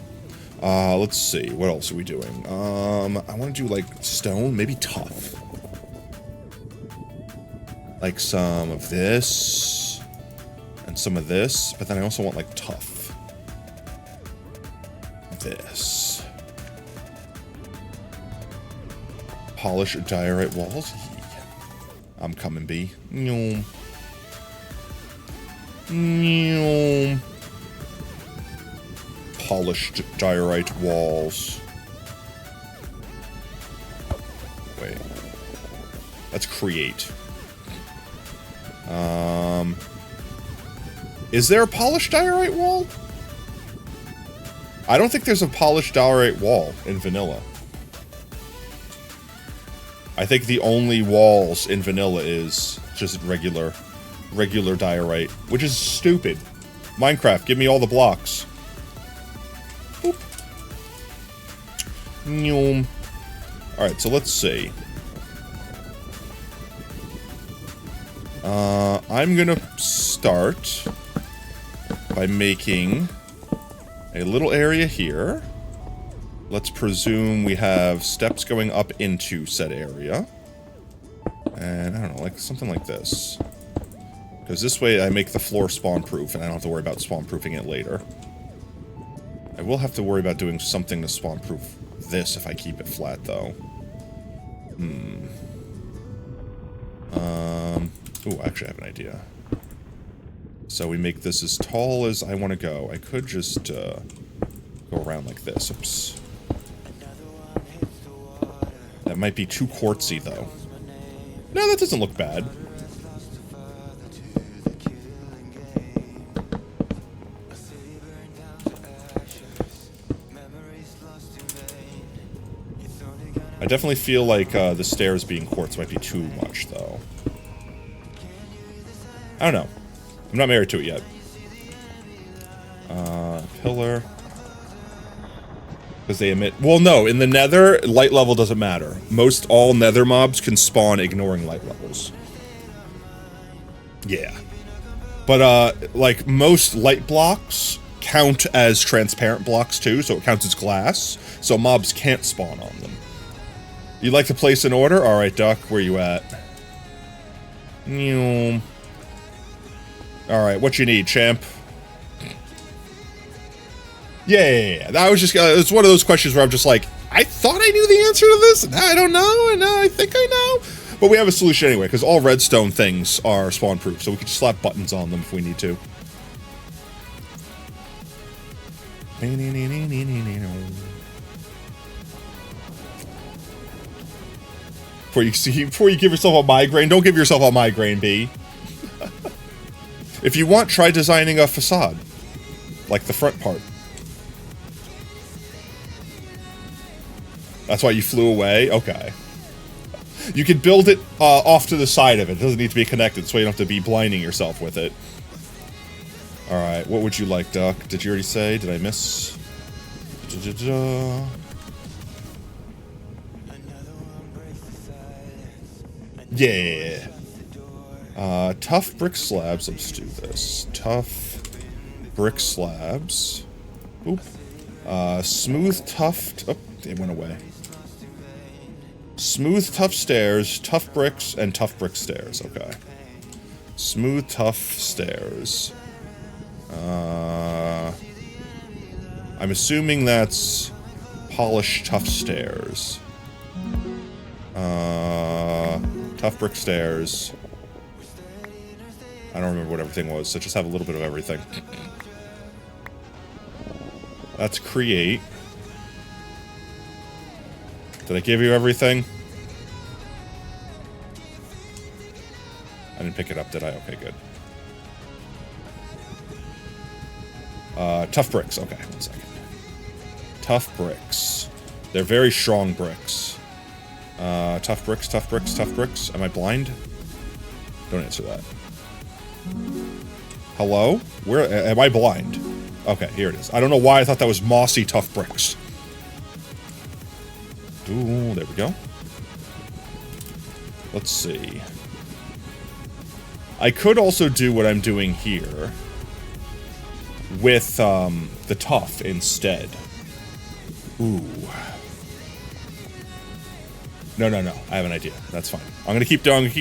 Let's see. What else are we doing? I want to do, like, stone. Maybe tough. Like, some of this. And some of this. But then I also want, like, tough. This. Polish diorite walls. Yeah. I'm coming, B. Nyom. Nyom. Polished diorite walls. Wait. Let's create. Is there a polished diorite wall? I don't think there's a polished diorite wall in vanilla. I think the only walls in vanilla is just regular diorite, which is stupid. Minecraft, give me all the blocks. Boop. Nyom. Alright, so let's see. I'm gonna start by making a little area here. Let's presume we have steps going up into said area. And I don't know, like something like this. Because this way I make the floor spawn-proof, and I don't have to worry about spawn-proofing it later. I will have to worry about doing something to spawn-proof this if I keep it flat, though. Ooh, actually I have an idea. So we make this as tall as I want to go. I could just, go around like this. Oops. That might be too quartzy, though. No, that doesn't look bad. I definitely feel like the stairs being quartz might be too much, though. I don't know. I'm not married to it yet. Pillar. Because they emit... Well, no. In the nether, light level doesn't matter. Most all nether mobs can spawn ignoring light levels. Yeah. But, like, most light blocks count as transparent blocks, too, so it counts as glass. So mobs can't spawn on them. You'd like to place an order? Alright, Duck, where you at? Alright, what you need, champ? Yeah. That was just, it's one of those questions where I'm just like, I thought I knew the answer to this, and now I don't know, and now I think I know. But we have a solution anyway, because all redstone things are spawn-proof, so we can just slap buttons on them if we need to. Before you give yourself a migraine, don't give yourself a migraine, B. If you want, try designing a facade. Like the front part. That's why you flew away? Okay. You can build it off to the side of it. It doesn't need to be connected, so you don't have to be blinding yourself with it. Alright, what would you like, Duck? Did you already say? Did I miss? Yeah. Tough brick slabs. Let's do this. Tough brick slabs. Oop. Smooth tough... Oh, it went away. Smooth tough stairs, tough bricks, and tough brick stairs. Okay. Smooth tough stairs. I'm assuming that's polished tough stairs. Tough brick stairs. I don't remember what everything was, so just have a little bit of everything. That's create. Did I give you everything? I didn't pick it up, did I? Okay, good. Tough bricks. Okay, 1 second. Tough bricks. They're very strong bricks. Tough bricks, tough bricks, tough bricks. Am I blind? Don't answer that. Hello? Where am I blind? Okay, here it is. I don't know why I thought that was mossy tough bricks. Ooh, there we go. Let's see. I could also do what I'm doing here with the tough instead. Ooh. No. I have an idea. That's fine. I'm gonna keep going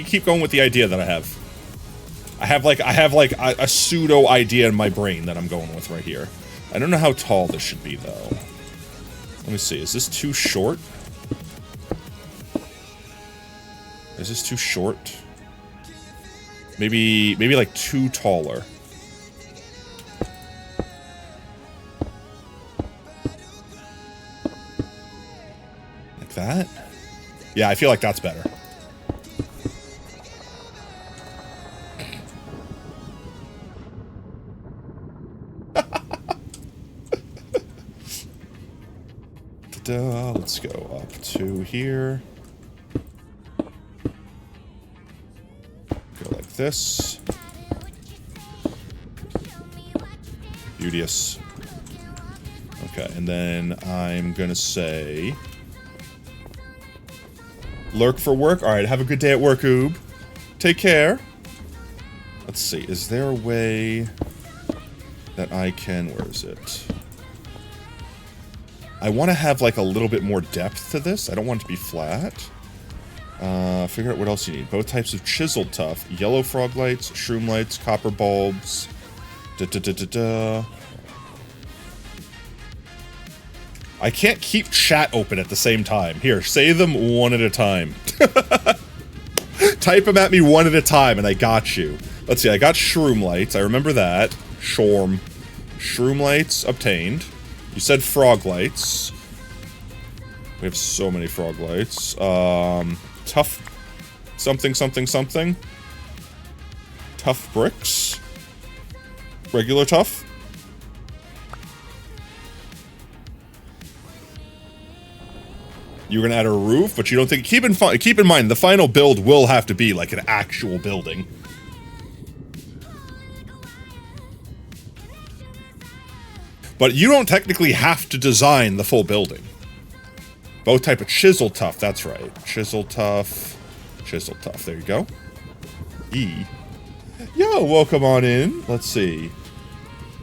with the idea that I have. I have like a pseudo idea in my brain that I'm going with right here. I don't know how tall this should be though. Let me see. Is this too short? Is this too short? Maybe like too taller. Like that? Yeah, I feel like that's better. Let's go up to here. Go like this. Beauteous. Okay, and then I'm gonna say... Lurk for work? Alright, have a good day at work, Oob. Take care. Let's see, is there a way that I can... Where is it? I want to have, like, a little bit more depth to this. I don't want it to be flat. Figure out what else you need. Both types of chiseled tuff. Yellow frog lights, shroom lights, copper bulbs. I can't keep chat open at the same time. Here, say them one at a time. Type them at me one at a time, and I got you. Let's see, I got shroom lights. I remember that. Shroom lights obtained. You said frog lights. We have so many frog lights. Tough something. Tough bricks. Regular tough. You're gonna add a roof, but you don't think... Keep in mind, the final build will have to be like an actual building. But you don't technically have to design the full building. Both type of chisel tough, that's right. Chisel tough. There you go. E. Yo, welcome on in. Let's see.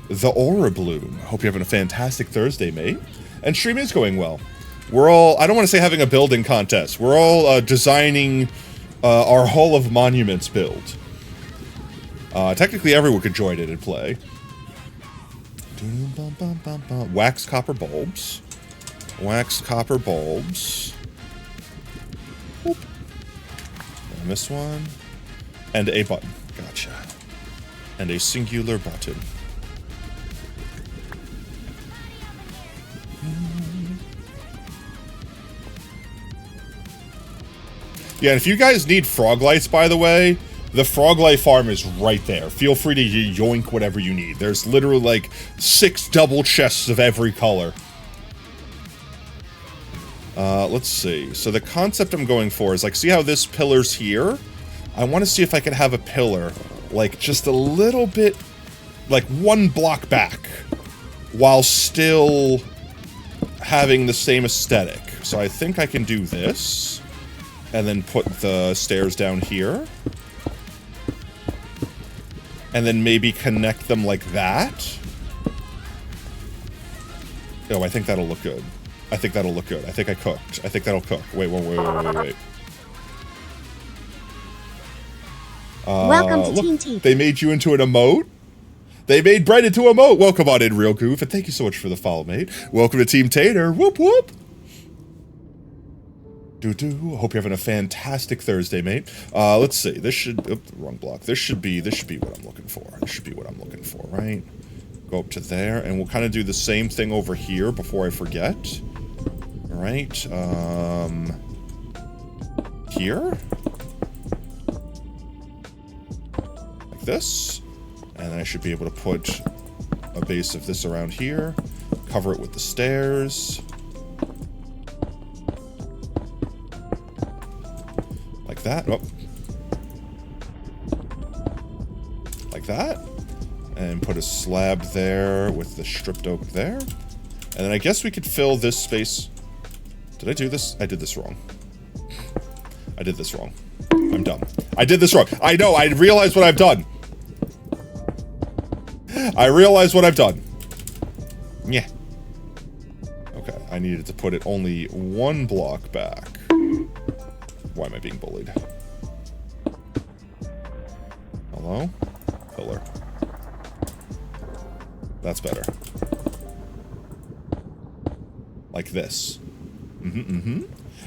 The Aura Bloom. Hope you're having a fantastic Thursday, mate. And stream is going well. We're all, I don't want to say having a building contest. We're all designing our Hall of Monuments build. Technically everyone could join it and play. Wax copper bulbs. Whoop. I missed one. And a button. Gotcha. And a singular button. Yeah, and if you guys need frog lights, by the way, the frog light farm is right there. Feel free to yoink whatever you need. There's literally like 6 double chests of every color. Let's see. So the concept I'm going for is like, see how this pillar's here? I want to see if I can have a pillar like just a little bit, like 1 block back, while still having the same aesthetic. So I think I can do this, and then put the stairs down here. And then maybe connect them like that. Oh, I think that'll look good. I think I cooked. I think that'll cook. Wait. Welcome to look, Team T. They made you into an emote? They made Brett into a emote. Welcome on in, Real Goof, and thank you so much for the follow, mate. Welcome to Team Tater. Whoop whoop. Hope you're having a fantastic Thursday, mate. Let's see. This should... Oops, wrong block. This should be what I'm looking for. Right? Go up to there, and we'll kind of do the same thing over here before I forget. All right. Here. Like this. And then I should be able to put a base of this around here. Cover it with the stairs. That. Oh. Like that. And put a slab there with the stripped oak there. And then I guess we could fill this space. Did I do this? I did this wrong. I'm dumb. I did this wrong. I know. I realize what I've done. Yeah. Okay. I needed to put it only 1 block back. Why am I being bullied? Hello? Pillar. That's better. Like this.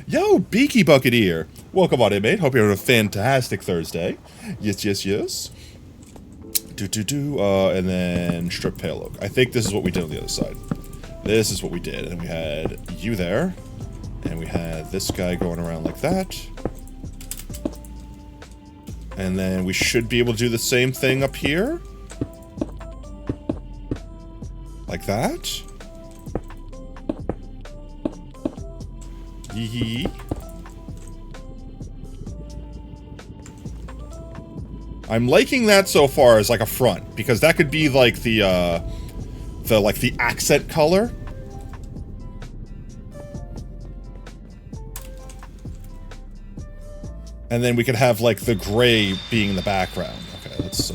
Yo, Beaky Buccaneer! Welcome on in, mate. Hope you're having a fantastic Thursday. Yes, yes, yes. And then strip pale oak. I think this is what we did on the other side. This is what we did. And we had you there. And we had this guy going around like that. And then we should be able to do the same thing up here. Like that. Yee. I'm liking that so far as like a front, because that could be like the accent color. And then we could have like the gray being in the background. Okay, let's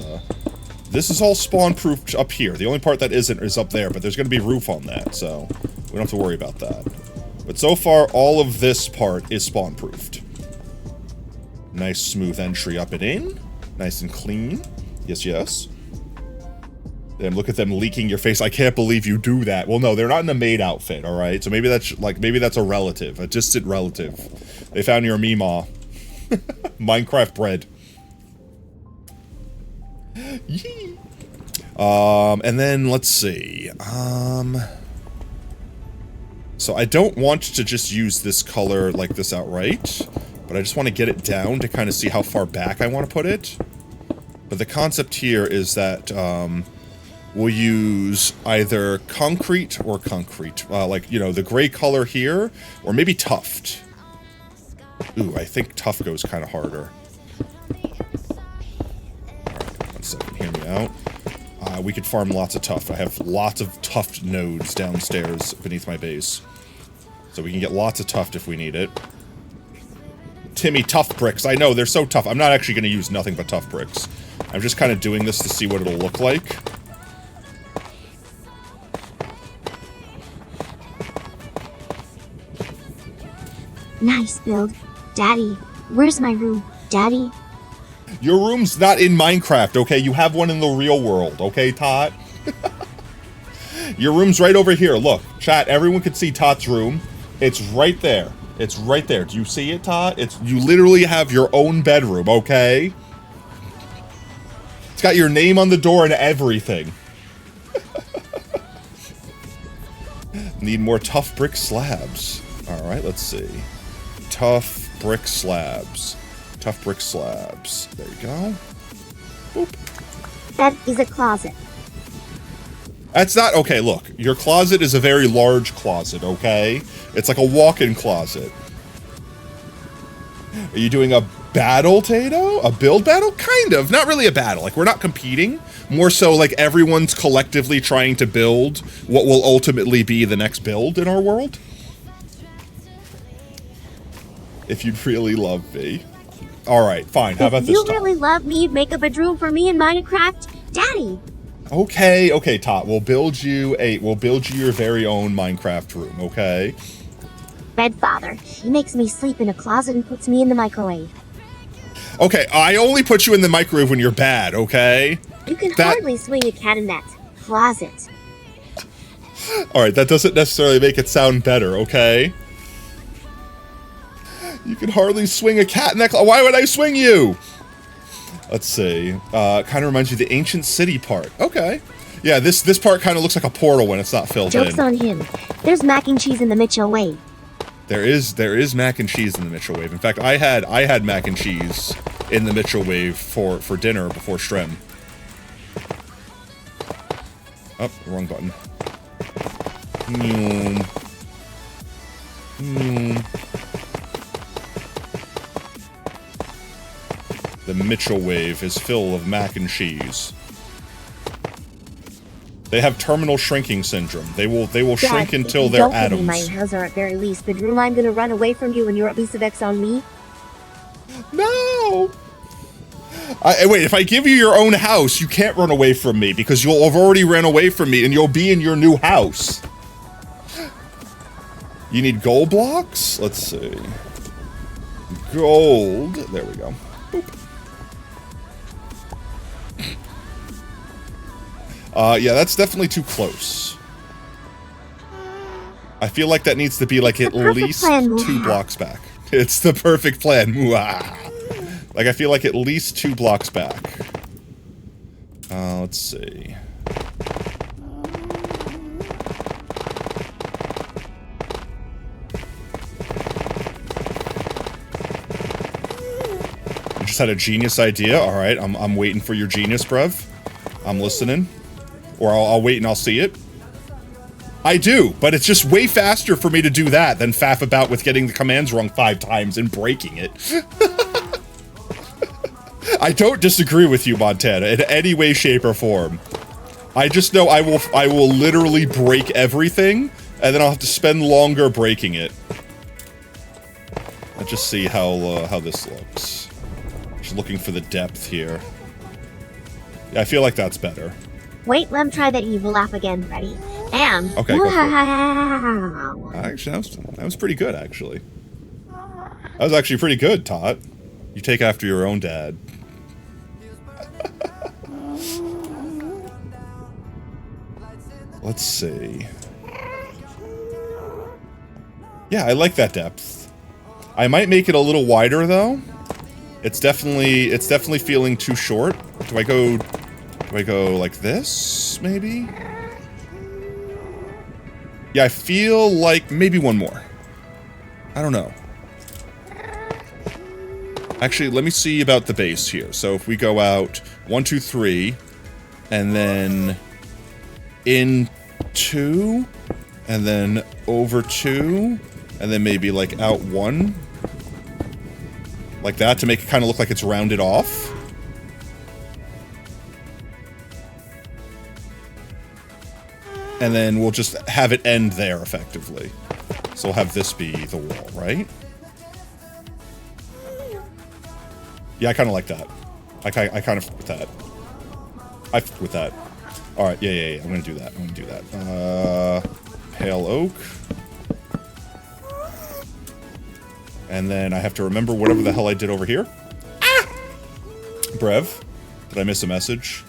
this is all spawn proofed up here. The only part that isn't is up there, but there's gonna be roof on that, so we don't have to worry about that. But so far, all of this part is spawn proofed. Nice smooth entry up and in. Nice and clean. Yes, yes. Then look at them leaking your face. I can't believe you do that. Well, no, they're not in a maid outfit, all right? So maybe that's like, maybe that's a relative, a distant relative. They found your Meemaw. Minecraft bread. Yee. And then let's see. So I don't want to just use this color like this outright, but I just want to get it down to kind of see how far back I want to put it. But the concept here is that we'll use either concrete or concrete. Like, you know, the gray color here, or maybe tuft. Ooh, I think tuft goes kind of harder. Alright, 1 second, hear me out. We could farm lots of tuft. I have lots of tuft nodes downstairs beneath my base. So we can get lots of tuft if we need it. Timmy, tuft bricks. I know, they're so tough. I'm not actually going to use nothing but tuft bricks. I'm just kind of doing this to see what it'll look like. Nice build. Daddy, where's my room? Daddy? Your room's not in Minecraft, okay? You have one in the real world, okay, Tot? Your room's right over here. Look, chat, everyone can see Tot's room. It's right there. It's right there. Do you see it, Tot? You literally have your own bedroom, okay? It's got your name on the door and everything. Need more tough brick slabs. Alright, let's see. Tough brick slabs. Tough brick slabs. There you go. Boop. That is a closet. That's not... Okay, look. Your closet is a very large closet, okay? It's like a walk-in closet. Are you doing a battle, Tato? A build battle? Kind of. Not really a battle. Like, we're not competing. More so, like, everyone's collectively trying to build what will ultimately be the next build in our world. If you'd really love me. Alright, fine. How about this If you really love me, you'd make a bedroom for me in Minecraft. Daddy! Okay, okay, Tot. We'll build you your very own Minecraft room, okay? Bedfather. He makes me sleep in a closet and puts me in the microwave. Okay, I only put you in the microwave when you're bad, okay? You can hardly swing a cat in that closet. Alright, that doesn't necessarily make it sound better, okay? You can hardly swing a cat in that closet. Why would I swing you? Let's see. Kind of reminds you of the ancient city part. Okay. Yeah, this part kind of looks like a portal when it's not filled in. Joke's on him. There's mac and cheese in the Mitchell wave. There is mac and cheese in the Mitchell wave. In fact, I had mac and cheese in the Mitchell wave for dinner before Strem. Oh, wrong button. The Mitchell wave is full of mac and cheese. They have terminal shrinking syndrome. They will shrink until they're atoms. Don't give me my house, or at very least the room, I'm gonna run away from you and you're at least of X on me. No! Wait, if I give you your own house, you can't run away from me because you'll have already ran away from me and you'll be in your new house. You need gold blocks? Let's see. Gold. There we go. Boop. Yeah, that's definitely too close. I feel like that needs to be like at least 2 blocks back. It's the perfect plan. Mwah. Like I feel like at least 2 blocks back. Let's see. You just had a genius idea. All right, I'm waiting for your genius, bruv. I'm listening. Or I'll wait and I'll see it. I do, but it's just way faster for me to do that than faff about with getting the commands wrong 5 times and breaking it. I don't disagree with you, Montana, in any way, shape, or form. I just know I will literally break everything, and then I'll have to spend longer breaking it. Let's just see how this looks. Just looking for the depth here. Yeah, I feel like that's better. Wait, let me try that evil laugh again. Ready? And okay, go for it. Wow. Actually, that was pretty good, actually. That was actually pretty good, Tot. You take after your own dad. Let's see. Yeah, I like that depth. I might make it a little wider, though. It's definitely feeling too short. Do I go like this, maybe? Yeah, I feel like maybe one more. I don't know. Actually, let me see about the base here. So if we go out 1, 2, 3, and then in 2, and then over 2, and then maybe like out 1. Like that to make it kind of look like it's rounded off. And then we'll just have it end there, effectively. So we'll have this be the wall, right? Yeah, I kind of like that. I kind of with that. I with that. All right, yeah. I'm gonna do that. Pale oak. And then I have to remember whatever the hell I did over here. Ah! Brev, did I miss a message?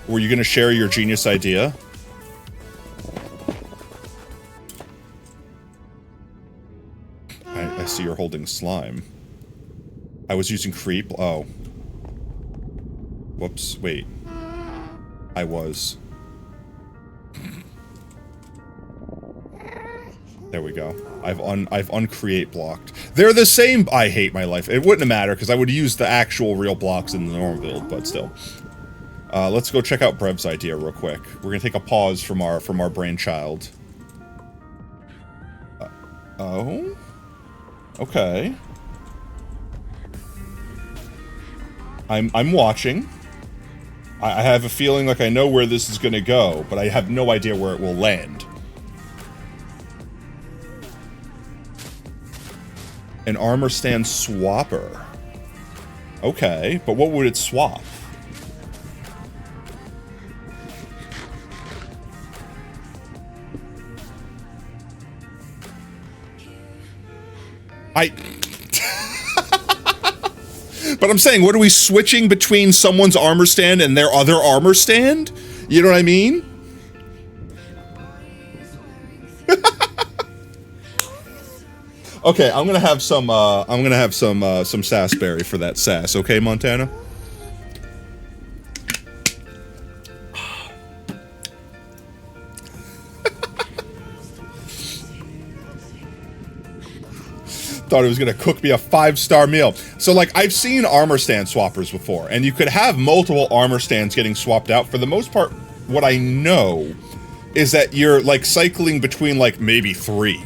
Were you gonna share your genius idea? I see you're holding slime. I was using creep. Oh. Whoops, wait. I was. There we go. I've uncreate blocked. They're the same. I hate my life. It wouldn't matter because I would use the actual real blocks in the normal build, but still. Let's go check out Brev's idea real quick. We're gonna take a pause from our brainchild. Oh? Okay. I'm watching. I have a feeling like I know where this is gonna go, but I have no idea where it will land. An armor stand swapper. Okay, but what would it swap? But I'm saying, what are we switching between someone's armor stand and their other armor stand? You know what I mean? Okay, I'm gonna have some sassberry for that sass. Okay, Montana. Thought he was gonna cook me a 5-star meal. So, like, I've seen armor stand swappers before, and you could have multiple armor stands getting swapped out. For the most part, what I know is that you're, like, cycling between, like, maybe 3.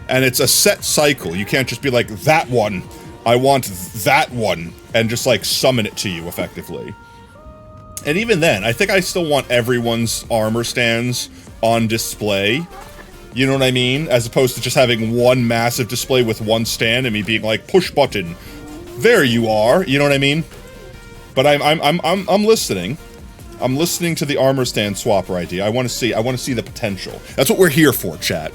And it's a set cycle. You can't just be like, that one, I want that one, and just, like, summon it to you, effectively. And even then, I think I still want everyone's armor stands on display. You know what I mean? As opposed to just having one massive display with one stand and me being like, push button. There you are. You know what I mean? But I'm listening. I'm listening to the armor stand swapper idea. I want to see the potential. That's what we're here for, chat.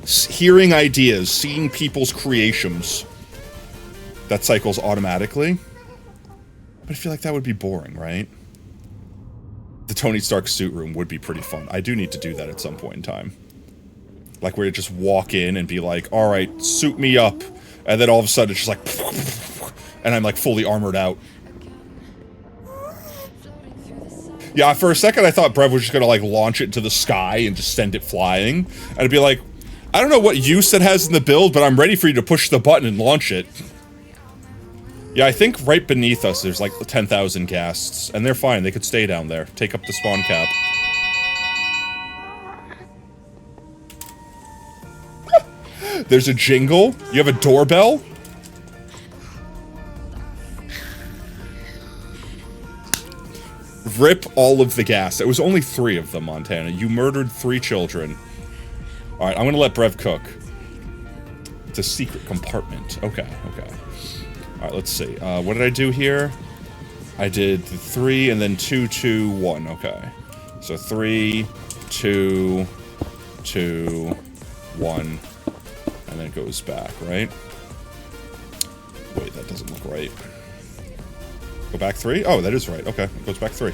Hearing ideas, seeing people's creations. That cycles automatically. But I feel like that would be boring, right? The Tony Stark suit room would be pretty fun. I do need to do that at some point in time. Like, where you just walk in and be like, alright, suit me up. And then all of a sudden it's just like... And I'm like fully armored out. Yeah, for a second I thought Brev was just gonna like launch it into the sky and just send it flying. And I'd be like, I don't know what use it has in the build, but I'm ready for you to push the button and launch it. Yeah, I think right beneath us there's like 10,000 ghasts, and they're fine, they could stay down there. Take up the spawn cap. There's a jingle? You have a doorbell? Rip all of the gas. It was only 3 of them, Montana. You murdered 3 children. Alright, I'm gonna let Brev cook. It's a secret compartment. Okay, okay. Alright, let's see. What did I do here? I did 3 and then 2, 2, 1. Okay. So 3, 2, 2, 1. And then it goes back, right? Wait, that doesn't look right. Go back 3? Oh, that is right. Okay, it goes back 3.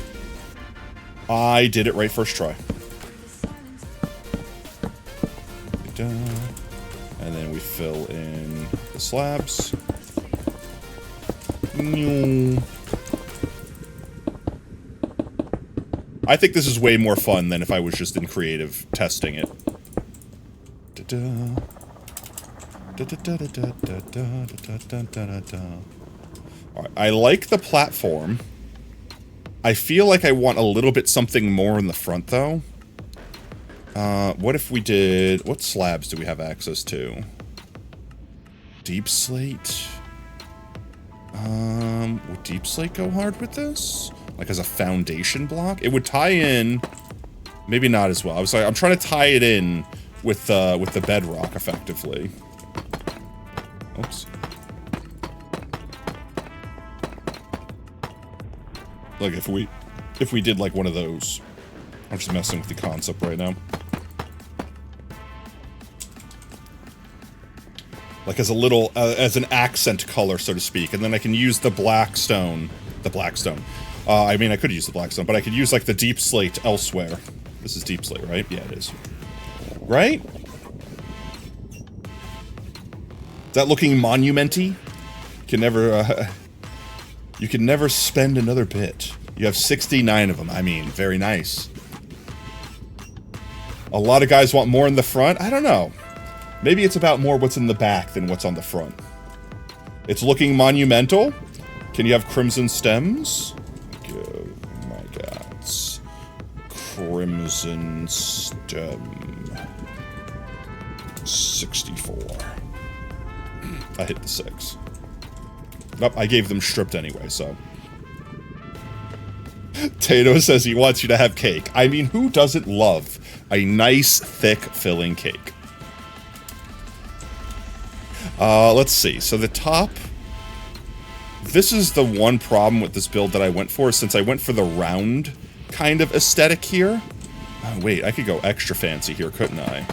I did it right first try. And then we fill in the slabs. I think this is way more fun than if I was just in creative testing it. Alright, I like the platform. I feel like I want a little bit something more in the front, though. What if we did... What slabs do we have access to? Deep slate? Would deep slate go hard with this? Like as a foundation block? It would tie in... Maybe not as well. I was like, I'm trying to tie it in with the bedrock, effectively. Oops. Like if we did like one of those. I'm just messing with the concept right now. Like as a little, as an accent color, so to speak, and then I can use the black stone. I mean, I could use the black stone, but I could use like the deep slate elsewhere. This is deep slate, right? Yeah, it is. Right? Is that looking monumenty? Can never, you can never spend another bit. You have 69 of them. I mean, very nice. A lot of guys want more in the front. I don't know. Maybe it's about more what's in the back than what's on the front. It's looking monumental. Can you have crimson stems? Oh my god. Crimson stem. 64. I hit the 6. Nope, I gave them stripped anyway, so. Tato says he wants you to have cake. I mean, who doesn't love a nice, thick, filling cake? Let's see. So the top... This is the one problem with this build that I went for, since I went for the round kind of aesthetic here. Oh, wait, I could go extra fancy here, couldn't I?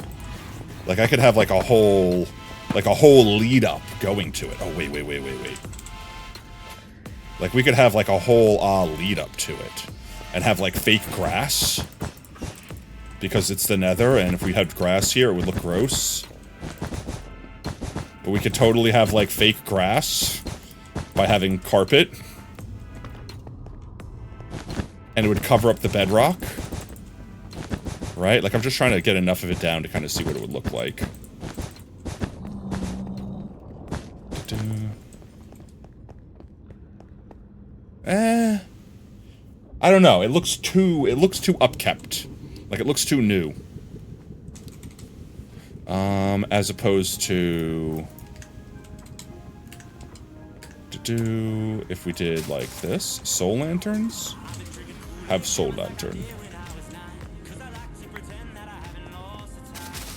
Like, I could have, like, a whole lead-up going to it. Oh, wait. Like, we could have, like, a whole, lead-up to it. And have, like, fake grass. Because it's the nether, and if we had grass here, it would look gross. But we could totally have, like, fake grass by having carpet. And it would cover up the bedrock. Right? Like, I'm just trying to get enough of it down to kind of see what it would look like. I don't know. It looks too upkept. Like, it looks too new. As opposed to... If we did, like, this. Soul lanterns? Have soul lantern.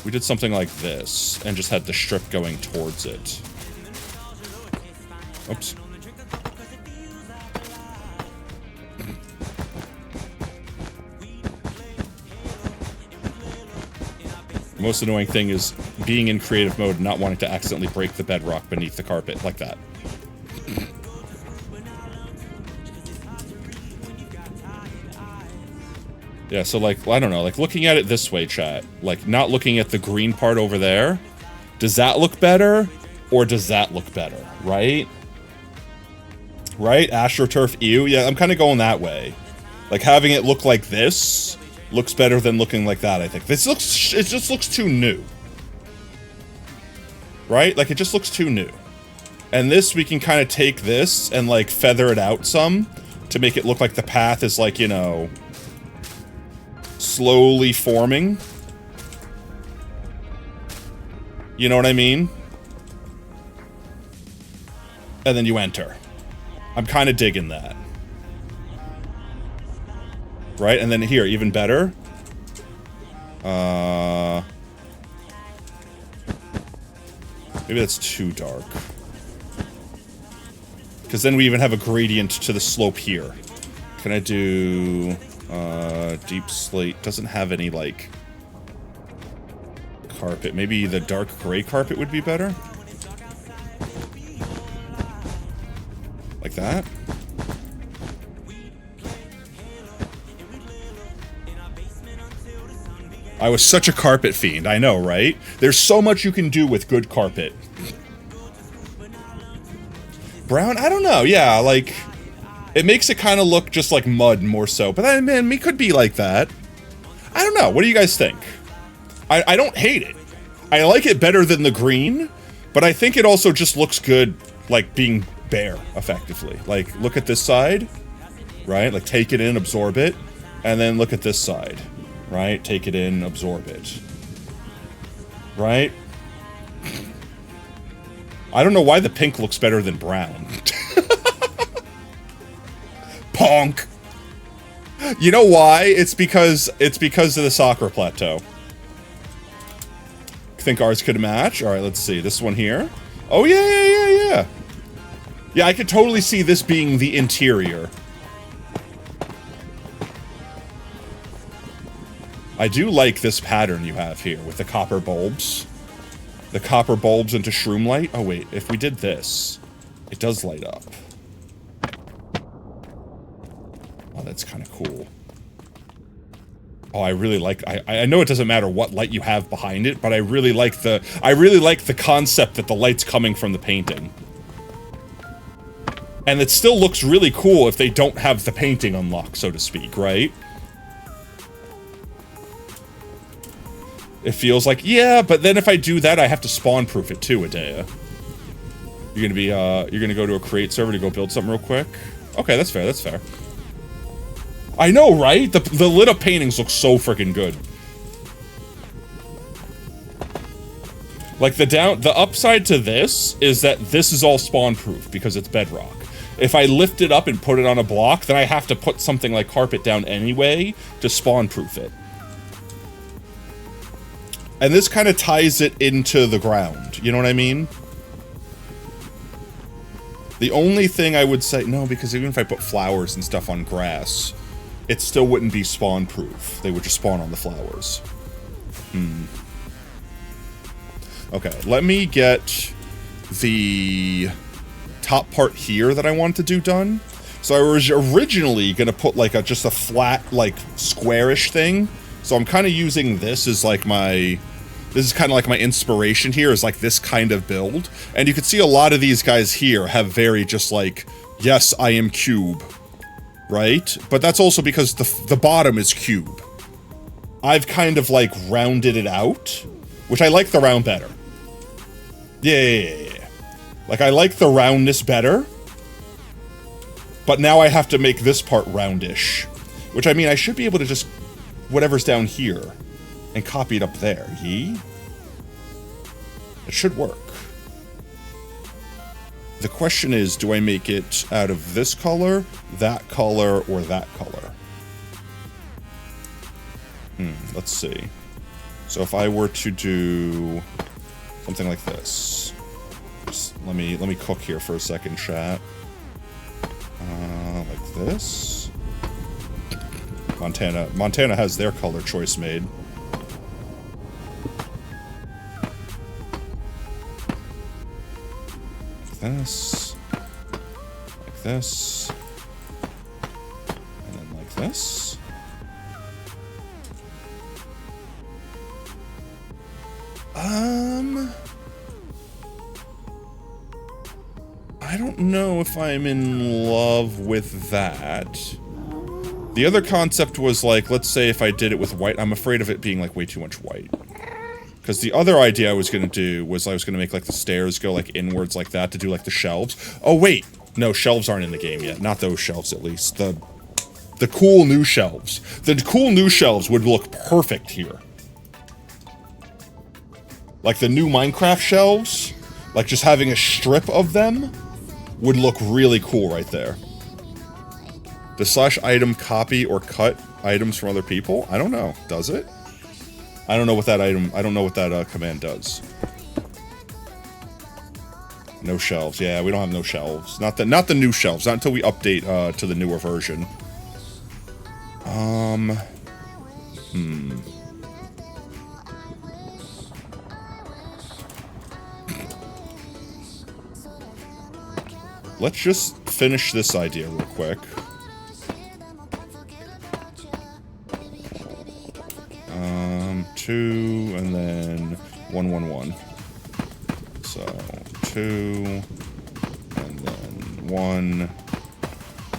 We did something like this, and just had the strip going towards it. Oops. The most annoying thing is being in creative mode and not wanting to accidentally break the bedrock beneath the carpet like that. Yeah, so like, I don't know, like looking at it this way, chat, like not looking at the green part over there, does that look better or does that look better, right? Right? AstroTurf, ew. Yeah, I'm kind of going that way. Like having it look like this looks better than looking like that, I think. This looks, it just looks too new. Right? Like it just looks too new. And this, we can kind of take this and like feather it out some to make it look like the path is like, you know, slowly forming. You know what I mean? And then you enter. I'm kind of digging that. Right? And then here, even better. Maybe that's too dark. Because then we even have a gradient to the slope here. Can I do... deep slate doesn't have any, like, carpet. Maybe the dark gray carpet would be better? Like that? I was such a carpet fiend, I know, right? There's so much you can do with good carpet. Brown? I don't know, yeah, like... It makes it kind of look just like mud more so. But I mean, it could be like that. I don't know. What do you guys think? I don't hate it. I like it better than the green, but I think it also just looks good, like, being bare, effectively. Like, look at this side, right? Like, take it in, absorb it, and then look at this side, right? Take it in, absorb it. Right? I don't know why the pink looks better than brown. Ponk! You know why? It's because of the soccer plateau. Think ours could match? Alright, let's see. This one here. Oh, yeah. Yeah, I could totally see this being the interior. I do like this pattern you have here with the copper bulbs. The copper bulbs into shroom light. Oh, wait. If we did this, it does light up. Oh, that's kind of cool. Oh, I really like... I know it doesn't matter what light you have behind it, but I really like the concept that the light's coming from the painting. And it still looks really cool if they don't have the painting unlocked, so to speak, right? It feels like, yeah, but then if I do that, I have to spawn-proof it too, Adea. You're gonna go to a create server to go build something real quick? Okay, that's fair, that's fair. I know, right? The lit up paintings look so freaking good. Like the upside to this is that this is all spawn proof because it's bedrock. If I lift it up and put it on a block, then I have to put something like carpet down anyway to spawn proof it. And this kind of ties it into the ground. You know what I mean? The only thing I would say, no, because even if I put flowers and stuff on grass, it still wouldn't be spawn proof. They would just spawn on the flowers. Okay, let me get the top part here that I want to do done. So I was originally gonna put like just a flat, like squarish thing. So I'm kind of using this as like this is kind of like my inspiration here, is like this kind of build. And you can see a lot of these guys here have very just like, yes, I am cube. Right? But that's also because the bottom is cube. I've kind of like rounded it out, which I like the round better. Yeah. Like I like the roundness better, but now I have to make this part roundish, which I mean I should be able to just whatever's down here and copy it up there. Yee? It should work. The question is, do I make it out of this color, that color, or that color? Let's see. So if I were to do something like this. Just let me cook here for a second, chat. Like this. Montana has their color choice made. this. Like this. And then like this. I don't know if I'm in love with that. The other concept was like, let's say if I did it with white, I'm afraid of it being like way too much white. Because the other idea I was going to do was I was going to make like the stairs go like inwards like that to do like the shelves. Oh wait, no, shelves aren't in the game yet. Not those shelves at least. The cool new shelves. The cool new shelves would look perfect here. Like the new Minecraft shelves, like just having a strip of them would look really cool right there. Does slash item copy or cut items from other people? I don't know. Does it? I don't know what that item, I don't know what that command does. No shelves. Yeah, we don't have no shelves. Not the new shelves. Not until we update to the newer version. Let's just finish this idea real quick. Two, and then 1, 1, 1. So, 2, and then 1,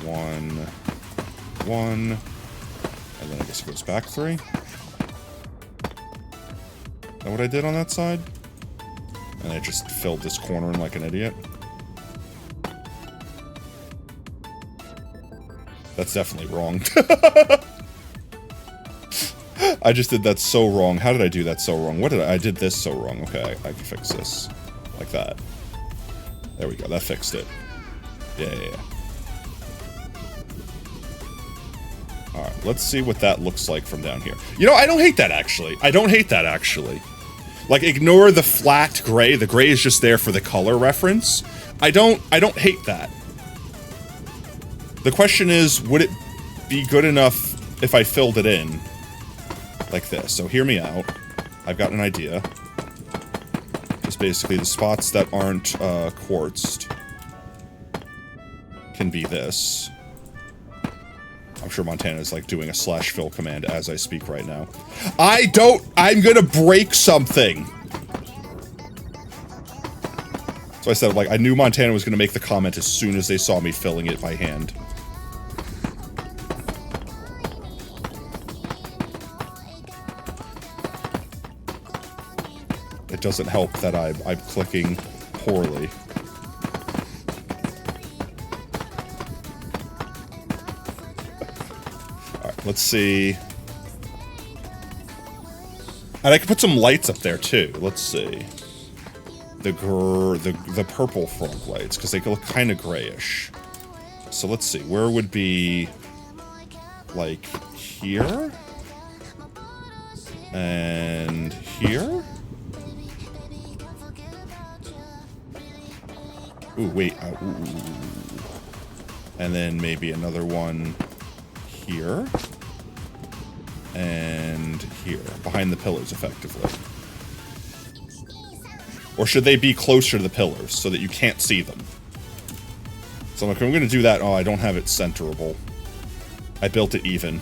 1, 1, and then I guess it goes back 3. Is that what I did on that side? And I just filled this corner in like an idiot. That's definitely wrong. I just did that so wrong. How did I do that so wrong? What did I did this so wrong. Okay, I can fix this. Like that. There we go. That fixed it. Yeah. Alright, let's see what that looks like from down here. You know, I don't hate that, actually. I don't hate that, actually. Like, ignore the flat gray. The gray is just there for the color reference. I don't hate that. The question is, would it be good enough if I filled it in? Like this. So hear me out. I've got an idea. Just basically the spots that aren't quartzed can be this. I'm sure Montana's like doing a slash fill command as I speak right now. I'm gonna break something! So I said, like, I knew Montana was gonna make the comment as soon as they saw me filling it by hand. It doesn't help that I'm clicking poorly. Alright, let's see. And I can put some lights up there too. Let's see. The purple frog lights, because they look kind of grayish. So let's see, where would be like here? And here? Ooh, wait. Ooh. And then maybe another one here. And here. Behind the pillars, effectively. Or should they be closer to the pillars so that you can't see them? So I'm like, I'm going to do that. Oh, I don't have it centerable. I built it even.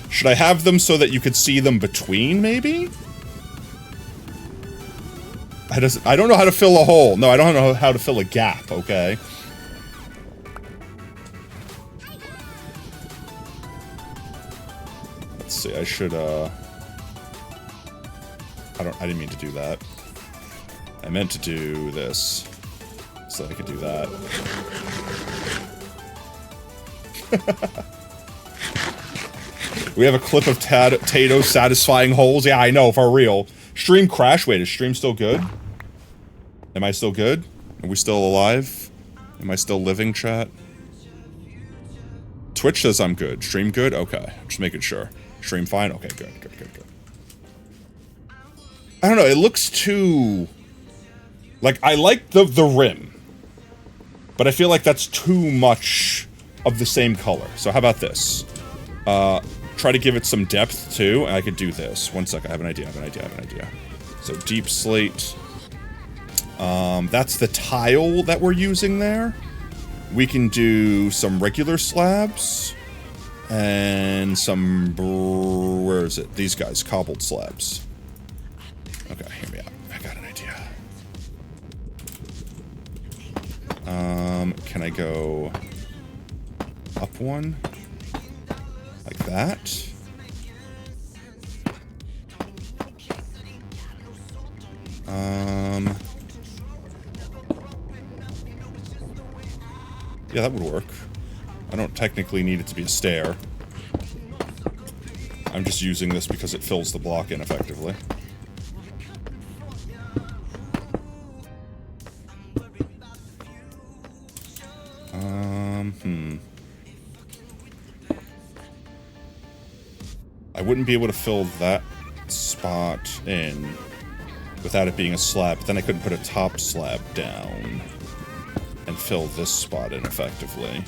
Should I have them so that you could see them between, maybe? I don't know how to fill a hole. No, I don't know how to fill a gap, okay? Let's see, I should, I didn't mean to do that. I meant to do this, so I could do that. We have a clip of Tato satisfying holes. Yeah, I know, for real. Stream crash. Wait, is stream still good? Am I still good? Are we still alive? Am I still living, chat? Twitch says I'm good. Stream good? Okay. Just making sure. Stream fine? Okay, good. I don't know, it looks too... Like, I like the rim. But I feel like that's too much of the same color. So how about this? Try to give it some depth, too, and I could do this. One sec, I have an idea. So deep slate. That's the tile that we're using there. We can do some regular slabs. And some... where is it? These guys. Cobbled slabs. Okay, hear me out. I got an idea. Can I go... up one? Like that? Yeah, that would work. I don't technically need it to be a stair. I'm just using this because it fills the block in effectively. I wouldn't be able to fill that spot in without it being a slab, but then I couldn't put a top slab down and fill this spot in effectively.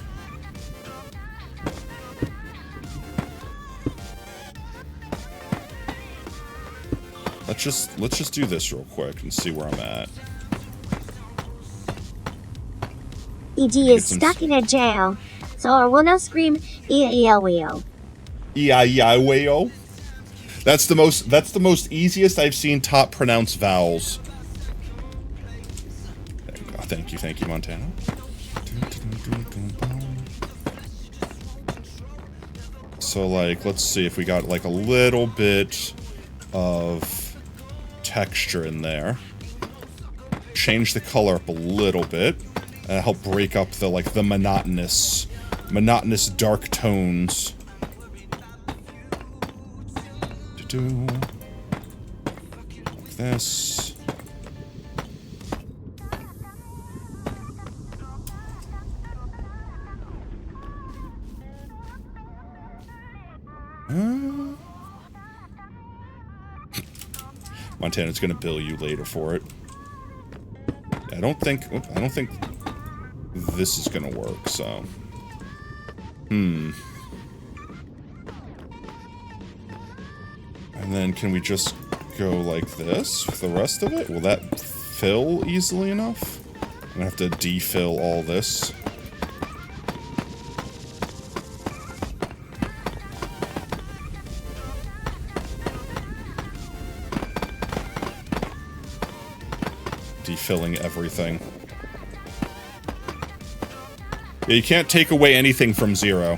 Let's just do this real quick and see where I'm at. EG is stuck in a jail, so I will not scream E-E-L-W-O. E-I-E-I-W-O. That's the most easiest I've seen top pronounce vowels. There you go. Thank you, Montana. So like, let's see if we got like a little bit of texture in there. Change the color up a little bit and help break up the like the monotonous dark tones. Like this. Montana's gonna bill you later for it. I don't think this is gonna work, so. And then can we just go like this with the rest of it? Will that fill easily enough? I'm gonna have to defill all this. Defilling everything. Yeah, you can't take away anything from 0.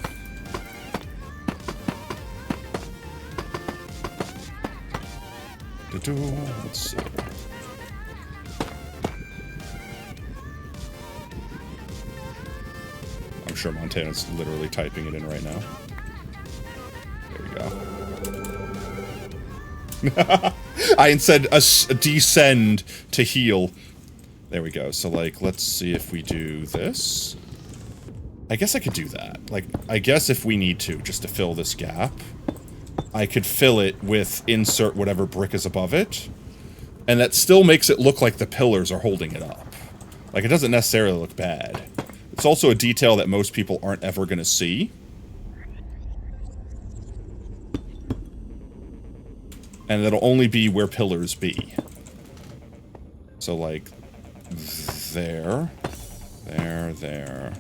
Let's see. I'm sure Montana's literally typing it in right now. There we go. I said a descend to heal. There we go. So, like, let's see if we do this. I guess I could do that. Like, I guess if we need to, just to fill this gap, I could fill it with insert whatever brick is above it. And that still makes it look like the pillars are holding it up. Like, it doesn't necessarily look bad. It's also a detail that most people aren't ever going to see. And it'll only be where pillars be. So, like, there, and there.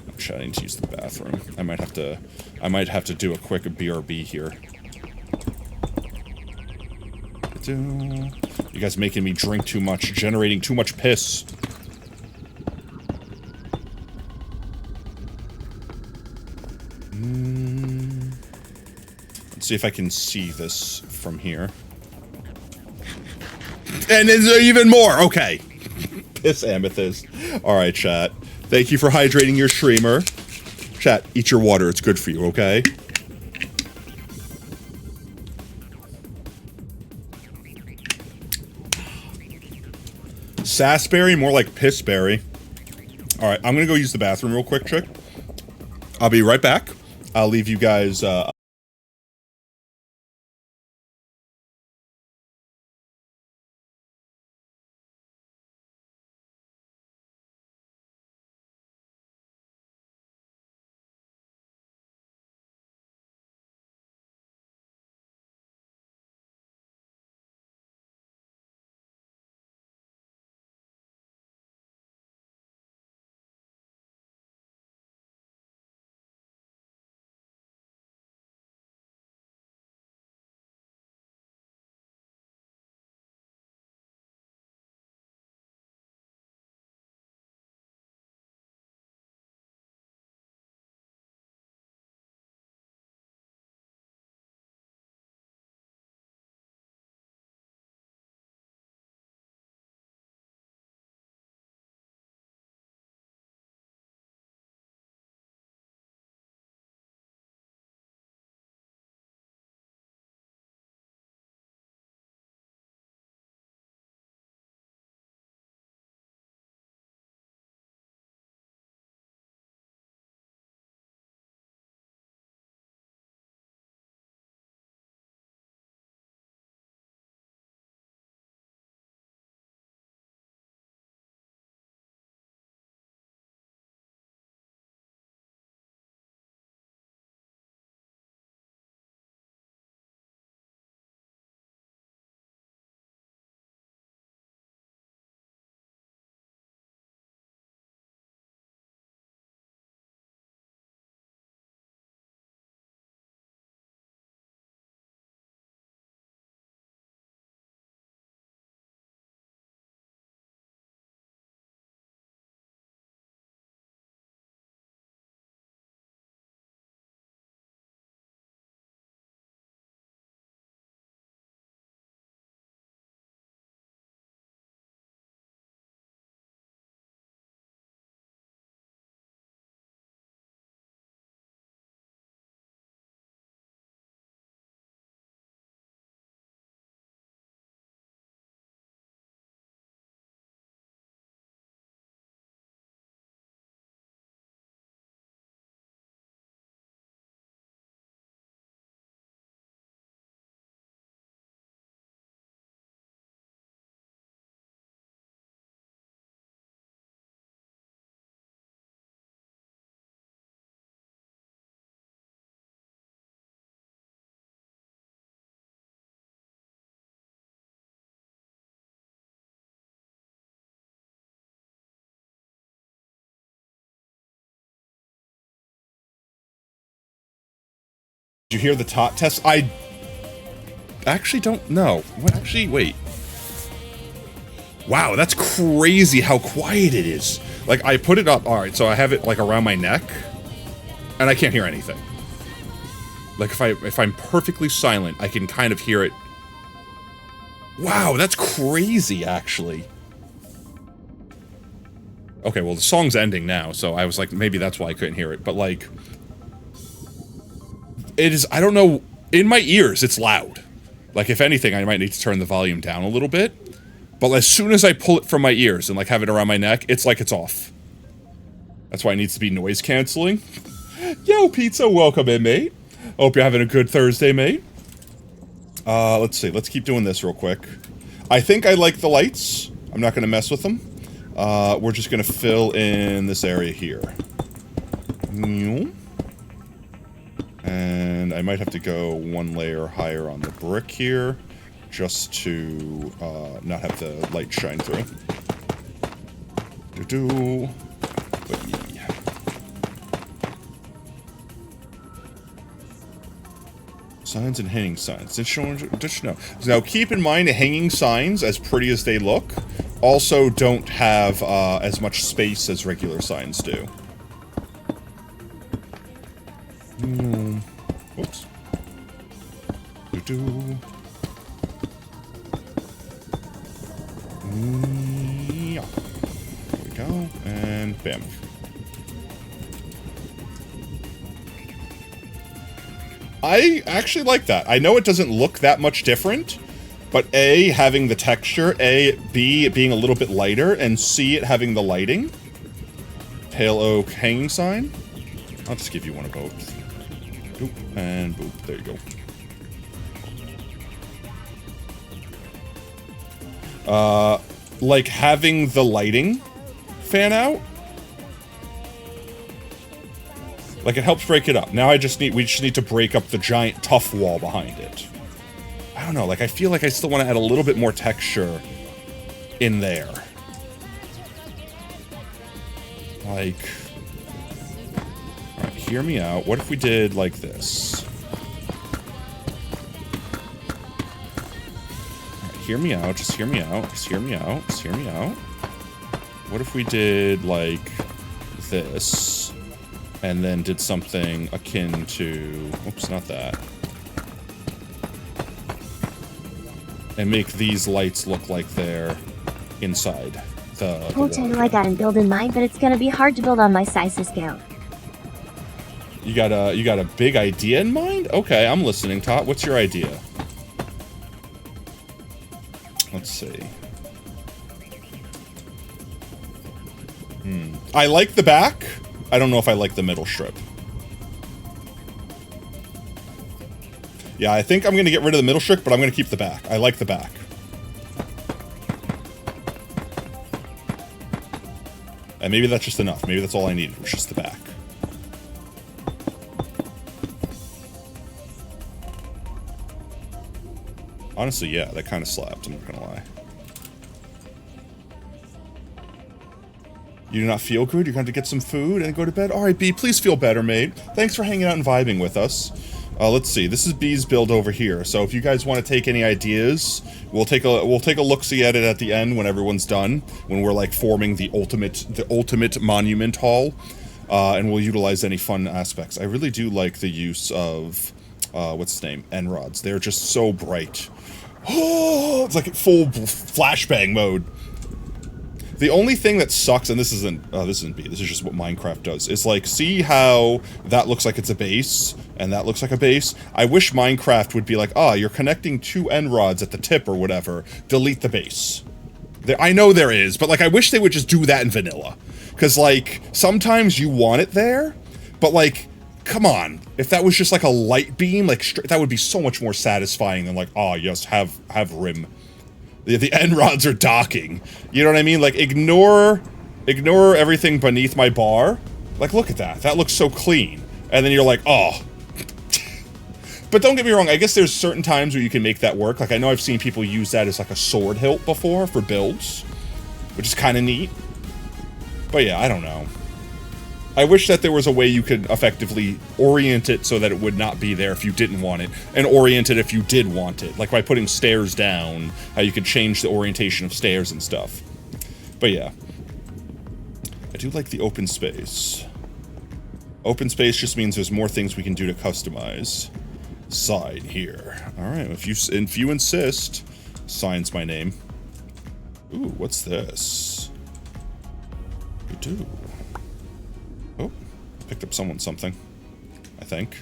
Actually, I need to use the bathroom. I might have to do a quick BRB here. You guys making me drink too much, generating too much piss. Let's see if I can see this from here. And there's even more! Okay. Piss amethyst. Alright, chat. Thank you for hydrating your streamer. Chat, eat your water. It's good for you, okay? Sassberry? More like pissberry. Alright, I'm gonna go use the bathroom real quick, chick. I'll be right back. I'll leave you guys, Did you hear the tot test? I actually don't know. What? Actually, wait. Wow, that's crazy how quiet it is. Like, I put it up. All right, so I have it, like, around my neck, and I can't hear anything. Like, if I'm perfectly silent, I can kind of hear it. Wow, that's crazy, actually. Okay, well, the song's ending now, so I was like, maybe that's why I couldn't hear it. But, like, it is, I don't know, in my ears, it's loud. Like, if anything, I might need to turn the volume down a little bit. But as soon as I pull it from my ears and, like, have it around my neck, it's like it's off. That's why it needs to be noise canceling. Yo, Pizza, welcome in, mate. Hope you're having a good Thursday, mate. Let's see. Let's keep doing this real quick. I think I like the lights. I'm not going to mess with them. We're just going to fill in this area here. And I might have to go one layer higher on the brick here, just to not have the light shine through. Signs and hanging signs. No. Now, keep in mind, hanging signs, as pretty as they look, also don't have as much space as regular signs do. Whoops. Yeah. There we go. And bam. I actually like that. I know it doesn't look that much different, but A, having the texture, B, it being a little bit lighter, and C, it having the lighting. Pale oak hanging sign. I'll just give you one of both. Boop, and boop. There you go. Like having the lighting fan out. Like, it helps break it up. Now we just need to break up the giant tough wall behind it. I don't know, like, I feel like I still want to add a little bit more texture in there. Like, alright, hear me out. What if we did like this? Alright, hear me out, just hear me out, just hear me out, just hear me out. What if we did like this? And then did something akin to... Oops, not that. And make these lights look like they're inside the I'll tell you I got a build in mind, but it's gonna be hard to build on my size scale. You got a big idea in mind? Okay, I'm listening, Tot. What's your idea? Let's see. I like the back. I don't know if I like the middle strip. Yeah, I think I'm going to get rid of the middle strip, but I'm going to keep the back. I like the back. And maybe that's just enough. Maybe that's all I needed, was just the back. Honestly, yeah, that kind of slapped, I'm not going to lie. You do not feel good? You're going to get some food and go to bed? Alright, B, please feel better, mate. Thanks for hanging out and vibing with us. Let's see. This is B's build over here. So if you guys want to take any ideas, we'll take a look-see at it at the end when everyone's done. When we're like forming the ultimate monument hall. And we'll utilize any fun aspects. I really do like the use of what's his name? N-rods. They're just so bright. Oh, it's like full flashbang mode. The only thing that sucks, and this isn't B, this is just what Minecraft does, is like, see how that looks like it's a base, and that looks like a base? I wish Minecraft would be like, you're connecting two N-rods at the tip or whatever, delete the base. I know there is, but like, I wish they would just do that in vanilla. Because like, sometimes you want it there, but like, come on. If that was just like a light beam, like, that would be so much more satisfying than like, yes, have rim. The N-rods are docking. You know what I mean? Like, ignore everything beneath my bar. Like, look at that. That looks so clean. And then you're like, oh. But don't get me wrong. I guess there's certain times where you can make that work. Like, I know I've seen people use that as like a sword hilt before for builds, which is kind of neat. But yeah, I don't know. I wish that there was a way you could effectively orient it so that it would not be there if you didn't want it, and orient it if you did want it. Like by putting stairs down, how you could change the orientation of stairs and stuff. But yeah. I do like the open space. Open space just means there's more things we can do to customize. Sign here. Alright, if you insist, sign's my name. Ooh, what's this? You do. Oh, picked up something, I think.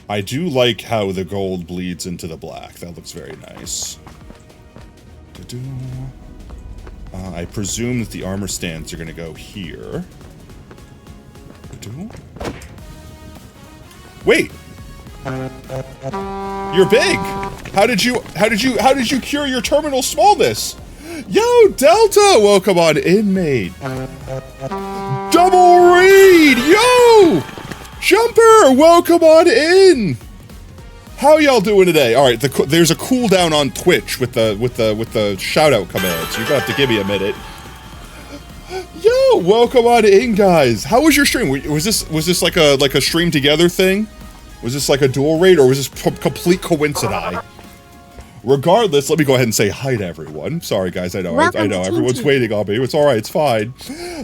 I do like how the gold bleeds into the black. That looks very nice. I presume that the armor stands are going to go here. Wait! You're big! How did you cure your terminal smallness? Yo, Delta! Welcome on in, mate. Double read! Yo! Jumper! Welcome on in! How y'all doing today? Alright, there's a cooldown on Twitch with the shout-out commands. You're gonna have to give me a minute. Yo, welcome on in, guys. How was your stream? Was this like a stream together thing? Was this like a dual raid, or was this complete coincidence? Regardless, let me go ahead and say hi to everyone. Sorry, guys, I know everyone's waiting on me. It's all right, it's fine.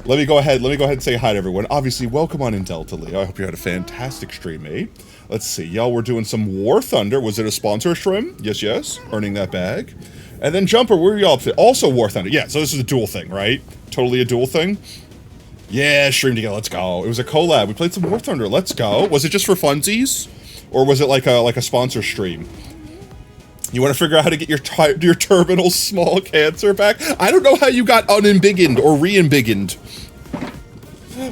Let me go ahead and say hi to everyone. Obviously, welcome on in, Delta Lee. I hope you had a fantastic stream, mate. Let's see, y'all. We're doing some War Thunder. Was it a sponsor stream? Yes. Earning that bag. And then Jumper, where are y'all up to? Also War Thunder. Yeah, so this is a dual thing, right? Totally a dual thing. Yeah, stream together. Let's go. It was a collab. We played some War Thunder. Let's go. Was it just for funsies, or was it like a sponsor stream? You want to figure out how to get your terminal small cancer back? I don't know how you got unembiggened or re-embiggened.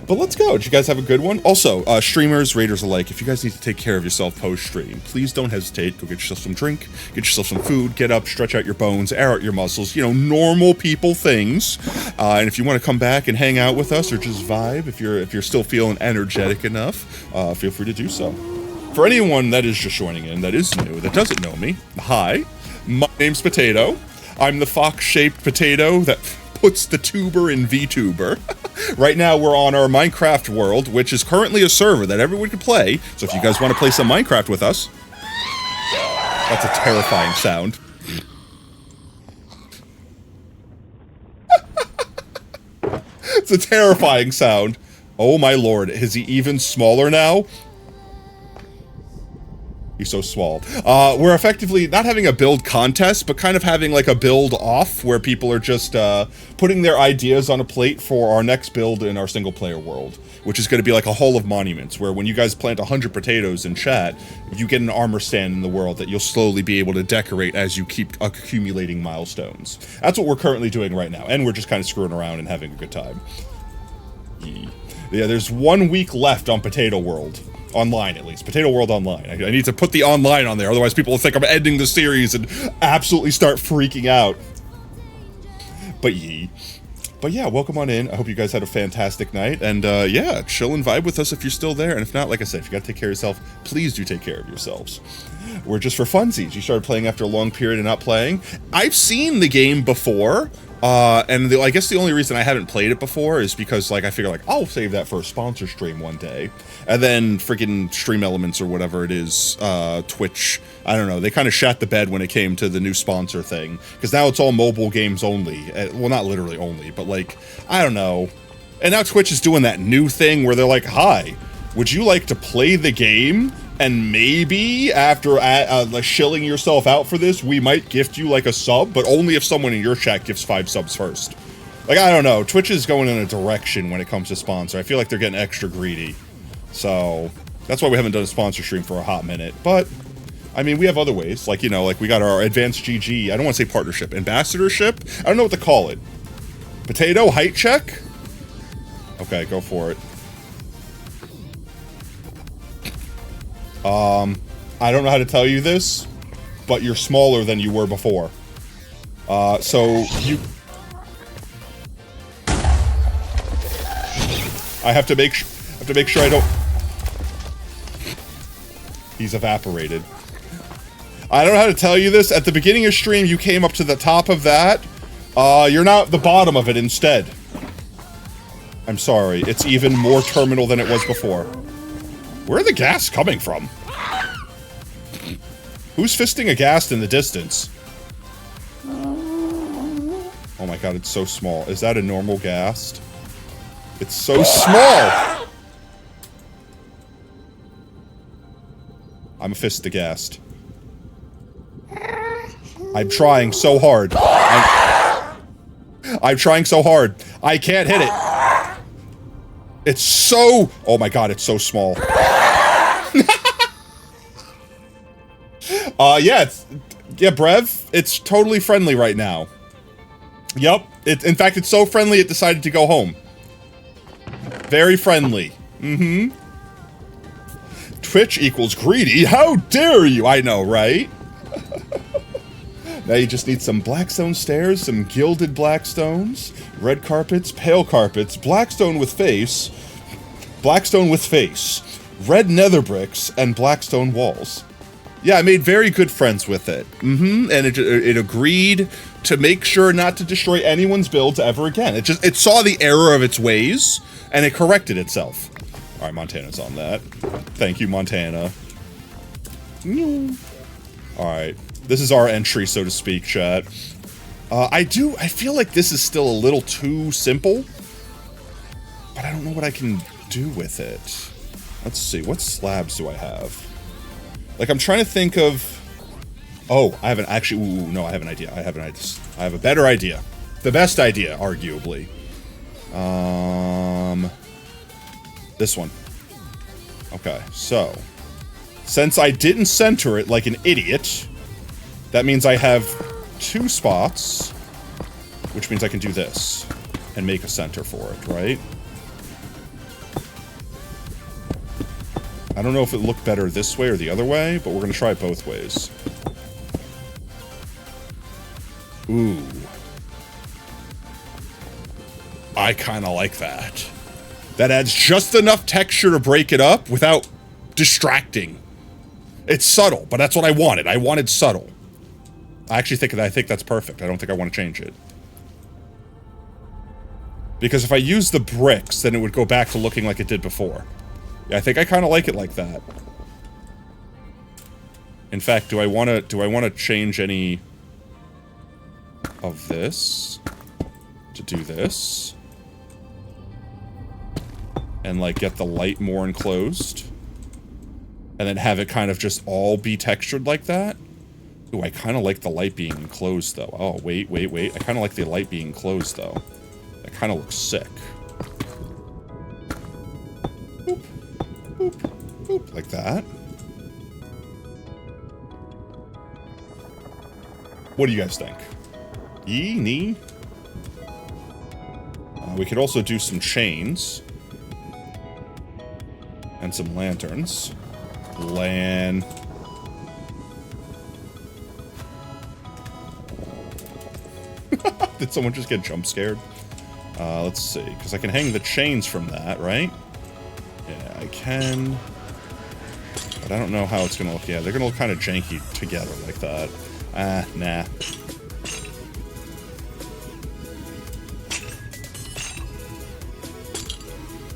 But let's go. Did you guys have a good one? Also, streamers, raiders alike, if you guys need to take care of yourself post-stream, please don't hesitate. Go get yourself some drink, get yourself some food, get up, stretch out your bones, air out your muscles, you know, normal people things. And if you want to come back and hang out with us or just vibe, if you're still feeling energetic enough, feel free to do so. For anyone that is just joining in, that is new, that doesn't know me, hi, my name's Potato. I'm the fox-shaped potato that puts the tuber in VTuber. Right now, we're on our Minecraft world, which is currently a server that everyone can play. So if you guys want to play some Minecraft with us, that's a terrifying sound. It's a terrifying sound. Oh my lord, is he even smaller now? He's so small. We're effectively not having a build contest, but kind of having like a build off where people are just putting their ideas on a plate for our next build in our single player world, which is going to be like a Hall of Monuments, where when you guys plant 100 potatoes in chat, you get an armor stand in the world that you'll slowly be able to decorate as you keep accumulating milestones. That's what we're currently doing right now, and we're just kind of screwing around and having a good time. Yeah, there's 1 week left on Potato World. Online, at least. Potato World Online. I need to put the online on there, otherwise people will think I'm ending the series and absolutely start freaking out. But yeah, welcome on in. I hope you guys had a fantastic night, and yeah, chill and vibe with us if you're still there, and if not, like I said, if you gotta take care of yourself, please do take care of yourselves. We're just for funsies. You started playing after a long period of not playing. I've seen the game before, and I guess the only reason I haven't played it before is because, like, I figure, like, I'll save that for a sponsor stream one day. And then freaking Stream Elements or whatever it is, Twitch, I don't know, they kind of shat the bed when it came to the new sponsor thing. Because now it's all mobile games only. Well, not literally only, but, like, I don't know. And now Twitch is doing that new thing where they're like, hi, would you like to play the game? And maybe after like shilling yourself out for this, we might gift you like a sub, but only if someone in your chat gives 5 subs first. Like, I don't know. Twitch is going in a direction when it comes to sponsor. I feel like they're getting extra greedy. So that's why we haven't done a sponsor stream for a hot minute. But, I mean, we have other ways. Like, you know, like we got our advanced GG. I don't want to say partnership. Ambassadorship? I don't know what to call it. Potato height check? Okay, go for it. I don't know how to tell you this, but you're smaller than you were before. So you... I have to make sure I don't... He's evaporated. I don't know how to tell you this. At the beginning of stream, you came up to the top of that. You're now at the bottom of it instead. I'm sorry. It's even more terminal than it was before. Where are the gas coming from? Who's fisting a ghast in the distance? Oh my god, it's so small. Is that a normal ghast? It's so small! I'm a fist aghast. I'm trying so hard. I'm trying so hard. I can't hit it. It's so... Oh my god, it's so small. Yeah, Brev, it's totally friendly right now. Yep. In fact, it's so friendly it decided to go home. Very friendly. Mm-hmm. Twitch equals greedy? How dare you? I know, right? Now you just need some blackstone stairs, some gilded blackstones, red carpets, pale carpets, blackstone with face, red nether bricks, and blackstone walls. Yeah, I made very good friends with it. Mm-hmm. And it agreed to make sure not to destroy anyone's builds ever again. It saw the error of its ways, and it corrected itself. All right, Montana's on that. Thank you, Montana. All right, this is our entry, so to speak, chat. I feel like this is still a little too simple, but I don't know what I can do with it. Let's see, what slabs do I have? Like, I'm trying to think of... Oh, I haven't actually... Ooh, no, I have an idea. I have a better idea. The best idea, arguably. This one. Okay, so... Since I didn't center it like an idiot, that means I have 2 spots, which means I can do this and make a center for it, right? I don't know if it looked better this way or the other way, but we're going to try it both ways. Ooh. I kind of like that. That adds just enough texture to break it up without distracting. It's subtle, but that's what I wanted. I wanted subtle. I think that's perfect. I don't think I want to change it. Because if I use the bricks, then it would go back to looking like it did before. Yeah, I think I kind of like it like that. In fact, do I want to change any of this to do this? And like get the light more enclosed? And then have it kind of just all be textured like that? Ooh, I kind of like the light being enclosed though. Oh, wait. I kind of like the light being closed though. That kind of looks sick. Boop, boop, boop, like that. What do you guys think? Yee, nee? We could also do some chains. And some lanterns. Lan. Did someone just get jump scared? Let's see, because I can hang the chains from that, right? Yeah, I can. But I don't know how it's gonna look. Yeah, they're gonna look kind of janky together like that. Nah.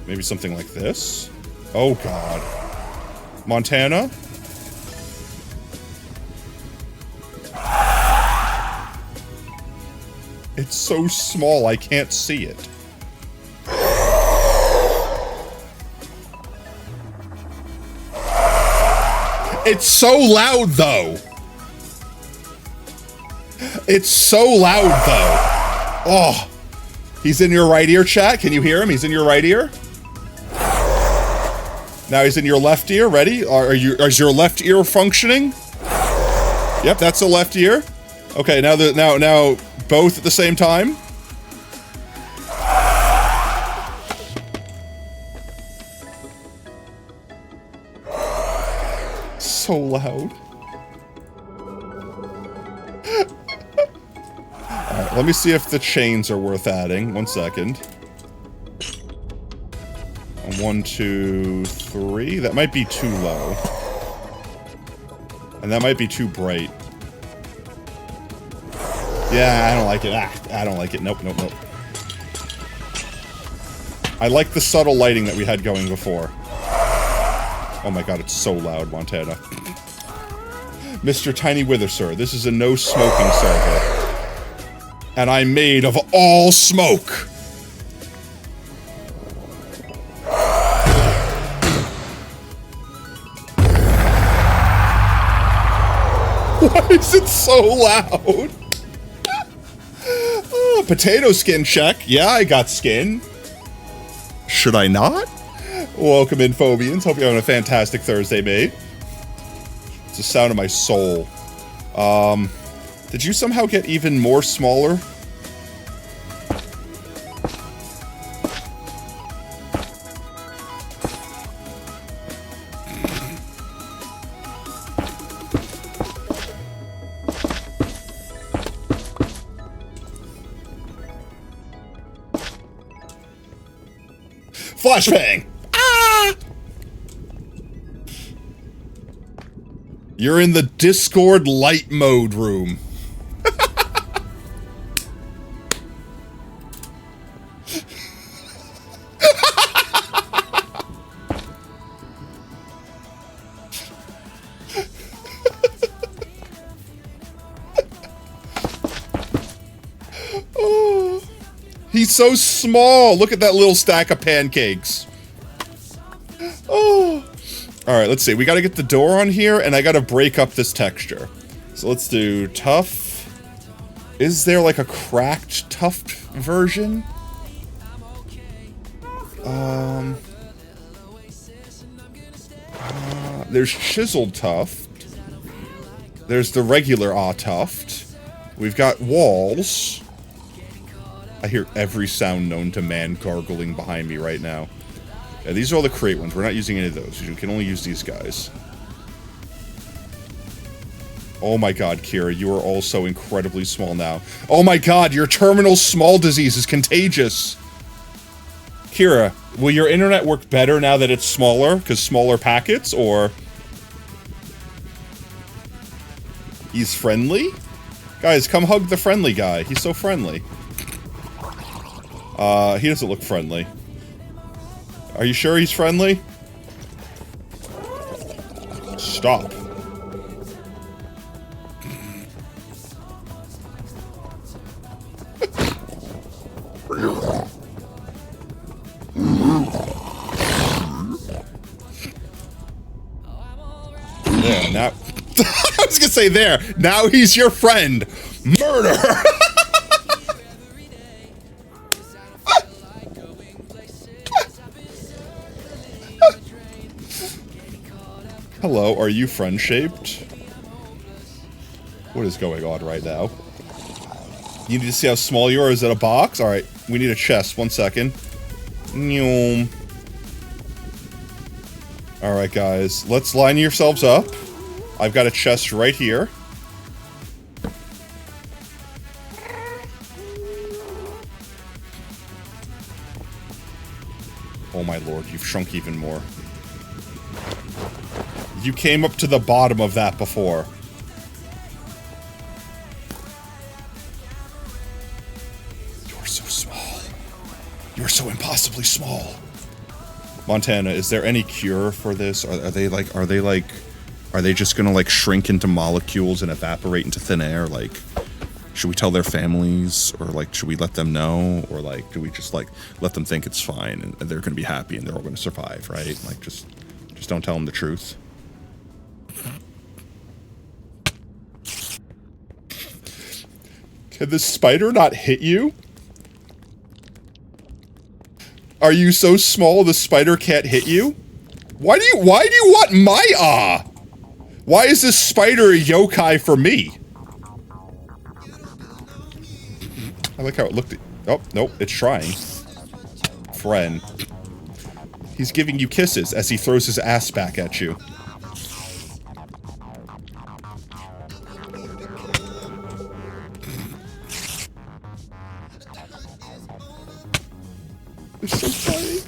Maybe something like this? Oh, God. Montana? It's so small, I can't see it. It's so loud, though. It's so loud, though. Oh. He's in your right ear, chat. Can you hear him? He's in your right ear. Now he's in your left ear. Ready? Is your left ear functioning? Yep, that's the left ear. Okay, now both at the same time. So loud. Alright, let me see if the chains are worth adding. 1 second. 1, 2, 3. That might be too low. And that might be too bright. Yeah, I don't like it. I don't like it. Nope. I like the subtle lighting that we had going before. Oh my god, it's so loud, Montana. Mr. Tiny Withersir, this is a no-smoking server. And I'm made of all smoke! Why is it so loud? Oh, potato skin check. Yeah, I got skin. Should I not? Welcome in, Phobians. Hope you're having a fantastic Thursday, mate. It's the sound of my soul. Did you somehow get even more smaller? Flashbang! Ah! You're in the Discord light mode room. Oh, he's so small. Look at that little stack of pancakes. Oh. All right, let's see. We got to get the door on here, and I got to break up this texture. So let's do tough. Is there like a cracked tuft version? There's chiseled tuft. There's the regular tuft. We've got walls. I hear every sound known to man gargling behind me right now. Yeah, these are all the crate ones. We're not using any of those. You can only use these guys. Oh my god, Kira, you are all so incredibly small now. Oh my god, your terminal small disease is contagious. Kira, will your internet work better now that it's smaller? Because smaller packets, or... He's friendly? Guys, come hug the friendly guy. He's so friendly. He doesn't look friendly. Are you sure he's friendly? Stop. Yeah, now... I was gonna say there. Now he's your friend. Murder! Hello, are you friend-shaped? What is going on right now? You need to see how small you are? Is that a box? Alright, we need a chest. 1 second. Alright, guys. Let's line yourselves up. I've got a chest right here. Oh my lord, you've shrunk even more. You came up to the bottom of that before. You're so small. You're so impossibly small. Montana, is there any cure for this? Are they just gonna like shrink into molecules and evaporate into thin air? Like, should we tell their families, or like should we let them know, or like do we just like let them think it's fine and they're gonna be happy and they're all gonna survive, right? Like just don't tell them the truth. Can the spider not hit you? Are you so small the spider can't hit you? Why do you want my Why is this spider a yokai for me? I like how it looked at... Oh, nope, it's trying. Friend. He's giving you kisses as he throws his ass back at you. It's so funny.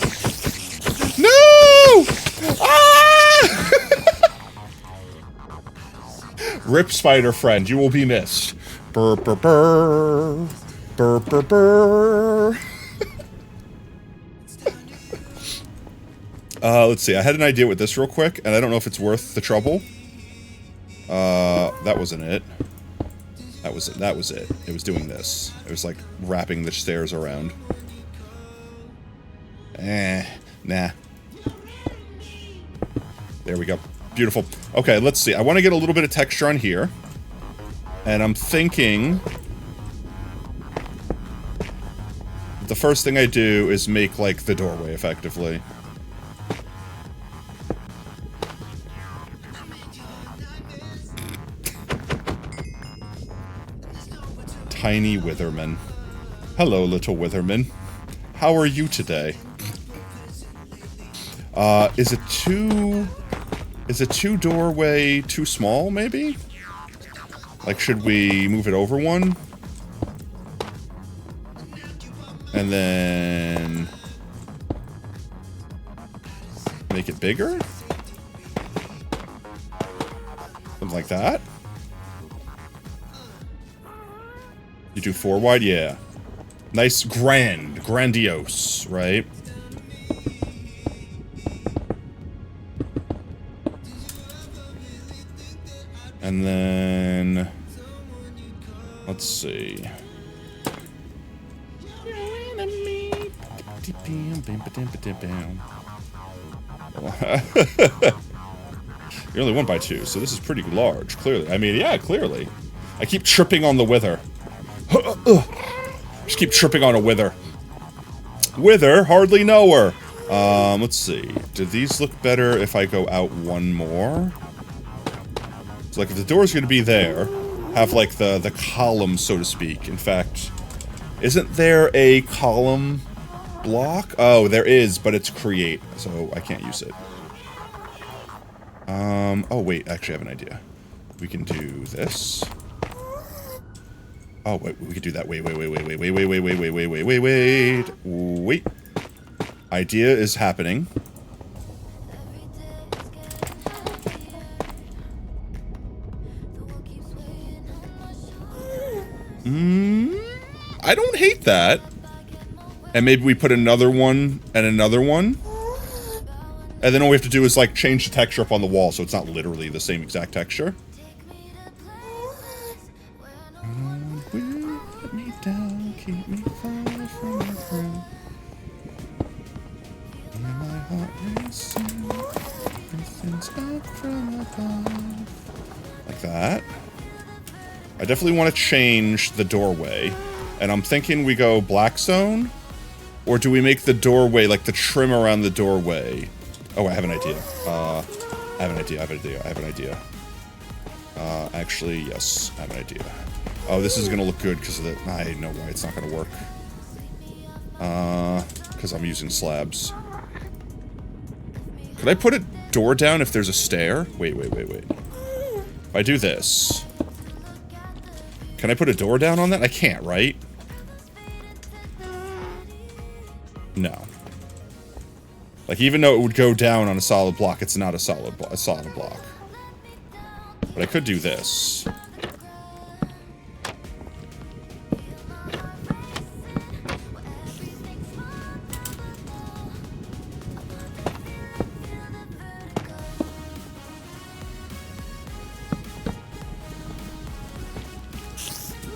No! Ah! Rip spider friend, you will be missed. Burr, burr, burr. Burr, burr, burr. Let's see. I had an idea with this real quick, and I don't know if it's worth the trouble. That wasn't it. That was it. That was it. It was doing this. It was like wrapping the stairs around. Nah. There we go. Beautiful. Okay, let's see. I want to get a little bit of texture on here. And I'm thinking... the first thing I do is make, like, the doorway, effectively. Tiny Witherman. Hello, little Witherman. How are you today? Is a two doorway too small, maybe? Like, should we move it over one? And then... make it bigger? Something like that? You do 4 wide? Yeah. Nice, grandiose, right? And then... let's see. You're only 1 by 2, so this is pretty large, clearly. I mean, yeah, clearly. I keep tripping on the wither. Just keep tripping on a wither. Wither? Hardly know her. Let's see. Do these look better if I go out 1 more? So, like, if the door's gonna be there, have, like, the column, so to speak. In fact, isn't there a column block? Oh, there is, but it's create, so I can't use it. Oh, wait, actually, I have an idea. We can do this. Oh, wait, we could do that. Wait. Idea is happening. I don't hate that. And maybe we put another one and another one. And then all we have to do is, like, change the texture up on the wall so it's not literally the same exact texture. Let me down, keep me far from your throne. In my heart racing, everything's up from above. Like that. I definitely want to change the doorway. And I'm thinking we go black zone? Or do we make the doorway, like the trim around the doorway? Oh, I have an idea. I have an idea. Actually, yes, I have an idea. Oh, this is gonna look good because of the... I know why it's not gonna work. Because I'm using slabs. Could I put a door down if there's a stair? Wait. If I do this... can I put a door down on that? I can't, right? No. Like, even though it would go down on a solid block, it's not a solid block. But I could do this.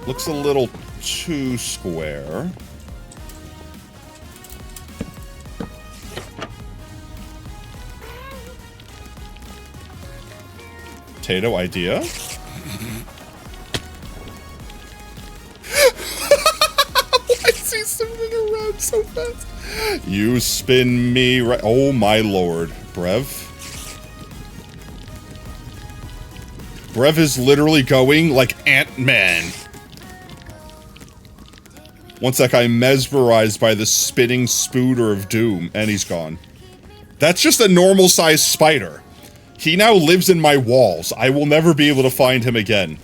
Looks a little too square. Potato idea. I see something around so fast. You spin me right. Oh my lord, Brev. Brev is literally going like Ant-Man. One sec, I'm mesmerized by the spinning spooder of doom, and he's gone. That's just a normal-sized spider. He now lives in my walls. I will never be able to find him again.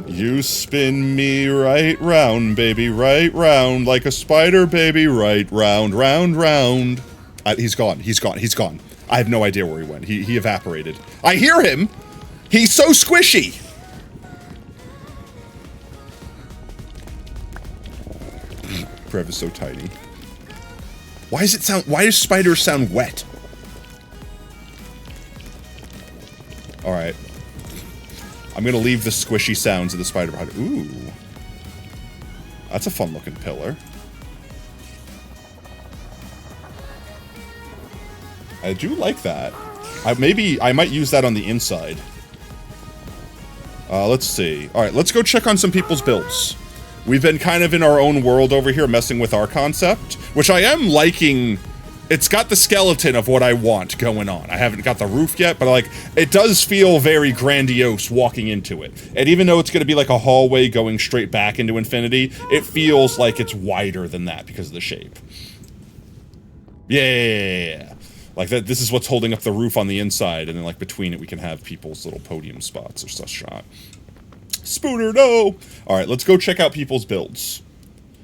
You spin me right round, baby, right round, like a spider, baby, right round, round, round. He's gone. I have no idea where he went. He evaporated. I hear him! He's so squishy! Brev is so tiny. Why does spiders sound wet? Alright. I'm gonna leave the squishy sounds of the spider behind. Ooh. That's a fun looking pillar. I do like that. Maybe I might use that on the inside. Let's see. Alright, let's go check on some people's builds. We've been kind of in our own world over here messing with our concept, which I am liking. It's got the skeleton of what I want going on. I haven't got the roof yet, but like, it does feel very grandiose walking into it. And even though it's going to be like a hallway going straight back into infinity, it feels like it's wider than that because of the shape. Yeah. Like that, this is what's holding up the roof on the inside, and then like between it we can have people's little podium spots or such shot. Spooner, no! Alright, let's go check out people's builds.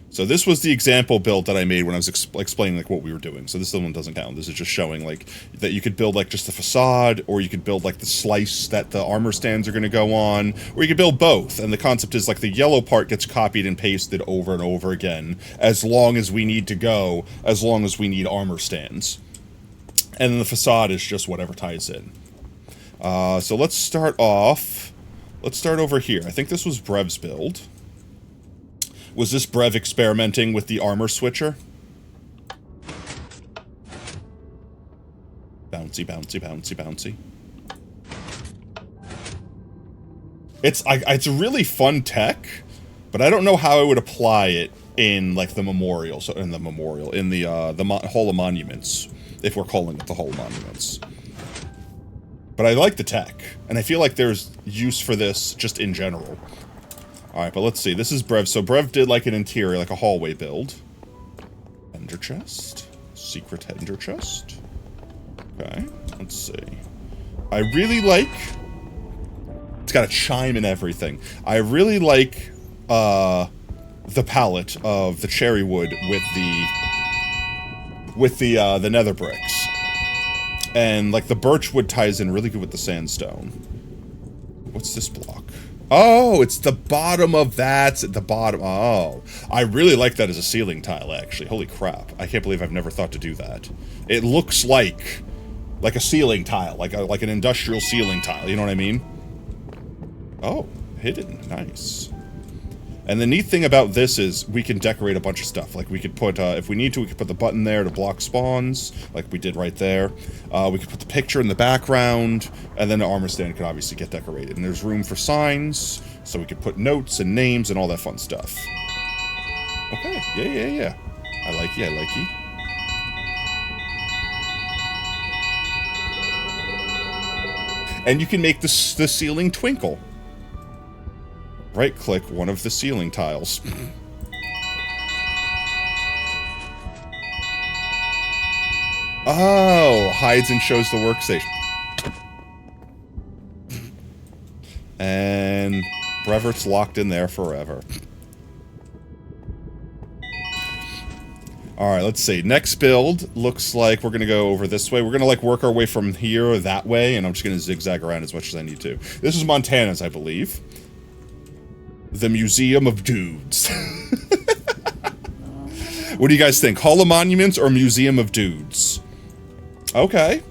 So this was the example build that I made when I was explaining like what we were doing. So this one doesn't count. This is just showing like that you could build like just the facade, or you could build like the slice that the armor stands are going to go on, or you could build both. And the concept is like the yellow part gets copied and pasted over and over again as long as we need to go, as long as we need armor stands. And then the facade is just whatever ties in. So let's start off. Let's start over here. I think this was Brev's build. Was this Brev experimenting with the armor switcher? Bouncy, bouncy, bouncy, bouncy. It's a really fun tech, but I don't know how I would apply it in like the memorial. So in the memorial, in the Hall of Monuments, if we're calling it the Hall of Monuments. But I like the tech, and I feel like there's use for this just in general. Alright, but let's see. This is Brev. So Brev did like an interior, like a hallway build. Ender chest. Secret ender chest. Okay, let's see. I really like... It's got a chime and everything. I really like the palette of the cherry wood with the nether bricks. And like the birch wood ties in really good with the sandstone. What's this block? Oh, it's the bottom of that. At the bottom. Oh, I really like that as a ceiling tile, actually. Holy crap. I can't believe I've never thought to do that. It looks like a ceiling tile, like an industrial ceiling tile. You know what I mean? Oh, hidden. Nice. And the neat thing about this is we can decorate a bunch of stuff. Like we could put, if we need to, we could put the button there to block spawns, like we did right there. We could put the picture in the background, and then the armor stand could obviously get decorated. And there's room for signs, so we could put notes and names and all that fun stuff. Okay, yeah. I like you. And you can make the ceiling twinkle. Right-click one of the ceiling tiles. Oh, hides and shows the workstation. And Brevert's locked in there forever. Alright, let's see. Next build looks like we're going to go over this way. We're going to like work our way from here or that way, and I'm just going to zigzag around as much as I need to. This is Montana's, I believe. The Museum of Dudes. What do you guys think? Hall of Monuments or Museum of Dudes? Okay.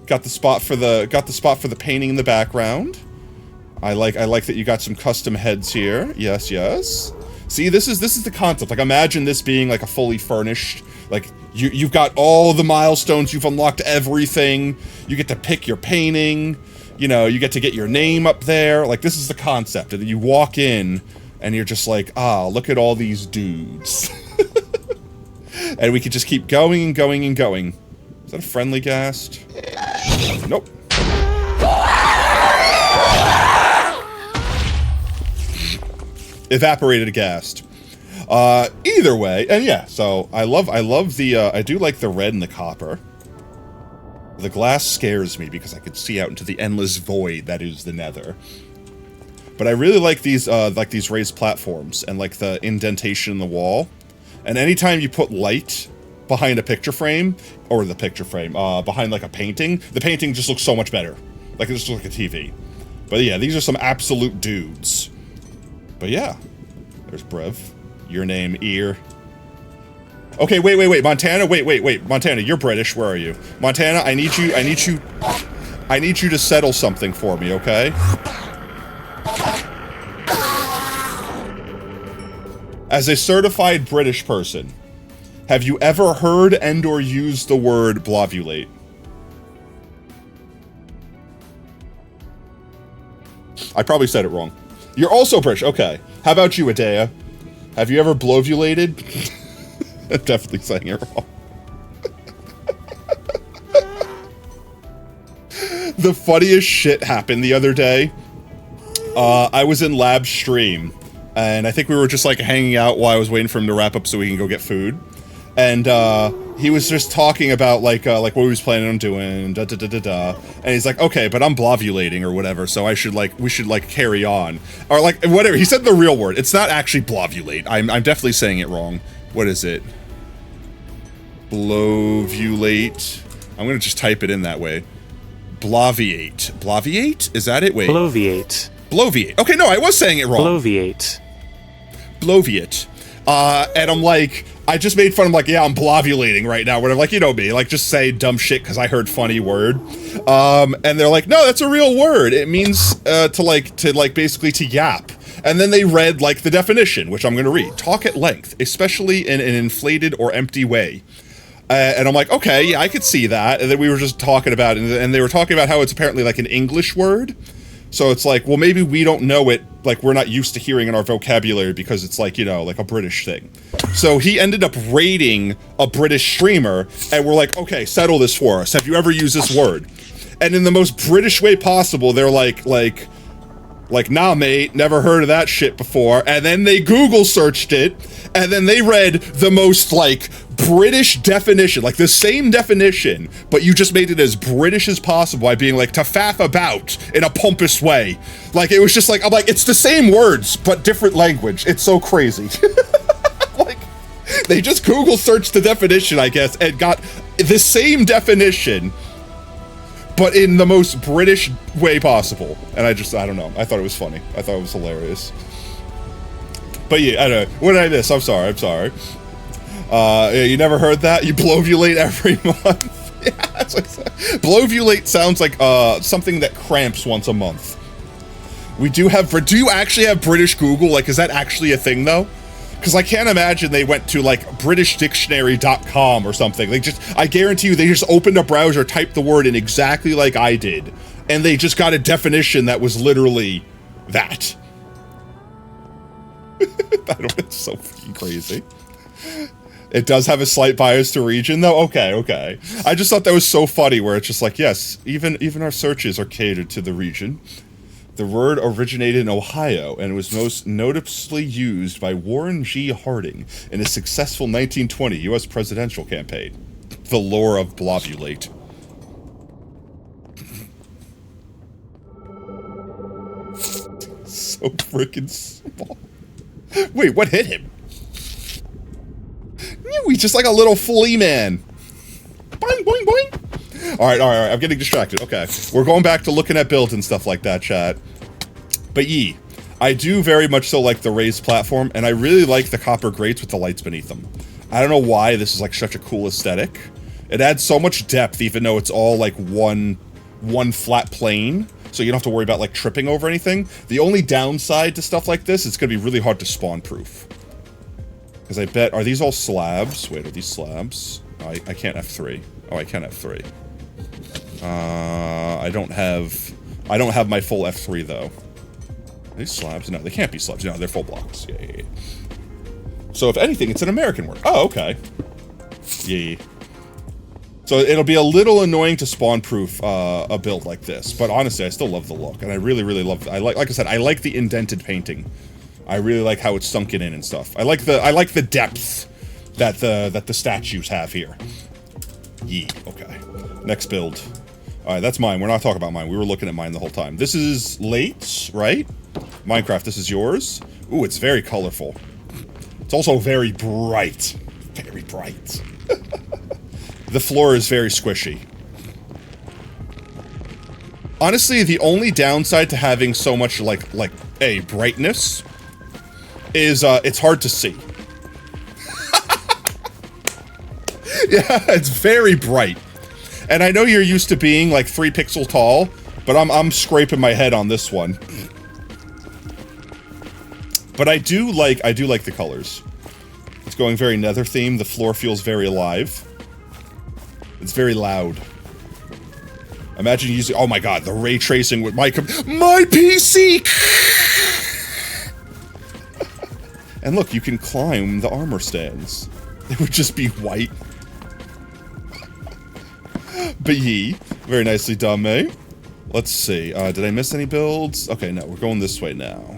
Got the spot for the painting in the background. I like that you got some custom heads here. Yes. See, this is the concept. Like imagine this being like a fully furnished, like you've got all the milestones, you've unlocked everything. You get to pick your painting. You know, you get to get your name up there. Like, this is the concept. And then you walk in, and you're just like, ah, look at all these dudes. And we could just keep going and going and going. Is that a friendly ghast? Nope. Evaporated ghast. Either way, and yeah, so I love the, I do like the red and the copper. The glass scares me because I could see out into the endless void that is the nether. But I really like these raised platforms and like the indentation in the wall. And anytime you put light behind a picture frame, or the picture frame, behind like a painting, the painting just looks so much better. Like it just looks like a TV. But yeah, these are some absolute dudes. But yeah, there's Brev. Your name, Ear. Okay, wait, Montana, wait, Montana, you're British, where are you? Montana, I need you to settle something for me, okay? As a certified British person, have you ever heard and or used the word blovulate? I probably said it wrong. You're also British, okay. How about you, Adea? Have you ever blovulated? I'm definitely saying it wrong. The funniest shit happened the other day. I was in lab stream, and I think we were just like hanging out while I was waiting for him to wrap up so we can go get food. And he was just talking about like what he was planning on doing, and he's like, okay, but I'm blovulating or whatever, so we should carry on, or like whatever. He said the real word. It's not actually blovulate. I'm definitely saying it wrong. What is it? Blovulate. I'm gonna just type it in that way. Bloviate. Bloviate? Is that it? Wait. Bloviate. Bloviate. Okay, no, I was saying it wrong. Bloviate. Bloviate. And I'm like, I just made fun of like, yeah, I'm blovulating right now. Whatever, like, you know me, like just say dumb shit because I heard funny word. And they're like, no, that's a real word. It means to basically to yap. And then they read like the definition, which I'm gonna read. Talk at length, especially in an inflated or empty way. And I'm like, okay, yeah, I could see that. And then we were just talking about it, and they were talking about how it's apparently like an English word. So it's like, well, maybe we don't know it, like we're not used to hearing in our vocabulary because it's like, you know, like a British thing. So he ended up rating a British streamer, and we're like, okay, settle this for us. Have you ever used this word? And in the most British way possible, they're like, nah, mate, never heard of that shit before. And then they Google searched it, and then they read the most, like, British definition, like the same definition, but you just made it as British as possible by being like, to faff about in a pompous way. Like, it was just like, I'm like, it's the same words, but different language. It's so crazy. Like, they just Google searched the definition, I guess, and got the same definition, but in the most British way possible. And I don't know. I thought it was funny. I thought it was hilarious. But yeah, I don't know. What did I miss? I'm sorry. You never heard that? You blovulate every month? Yeah, that's what I said. Blovulate sounds like something that cramps once a month. Do you actually have British Google? Like, is that actually a thing, though? Because I can't imagine they went to, like, BritishDictionary.com or something. I guarantee you, they just opened a browser, typed the word in exactly like I did, and they just got a definition that was literally that. It's so fucking crazy. It does have a slight bias to region, though? Okay. I just thought that was so funny, where it's just like, yes, even our searches are catered to the region. The word originated in Ohio, and was most noticeably used by Warren G. Harding in a successful 1920 U.S. presidential campaign. The lore of blovulate. So freaking small. Wait, what hit him? He's just like a little flea man. Boing, boing, boing. All right. I'm getting distracted. Okay. We're going back to looking at builds and stuff like that, chat. But I do very much so like the raised platform, and I really like the copper grates with the lights beneath them. I don't know why this is like such a cool aesthetic. It adds so much depth, even though it's all like one flat plane. So you don't have to worry about like tripping over anything. The only downside to stuff like this, it's going to be really hard to spawn proof. Because I bet, are these all slabs? Wait, are these slabs? Oh, I can't F3. Oh, I can F3. I don't have my full F3 though. Are these slabs? No, they can't be slabs. No, they're full blocks. Yeah. So if anything, it's an American word. Oh, okay. Yeah. So it'll be a little annoying to spawn proof a build like this, but honestly, I still love the look, and I really love. Like I said, I like the indented painting. I really like how it's sunken in and stuff. I like the depth that the statues have here. Okay. Next build. All right, that's mine. We're not talking about mine. We were looking at mine the whole time. This is late, right? Minecraft, this is yours. Ooh, it's very colorful. It's also very bright. Very bright. The floor is very squishy. Honestly, the only downside to having so much like brightness is it's hard to see. Yeah, it's very bright. And I know you're used to being like 3 pixel tall, but I'm scraping my head on this one. But I do like the colors. It's going very Nether themed. The floor feels very alive. It's very loud. Imagine using, oh my god, the ray tracing with my PC! And look, you can climb the armor stands. It would just be white. But yee. Very nicely done, eh? Let's see. Did I miss any builds? Okay, no, we're going this way now.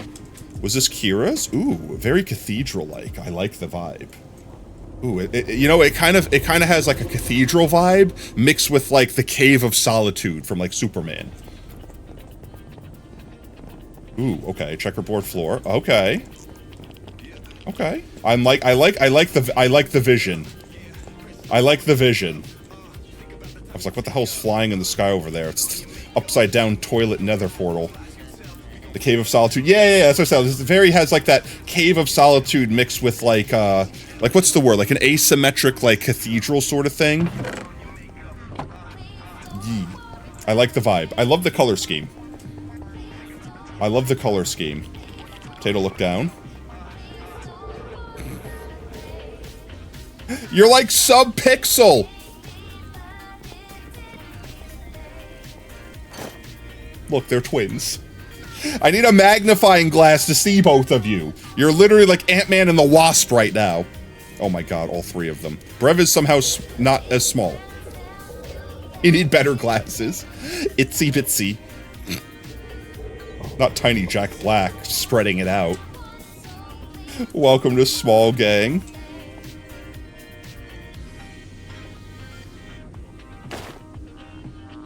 Was this Kira's? Ooh, very cathedral-like. I like the vibe. Ooh, you know, it kind of has like a cathedral vibe mixed with like the Cave of Solitude from like Superman. Ooh, okay, checkerboard floor. Okay. Okay. I like the vision. I like the vision. I was like, what the hell's flying in the sky over there? It's upside down toilet nether portal. The Cave of Solitude. Yeah, that's what I said. This very has like that Cave of Solitude mixed with like what's the word? Like an asymmetric like cathedral sort of thing. Yee. I like the vibe. I love the color scheme. I love the color scheme. Tato, look down. You're like sub-pixel! Look, they're twins. I need a magnifying glass to see both of you. You're literally like Ant-Man and the Wasp right now. Oh my god, all 3 of them. Brev is somehow not as small. You need better glasses. Itsy bitsy. Not Tiny Jack Black, spreading it out. Welcome to Small Gang.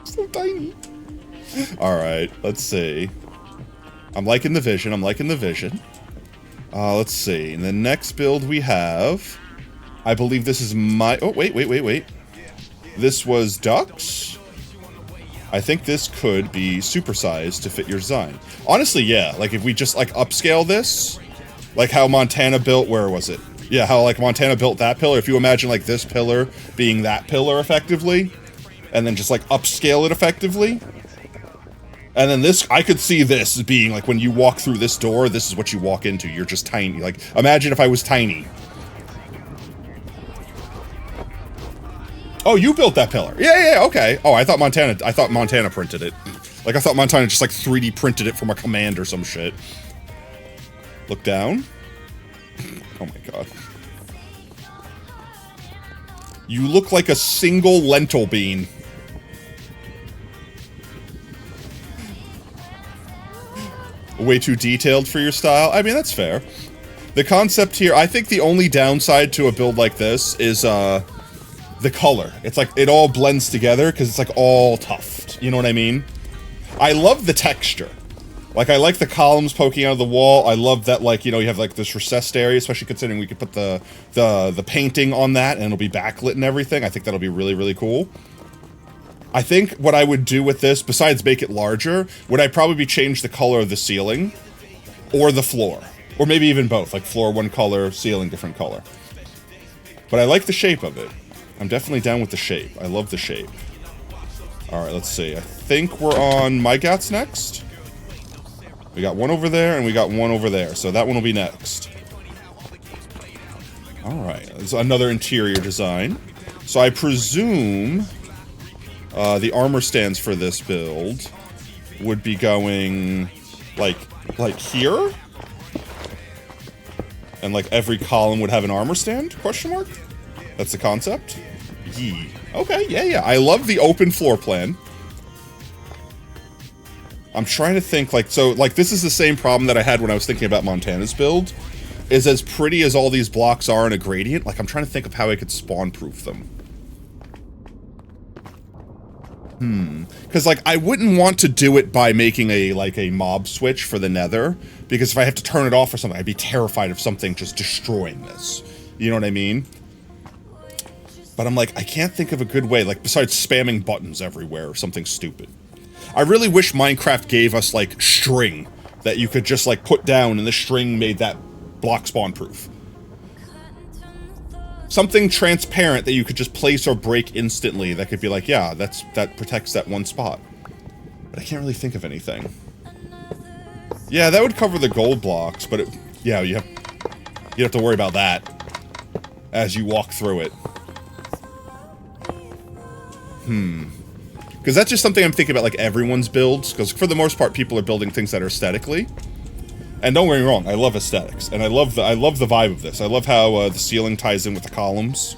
So tiny. Alright, let's see. I'm liking the vision, let's see. In the next build we have... I believe this is my... Oh, wait. This was Ducks? I think this could be supersized to fit your design. Honestly, yeah. Like, if we just, like, upscale this... Like how Montana built... Where was it? Yeah, how, like, Montana built that pillar. If you imagine, like, this pillar being that pillar, effectively... And then just, like, upscale it effectively... And then this, I could see this as being, like, when you walk through this door, this is what you walk into. You're just tiny. Like, imagine if I was tiny. Oh, you built that pillar. Yeah, okay. Oh, I thought Montana printed it. Like, I thought Montana just, like, 3D printed it from a command or some shit. Look down. Oh my god. You look like a single lentil bean. Way too detailed for your style? I mean, that's fair. The concept here, I think the only downside to a build like this is, the color. It's like, it all blends together, because it's like all tufted. You know what I mean? I love the texture. Like, I like the columns poking out of the wall. I love that, like, you know, you have, like, this recessed area, especially considering we could put the painting on that, and it'll be backlit and everything. I think that'll be really, really cool. I think what I would do with this, besides make it larger, would I probably change the color of the ceiling or the floor. Or maybe even both, like floor one color, ceiling different color. But I like the shape of it. I'm definitely down with the shape. I love the shape. Alright, let's see. I think we're on My Gats next. We got one over there, and we got one over there. So that one will be next. Alright, there's another interior design. So I presume... the armor stands for this build would be going like here, and like every column would have an armor stand? Question mark? That's the concept? Yee. Okay, yeah. I love the open floor plan. I'm trying to think, like, so, like, this is the same problem that I had when I was thinking about Montana's build. Is as pretty as all these blocks are in a gradient, like, I'm trying to think of how I could spawn-proof them. Because, like, I wouldn't want to do it by making a mob switch for the nether, because if I have to turn it off or something, I'd be terrified of something just destroying this. You know what I mean? But I'm like, I can't think of a good way, like, besides spamming buttons everywhere or something stupid. I really wish Minecraft gave us, like, string that you could just, like, put down, and the string made that block spawn proof. something transparent that you could just place or break instantly that could be like, yeah, that protects that one spot. But I can't really think of anything. Yeah, that would cover the gold blocks, but yeah, you have to worry about that as you walk through it. Because that's just something I'm thinking about, like, everyone's builds, because for the most part, people are building things that are aesthetically. And don't get me wrong, I love aesthetics, and I love the vibe of this. I love how the ceiling ties in with the columns.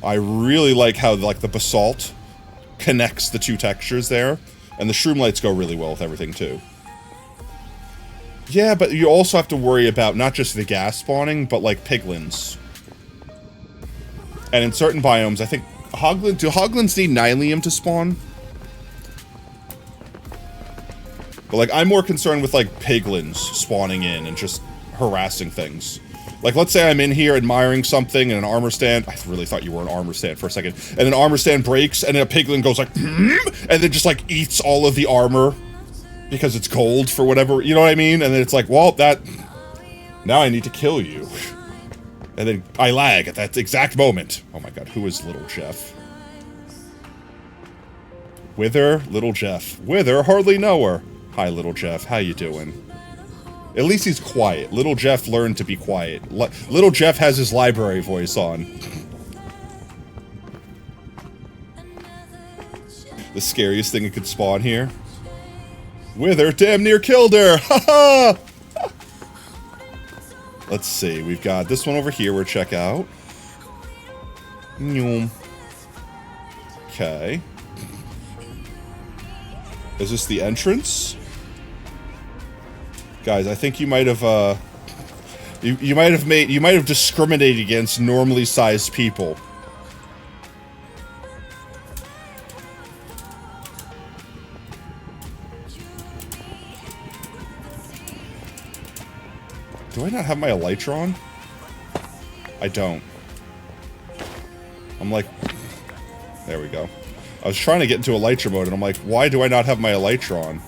I really like how, like, the basalt connects the two textures there, and the shroom lights go really well with everything, too. Yeah, but you also have to worry about not just the gas spawning, but, like, piglins. And in certain biomes, I think, do hoglins need nylium to spawn? But, like, I'm more concerned with, like, piglins spawning in and just harassing things. Like, let's say I'm in here admiring something and an armor stand... I really thought you were an armor stand for a second. And an armor stand breaks, and then a piglin goes like... and then just, like, eats all of the armor because it's gold for whatever... You know what I mean? And then it's like, well, that... Now I need to kill you. And then I lag at that exact moment. Oh my god, who is Little Jeff? Wither, Little Jeff. Wither, hardly know her. Hi, Little Jeff. How you doing? At least he's quiet. Little Jeff learned to be quiet. Little Jeff has his library voice on. The scariest thing that could spawn here. Wither damn near killed her! Ha ha! Let's see. We've got this one over here we'll check out. Okay. Is this the entrance? Guys, I think you might have, you might have discriminated against normally sized people. Do I not have my elytron? I don't. I'm like... There we go. I was trying to get into elytra mode, and I'm like, why do I not have my elytron?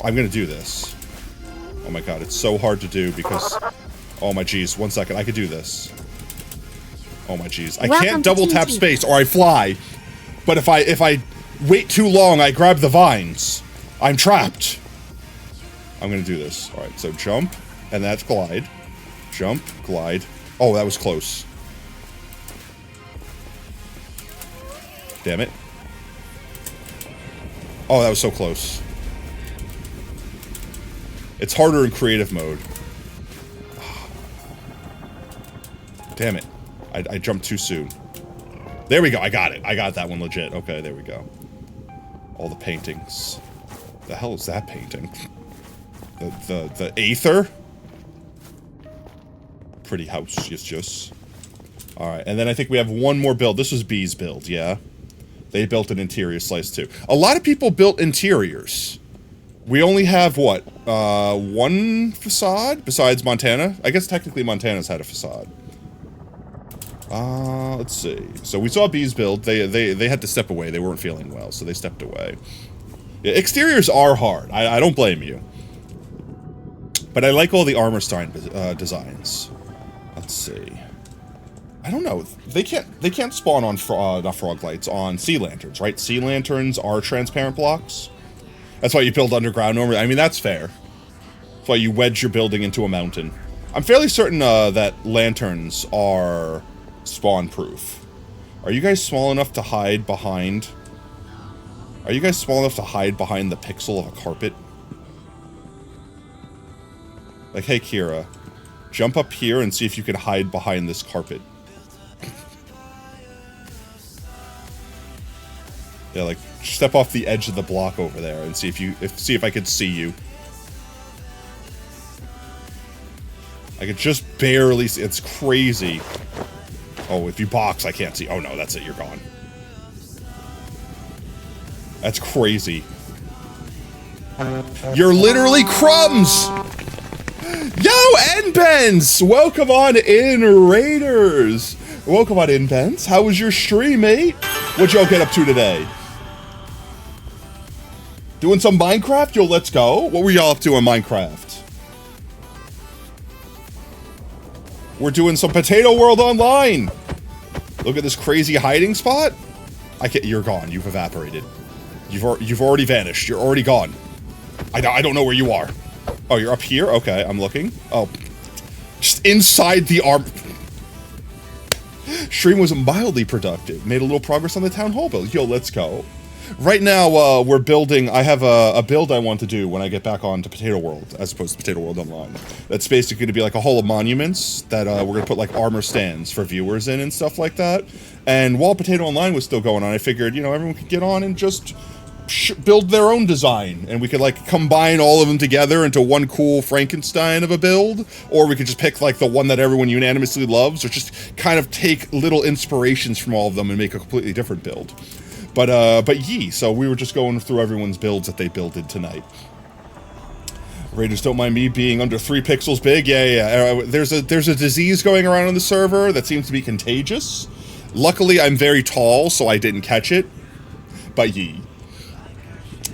I'm gonna do this. Oh my god, it's so hard to do because... Oh my jeez, 1 second, I could do this. Oh my jeez. I can't double tap space or I fly. But if I wait too long, I grab the vines. I'm trapped. I'm gonna do this. Alright, so jump, and that's glide. Jump, glide. Oh, that was close. Damn it. Oh, that was so close. It's harder in creative mode. Damn it. I jumped too soon. There we go, I got it. I got that one legit. Okay, there we go. All the paintings. The hell is that painting? The Aether? Pretty house, yes. Alright, and then I think we have one more build. This was B's build, yeah? They built an interior slice too. A lot of people built interiors. We only have, what, one facade besides Montana? I guess technically Montana's had a facade. Let's see. So we saw B's build. They had to step away. They weren't feeling well, so they stepped away. Yeah, exteriors are hard. I don't blame you. But I like all the armor designs. Let's see. I don't know. They can't spawn on not frog lights, on sea lanterns, right? Sea lanterns are transparent blocks. That's why you build underground normally. I mean, that's fair. That's why you wedge your building into a mountain. I'm fairly certain that lanterns are spawn-proof. Are you guys small enough to hide behind... Are you guys small enough to hide behind the pixel of a carpet? Like, hey, Kira, jump up here and see if you can hide behind this carpet. Yeah, like, step off the edge of the block over there and see if I could see you. I could just barely see. It's crazy. Oh, if you box, I can't see. Oh no, that's it. You're gone. That's crazy. You're literally crumbs! Yo, N-Bens! Welcome on in, Raiders! Welcome on in, Bens. How was your stream, mate? What'd y'all get up to today? Doing some Minecraft? Yo, let's go. What were y'all up to on Minecraft? We're doing some Potato World Online. Look at this crazy hiding spot. You're gone. You've evaporated. You've already vanished. You're already gone. I don't know where you are. Oh, you're up here? Okay, I'm looking. Oh. Just inside the arm. Stream was mildly productive. Made a little progress on the town hall build. Yo, let's go. Right now, we're building. I have a build I want to do when I get back onto Potato World, as opposed to Potato World Online. That's basically going to be like a hall of monuments that we're going to put like armor stands for viewers in and stuff like that. And while Potato Online was still going on, I figured, you know, everyone could get on and just build their own design, and we could like combine all of them together into one cool Frankenstein of a build, or we could just pick like the one that everyone unanimously loves, or just kind of take little inspirations from all of them and make a completely different build. But so we were just going through everyone's builds that they builded tonight. Raiders don't mind me being under 3 pixels big. Yeah. There's a disease going around on the server that seems to be contagious. Luckily, I'm very tall, so I didn't catch it.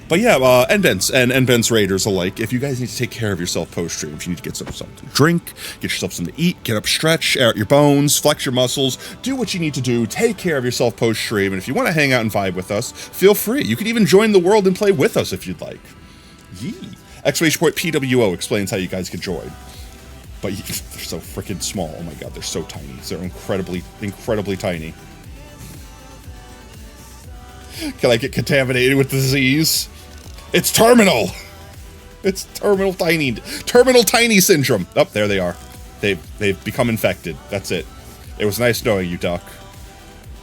But yeah, Nbents and Nbents Raiders alike, if you guys need to take care of yourself post-stream, if you need to get something to drink, get yourself something to eat, get up, stretch, air out your bones, flex your muscles, do what you need to do, take care of yourself post-stream, and if you want to hang out and vibe with us, feel free. You can even join the world and play with us if you'd like. Yee. Exclamation point PWO explains how you guys can join. But they're so freaking small. Oh my god, they're so tiny. They're incredibly, incredibly tiny. Can I get contaminated with disease? It's terminal! It's terminal tiny syndrome. Oh, there they are. They've become infected. That's it. It was nice knowing you, Duck.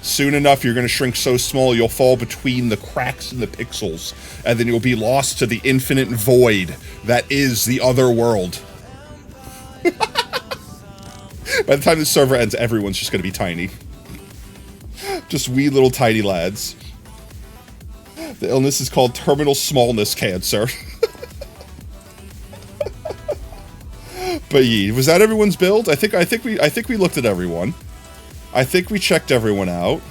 Soon enough, you're going to shrink so small you'll fall between the cracks in the pixels, and then you'll be lost to the infinite void that is the other world. By the time the server ends, everyone's just going to be tiny. Just wee little tiny lads. The illness is called terminal smallness cancer. But was that everyone's build? I think we looked at everyone. I think we checked everyone out.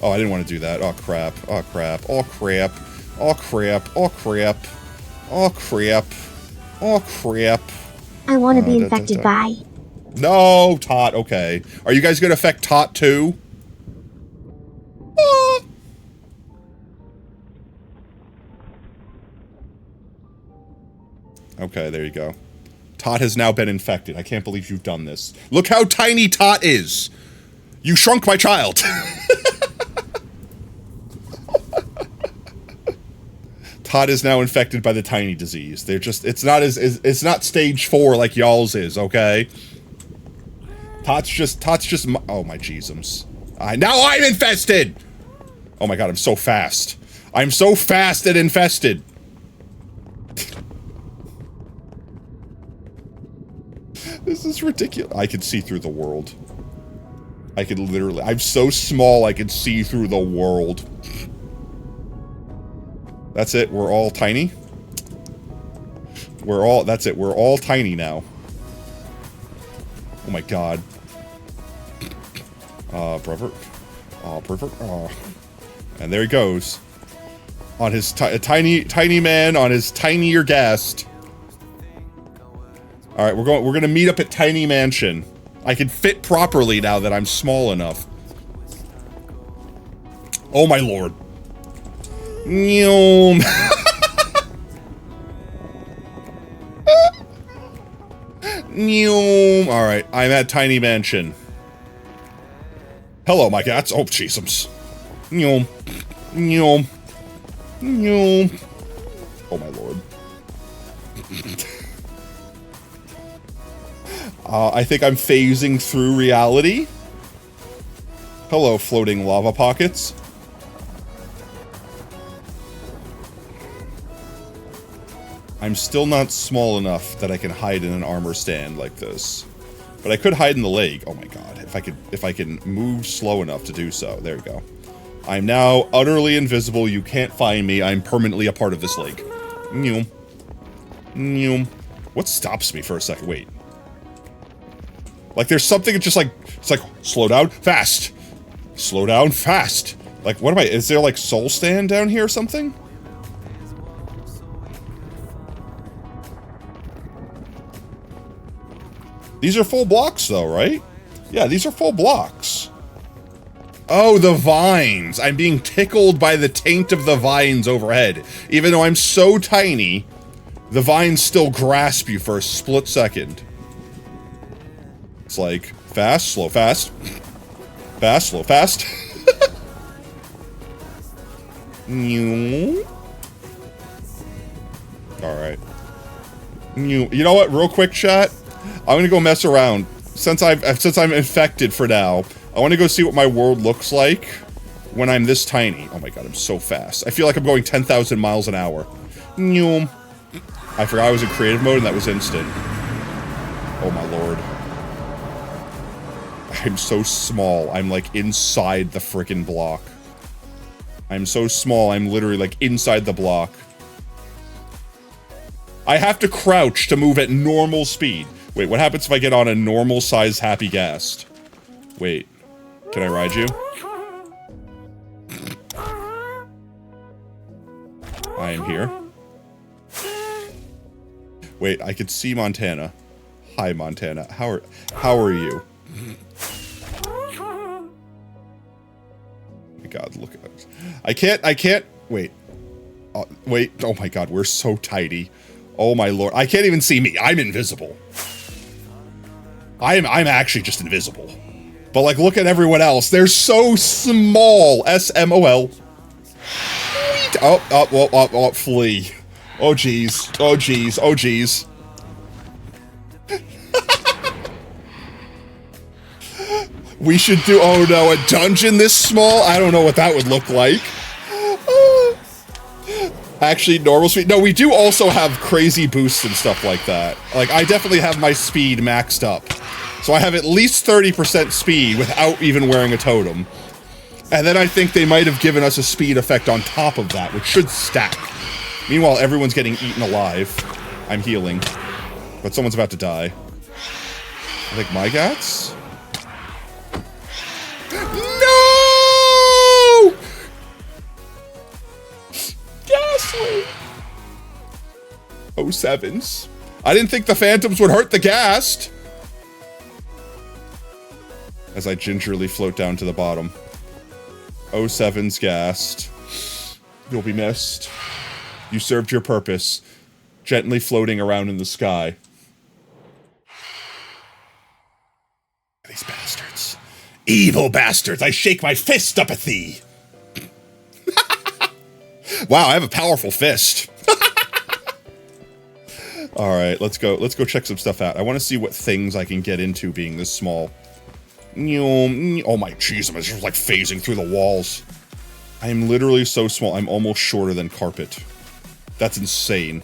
Oh, I didn't want to do that. Oh crap. Oh crap. Oh crap. Oh crap. Oh crap. Oh crap. Oh crap. I want to be infected by. No, Tot. Okay. Are you guys gonna affect Tot too? Okay, there you go. Tot has now been infected. I can't believe you've done this. Look how tiny Tot is! You shrunk my child! Tot is now infected by the tiny disease. They're just, it's not not stage 4 like y'all's is, okay? Tot's just, oh my jeezums. Now I'm infested! Oh my god, I'm so fast. I'm so fast and infested. This is ridiculous. I can see through the world. I can literally... I'm so small I can see through the world. That's it. We're all tiny. That's it. We're all tiny now. Oh my god. Brevert. Oh, Brevert. Oh. And there he goes. On his tiny man on his tinier guest. All right, we're gonna meet up at Tiny Mansion. I can fit properly now that I'm small enough. Oh my lord. Nyom. Nyom. All right, I'm at Tiny Mansion. Hello, my cats. Oh, jeezums. Nyom. Nyom. Nyom. Oh my lord. I think I'm phasing through reality. Hello, floating lava pockets. I'm still not small enough that I can hide in an armor stand like this. But I could hide in the lake. Oh my god, if I can move slow enough to do so. There we go. I'm now utterly invisible. You can't find me. I'm permanently a part of this lake. Nyum. Nyum. What stops me for a second? Wait. Like there's something, it's just like, it's like, slow down, fast. Slow down, fast. Like, what am I? Is there like soul stand down here or something? These are full blocks though, right? Yeah, these are full blocks. Oh, the vines. I'm being tickled by the taint of the vines overhead. Even though I'm so tiny, the vines still grasp you for a split second. It's like, fast, slow, fast. Fast, slow, fast. Alright. You know what? Real quick, chat. I'm gonna go mess around. Since I'm infected for now, I want to go see what my world looks like when I'm this tiny. Oh my god, I'm so fast. I feel like I'm going 10,000 miles an hour. I forgot I was in creative mode and that was instant. Oh my lord. I'm so small. I'm like inside the frickin' block. I'm so small, I'm literally like inside the block. I have to crouch to move at normal speed. Wait, what happens if I get on a normal size Happy Ghast? Wait, can I ride you? I am here. Wait, I could see Montana. Hi, Montana. How are you? Oh my god, look at us. I can't, wait. Wait, oh my god, we're so tiny. Oh my lord, I can't even see me. I'm invisible. I'm actually just invisible. But like, look at everyone else. They're so small. SMOL. Oh, flee. Oh jeez. Oh jeez. Oh jeez. We should do, oh no, a dungeon this small? I don't know what that would look like. Actually, normal speed. No, we do also have crazy boosts and stuff like that. Like, I definitely have my speed maxed up. So I have at least 30% speed without even wearing a totem. And then I think they might have given us a speed effect on top of that, which should stack. Meanwhile, everyone's getting eaten alive. I'm healing. But someone's about to die. I think my gats? No! Ghastly! 07s. I didn't think the phantoms would hurt the ghast. As I gingerly float down to the bottom. 07's ghast. You'll be missed. You served your purpose. Gently floating around in the sky. These bastards. Evil bastards! I shake my fist up at thee! Wow, I have a powerful fist. Alright, let's go check some stuff out. I want to see what things I can get into being this small. Oh my jeez, I'm just like phasing through the walls. I am literally so small, I'm almost shorter than carpet. That's insane.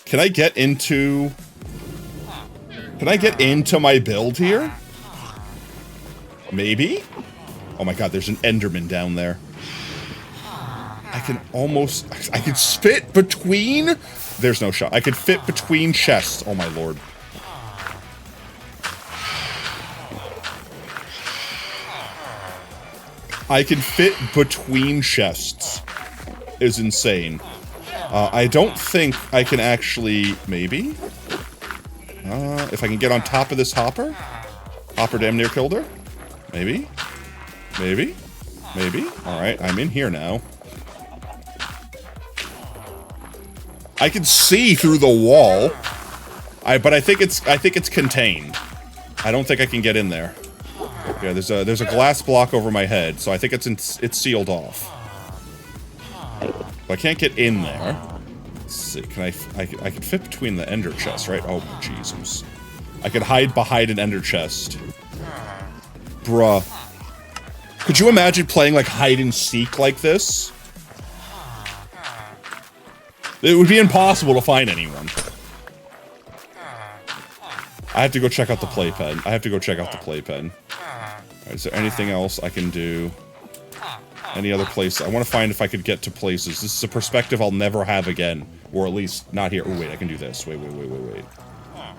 Can I get into my build here? Maybe? Oh my god, there's an Enderman down there. I can fit between? There's no shot. I could fit between chests. Oh my lord. I can fit between chests. Is insane. I don't think I can actually... Maybe? If I can get on top of this hopper? Hopper damn near killed her? Maybe? Maybe? Maybe? Alright, I'm in here now. I can see through the wall. But I think it's contained. I don't think I can get in there. Yeah, there's a glass block over my head, so I think it's sealed off. But I can't get in there. Let's see, I can fit between the ender chests, right? Oh Jesus. I could hide behind an ender chest. Bruh. Could you imagine playing like hide and seek like this? It would be impossible to find anyone. I have to go check out the playpen. Alright, is there anything else I can do? Any other place? I want to find if I could get to places. This is a perspective I'll never have again. Or at least, not here. Oh, wait, I can do this. Wait.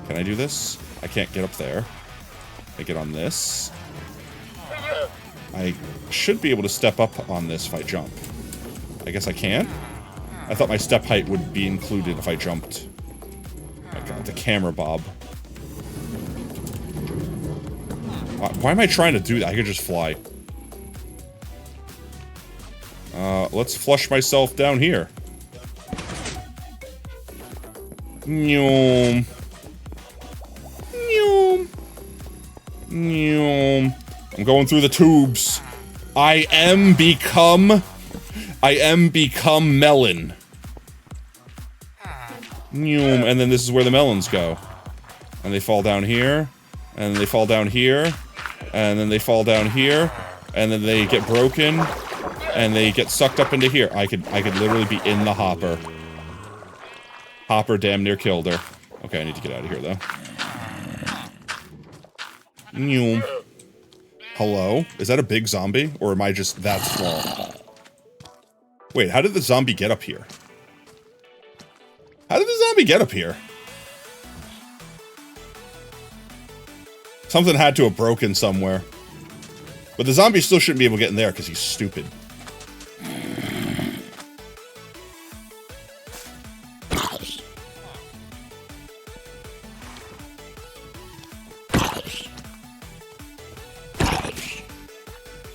Can I do this? I can't get up there. I get on this. I should be able to step up on this if I jump. I guess I can? I thought my step height would be included if I jumped. I got the camera bob. Why am I trying to do that? I could just fly. Let's flush myself down here. Nyom. Nyom. Nyom. I'm going through the tubes. I am become melon. Nyom. And then this is where the melons go. And they fall down here. And they fall down here. And then they fall down here. And then they get broken. And they get sucked up into here. I could literally be in the hopper. Hopper damn near killed her. Okay, I need to get out of here, though. Nyom. Hello? Is that a big zombie? Or am I just that small? Wait, how did the zombie get up here? How did the zombie get up here? Something had to have broken somewhere. But the zombie still shouldn't be able to get in there because he's stupid.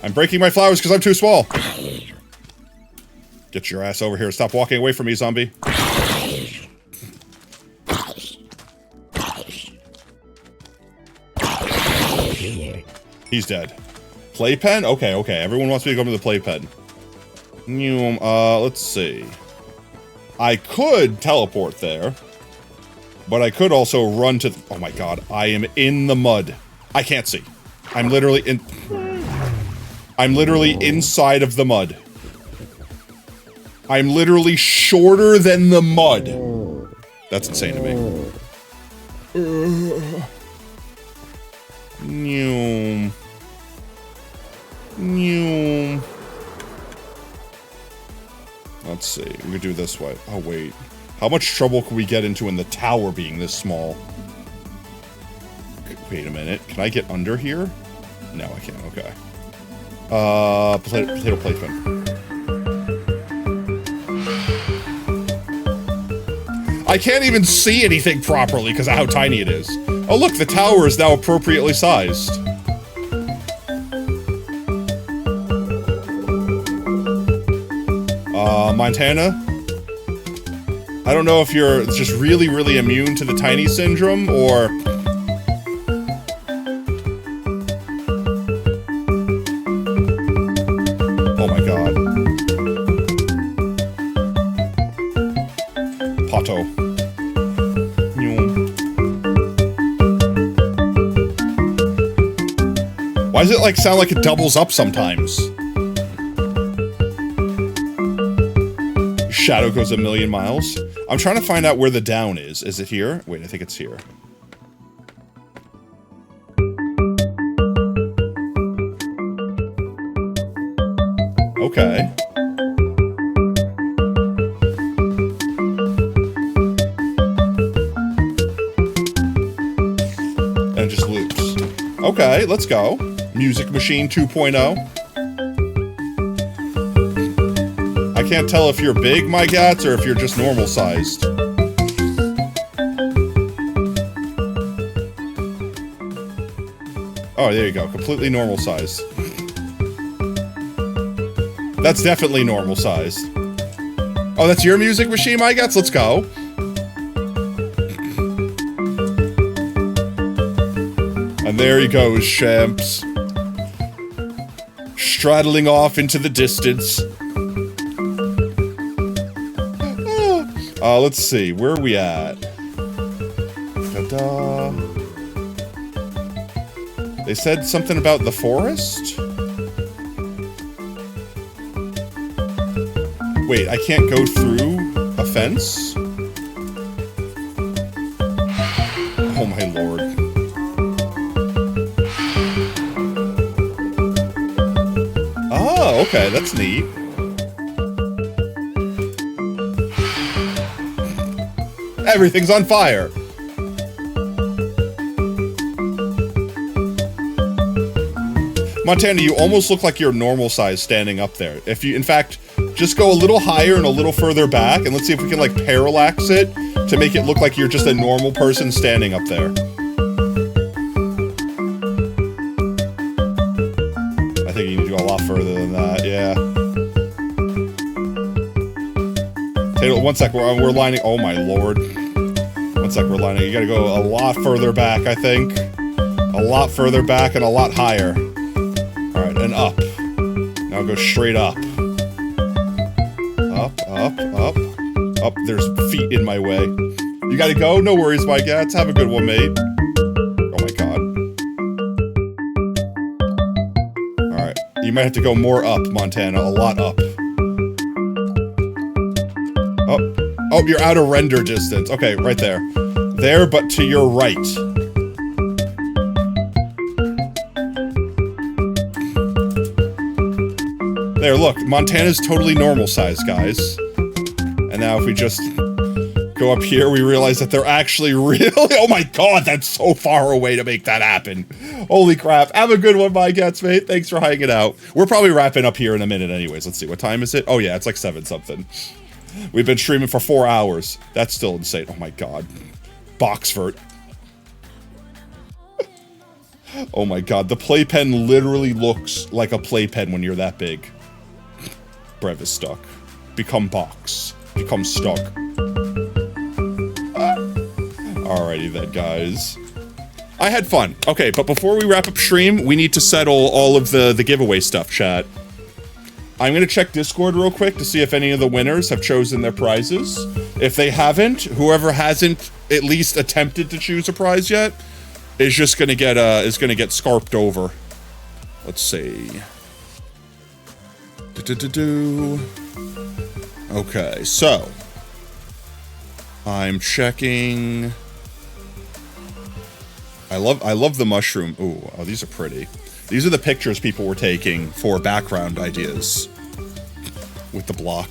I'm breaking my flowers because I'm too small. Get your ass over here. Stop walking away from me, zombie. He's dead. Playpen? Okay, okay. Everyone wants me to go to the playpen. Let's see. I could teleport there. But I could also run to... Oh my god, I am in the mud. I can't see. I'm literally inside of the mud. I'm literally shorter than the mud. That's insane to me. Nyom. Nyom. Let's see. We could do it this way. Oh, wait. How much trouble can we get into in the tower being this small? Wait a minute. Can I get under here? No, I can't. Okay. Potato playpen. I can't even see anything properly because of how tiny it is. Oh look, the tower is now appropriately sized. Montana? I don't know if you're just really, really immune to the tiny syndrome, or... Oh my god. Pato. Why does it, like, sound like it doubles up sometimes? Shadow goes a million miles. I'm trying to find out where the down is. Is it here? Wait, I think it's here. Okay. And it just loops. Okay, let's go. Music Machine 2.0. I can't tell if you're big, my gats, or if you're just normal sized. Oh, there you go. Completely normal sized. That's definitely normal sized. Oh, that's your Music Machine, my gats? Let's go. And there he goes, Shamps. Straddling off into the distance. Let's see, where are we at? Ta-da. They said something about the forest? Wait, I can't go through a fence? Oh my lord. Oh, okay, that's neat. Everything's on fire. Montana, you almost look like you're normal size standing up there. If you, in fact, just go a little higher and a little further back, and let's see if we can, like, parallax it to make it look like you're just a normal person standing up there. I think you need to go a lot further than that, yeah. Tato, one sec, we're lining, oh my lord. One sec, we're lining, you gotta go a lot further back, I think. A lot further back and a lot higher. Alright, and up. Now go straight up. Up, up, up. Up, there's feet in my way. You gotta go? No worries, my cats. Have a good one, mate. Oh my god. Alright, you might have to go more up, Montana. A lot up. Oh, oh, you're out of render distance. Okay, right there. There, but to your right. There, look, Montana's totally normal size, guys. And now if we just go up here, we realize that they're actually really- oh my god, that's so far away to make that happen. Holy crap. Have a good one, my cats, mate. Thanks for hanging out. We're probably wrapping up here in a minute anyways. Let's see, what time is it? Oh yeah, it's like 7 something. We've been streaming for 4 hours. That's still insane. Oh my god. Boxford. Oh my god, the playpen literally looks like a playpen when you're that big. Brev is stuck. Become box. Become stuck. Alrighty then, guys. I had fun. Okay, but before we wrap up stream, we need to settle all of the giveaway stuff, chat. I'm gonna check Discord real quick to see if any of the winners have chosen their prizes. If they haven't, whoever hasn't at least attempted to choose a prize yet is just gonna get scarped over. Let's see. Okay, so I'm checking. I love the mushroom. Ooh, oh, these are pretty. These are the pictures people were taking for background ideas with the block.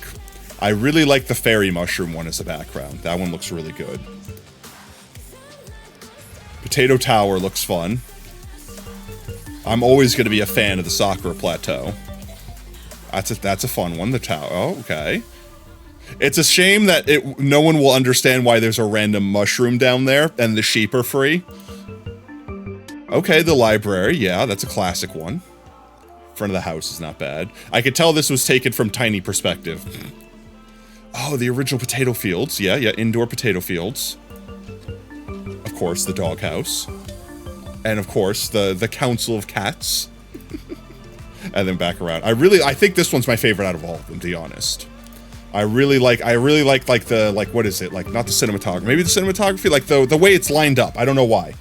I really like the fairy mushroom one as a background. That one looks really good. Potato Tower looks fun. I'm always going to be a fan of the Sakura Plateau. That's a fun one. The tower. Oh, okay. It's a shame that no one will understand why there's a random mushroom down there and the sheep are free. Okay, the library. Yeah, that's a classic one. Front of the house is not bad. I could tell this was taken from tiny perspective. Oh, the original potato fields. Yeah, indoor potato fields. Of course, the doghouse. And of course, the Council of Cats. And then back around. I think this one's my favorite out of all of them, to be honest. I really like what is it? Like, not the cinematography. Maybe the cinematography, like the way it's lined up. I don't know why.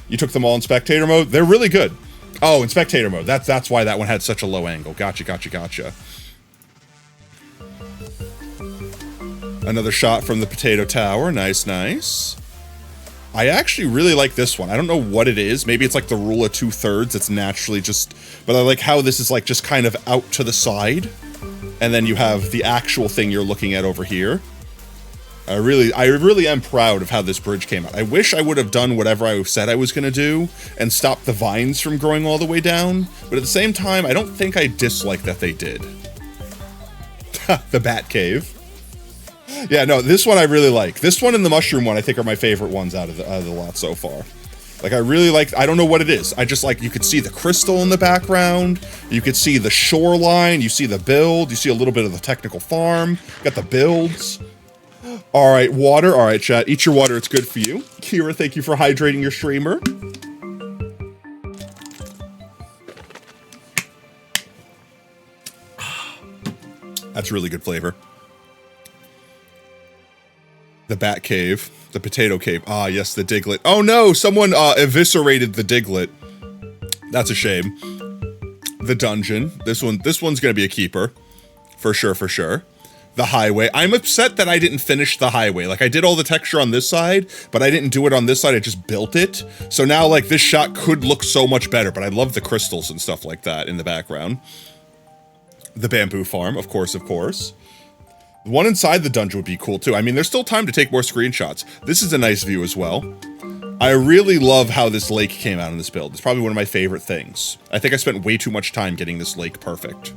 You took them all in spectator mode? They're really good. Oh, in spectator mode. That's why that one had such a low angle. Gotcha. Another shot from the potato tower. Nice. I actually really like this one. I don't know what it is. Maybe it's like the rule of 2/3. It's naturally just... But I like how this is like just kind of out to the side. And then you have the actual thing you're looking at over here. I really am proud of how this bridge came out. I wish I would have done whatever I said I was going to do and stopped the vines from growing all the way down. But at the same time, I don't think I dislike that they did. The Bat Cave. Yeah, no, this one I really like. This one and the mushroom one I think are my favorite ones out of the lot so far. Like, I really like, I don't know what it is. I just like, you could see the crystal in the background. You could see the shoreline. You see the build. You see a little bit of the technical farm. Got the builds. All right, water. All right, chat. Eat your water. It's good for you. Kira, thank you for hydrating your streamer. That's really good flavor. The Bat Cave. The Potato Cave. Ah, yes, the Diglett. Oh no, someone eviscerated the Diglett. That's a shame. The dungeon. This one's gonna be a keeper. For sure. The highway. I'm upset that I didn't finish the highway. Like, I did all the texture on this side, but I didn't do it on this side. I just built it. So now, like, this shot could look so much better, but I love the crystals and stuff like that in the background. The bamboo farm, of course. The one inside the dungeon would be cool, too. I mean, there's still time to take more screenshots. This is a nice view as well. I really love how this lake came out in this build. It's probably one of my favorite things. I think I spent way too much time getting this lake perfect.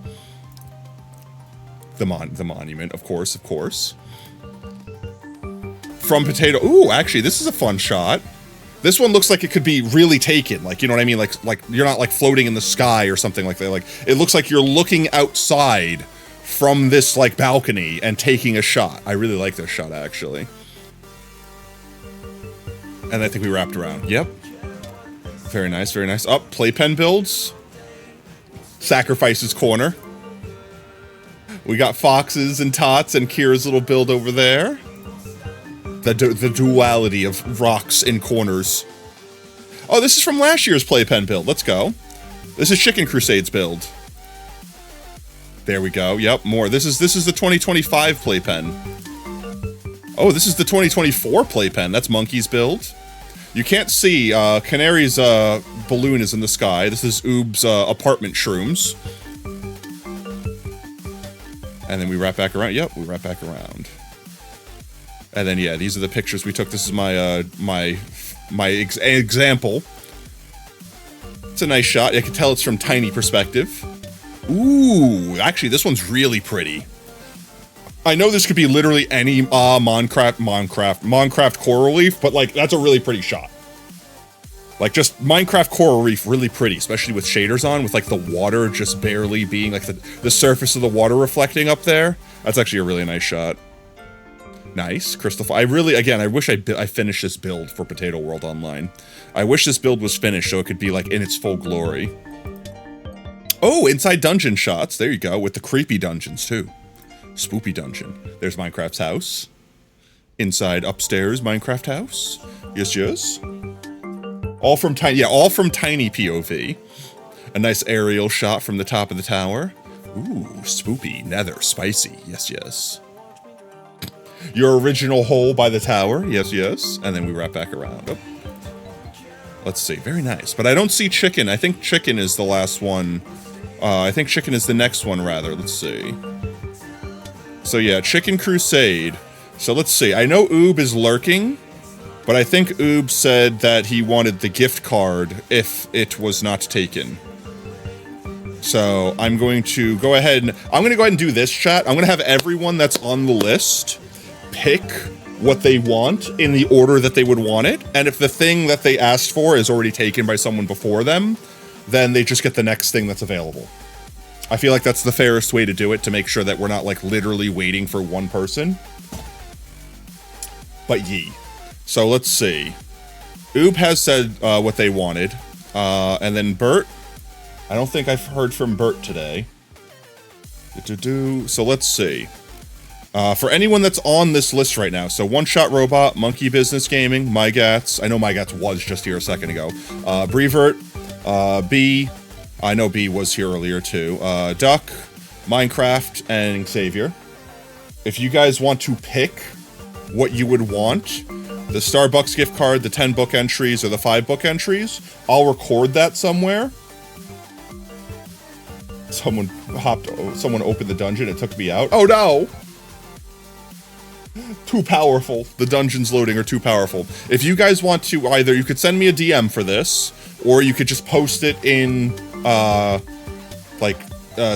The monument, of course, of course. From potato. Ooh, actually, this is a fun shot. This one looks like it could be really taken. Like, you know what I mean? Like you're not like floating in the sky or something like that. Like, it looks like you're looking outside from this like balcony and taking a shot. I really like this shot, actually. And I think we wrapped around. Yep. Very nice, very nice. Up, playpen builds. Sacrifices corner. We got Foxes and Tots and Kira's little build over there. The duality of rocks in corners. Oh, this is from last year's playpen build. Let's go. This is Chicken Crusade's build. There we go. Yep, more. This is the 2025 playpen. Oh, this is the 2024 playpen. That's Monkey's build. You can't see, Canary's balloon is in the sky. This is Oob's apartment shrooms. And then we wrap back around. Yep, we wrap back around. And then, yeah, these are the pictures we took. This is my, my example. It's a nice shot. I can tell it's from tiny perspective. Ooh, actually, this one's really pretty. I know this could be literally any Minecraft coral reef, but like that's a really pretty shot. Like just Minecraft coral reef, really pretty, especially with shaders on, with like the water just barely being like the surface of the water reflecting up there. That's actually a really nice shot. Nice, crystal. I really, again, I wish I finished this build for Potato World Online. I wish this build was finished so it could be like in its full glory. Oh, inside dungeon shots. There you go, with the creepy dungeons too. Spoopy dungeon. There's Minecraft's house. Inside upstairs Minecraft house. Yes, yes. All from tiny, yeah, all from tiny POV. A nice aerial shot from the top of the tower. Ooh, spoopy, nether, spicy. Yes, yes. Your original hole by the tower. Yes, yes. And then we wrap back around. Oh. Let's see. Very nice. But I don't see chicken. I think chicken is the last one. I think chicken is the next one, rather. Let's see. So yeah, Chicken Crusade. So let's see. I know Oob is lurking, but I think Oob said that he wanted the gift card if it was not taken. So I'm going to go ahead and do this, chat. I'm going to have everyone that's on the list pick what they want in the order that they would want it. And if the thing that they asked for is already taken by someone before them, then they just get the next thing that's available. I feel like that's the fairest way to do it, to make sure that we're not like literally waiting for one person. But yee. So let's see. Oob has said what they wanted. And then Bert. I don't think I've heard from Bert today. So let's see. For anyone that's on this list right now, so One Shot Robot, Monkey Business Gaming, MyGats. I know MyGats was just here a second ago. Brevert, B. I know B was here earlier too. Duck, Minecraft, and Xavier. If you guys want to pick what you would want, the Starbucks gift card, the 10 book entries, or the 5 book entries, I'll record that somewhere. Someone opened the dungeon and took me out. Oh no! Too powerful. The dungeons loading are too powerful. If you guys want to, either you could send me a DM for this, or you could just post it in,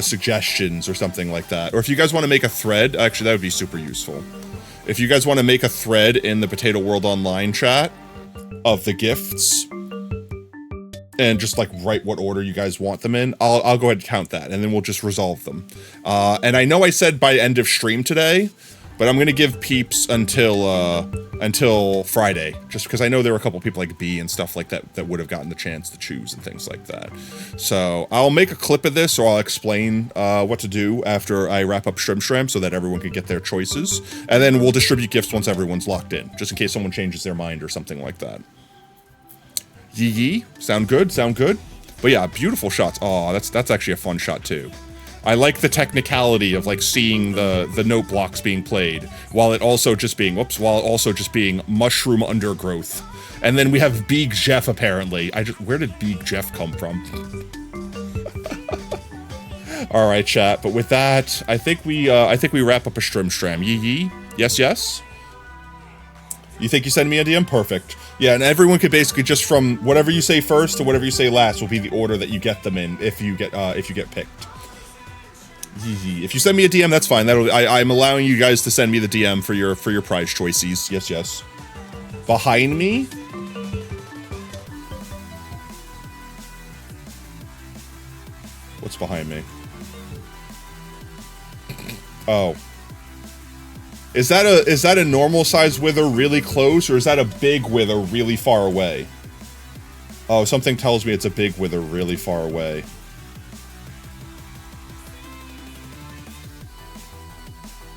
suggestions or something like that. Or if you guys want to make a thread, actually that would be super useful. If you guys want to make a thread in the Potato World Online chat of the gifts, and just like write what order you guys want them in, I'll go ahead and count that, and then we'll just resolve them. And I know I said by end of stream today, but I'm gonna give peeps until Friday, just because I know there were a couple people like B and stuff like that that would have gotten the chance to choose and things like that. So I'll make a clip of this, or I'll explain what to do after I wrap up Shrimp so that everyone can get their choices, and then we'll distribute gifts once everyone's locked in, just in case someone changes their mind or something like that. Yee, sound good, sound good. But yeah, beautiful shots. Oh, that's actually a fun shot too. I like the technicality of like seeing the note blocks being played while it also just being mushroom undergrowth. And then we have Big Jeff apparently. Where did Big Jeff come from? All right, chat. But with that, I think we wrap up a Stram. Yee. Yes, yes. You think you send me a DM? Perfect. Yeah, and everyone could basically just from whatever you say first to whatever you say last will be the order that you get them in if you get picked. If you send me a DM, that's fine. I'm allowing you guys to send me the DM for your prize choices. Yes, yes. Behind me? What's behind me? Oh. Is that a normal size wither really close, or is that a big wither really far away? Oh, something tells me it's a big wither really far away.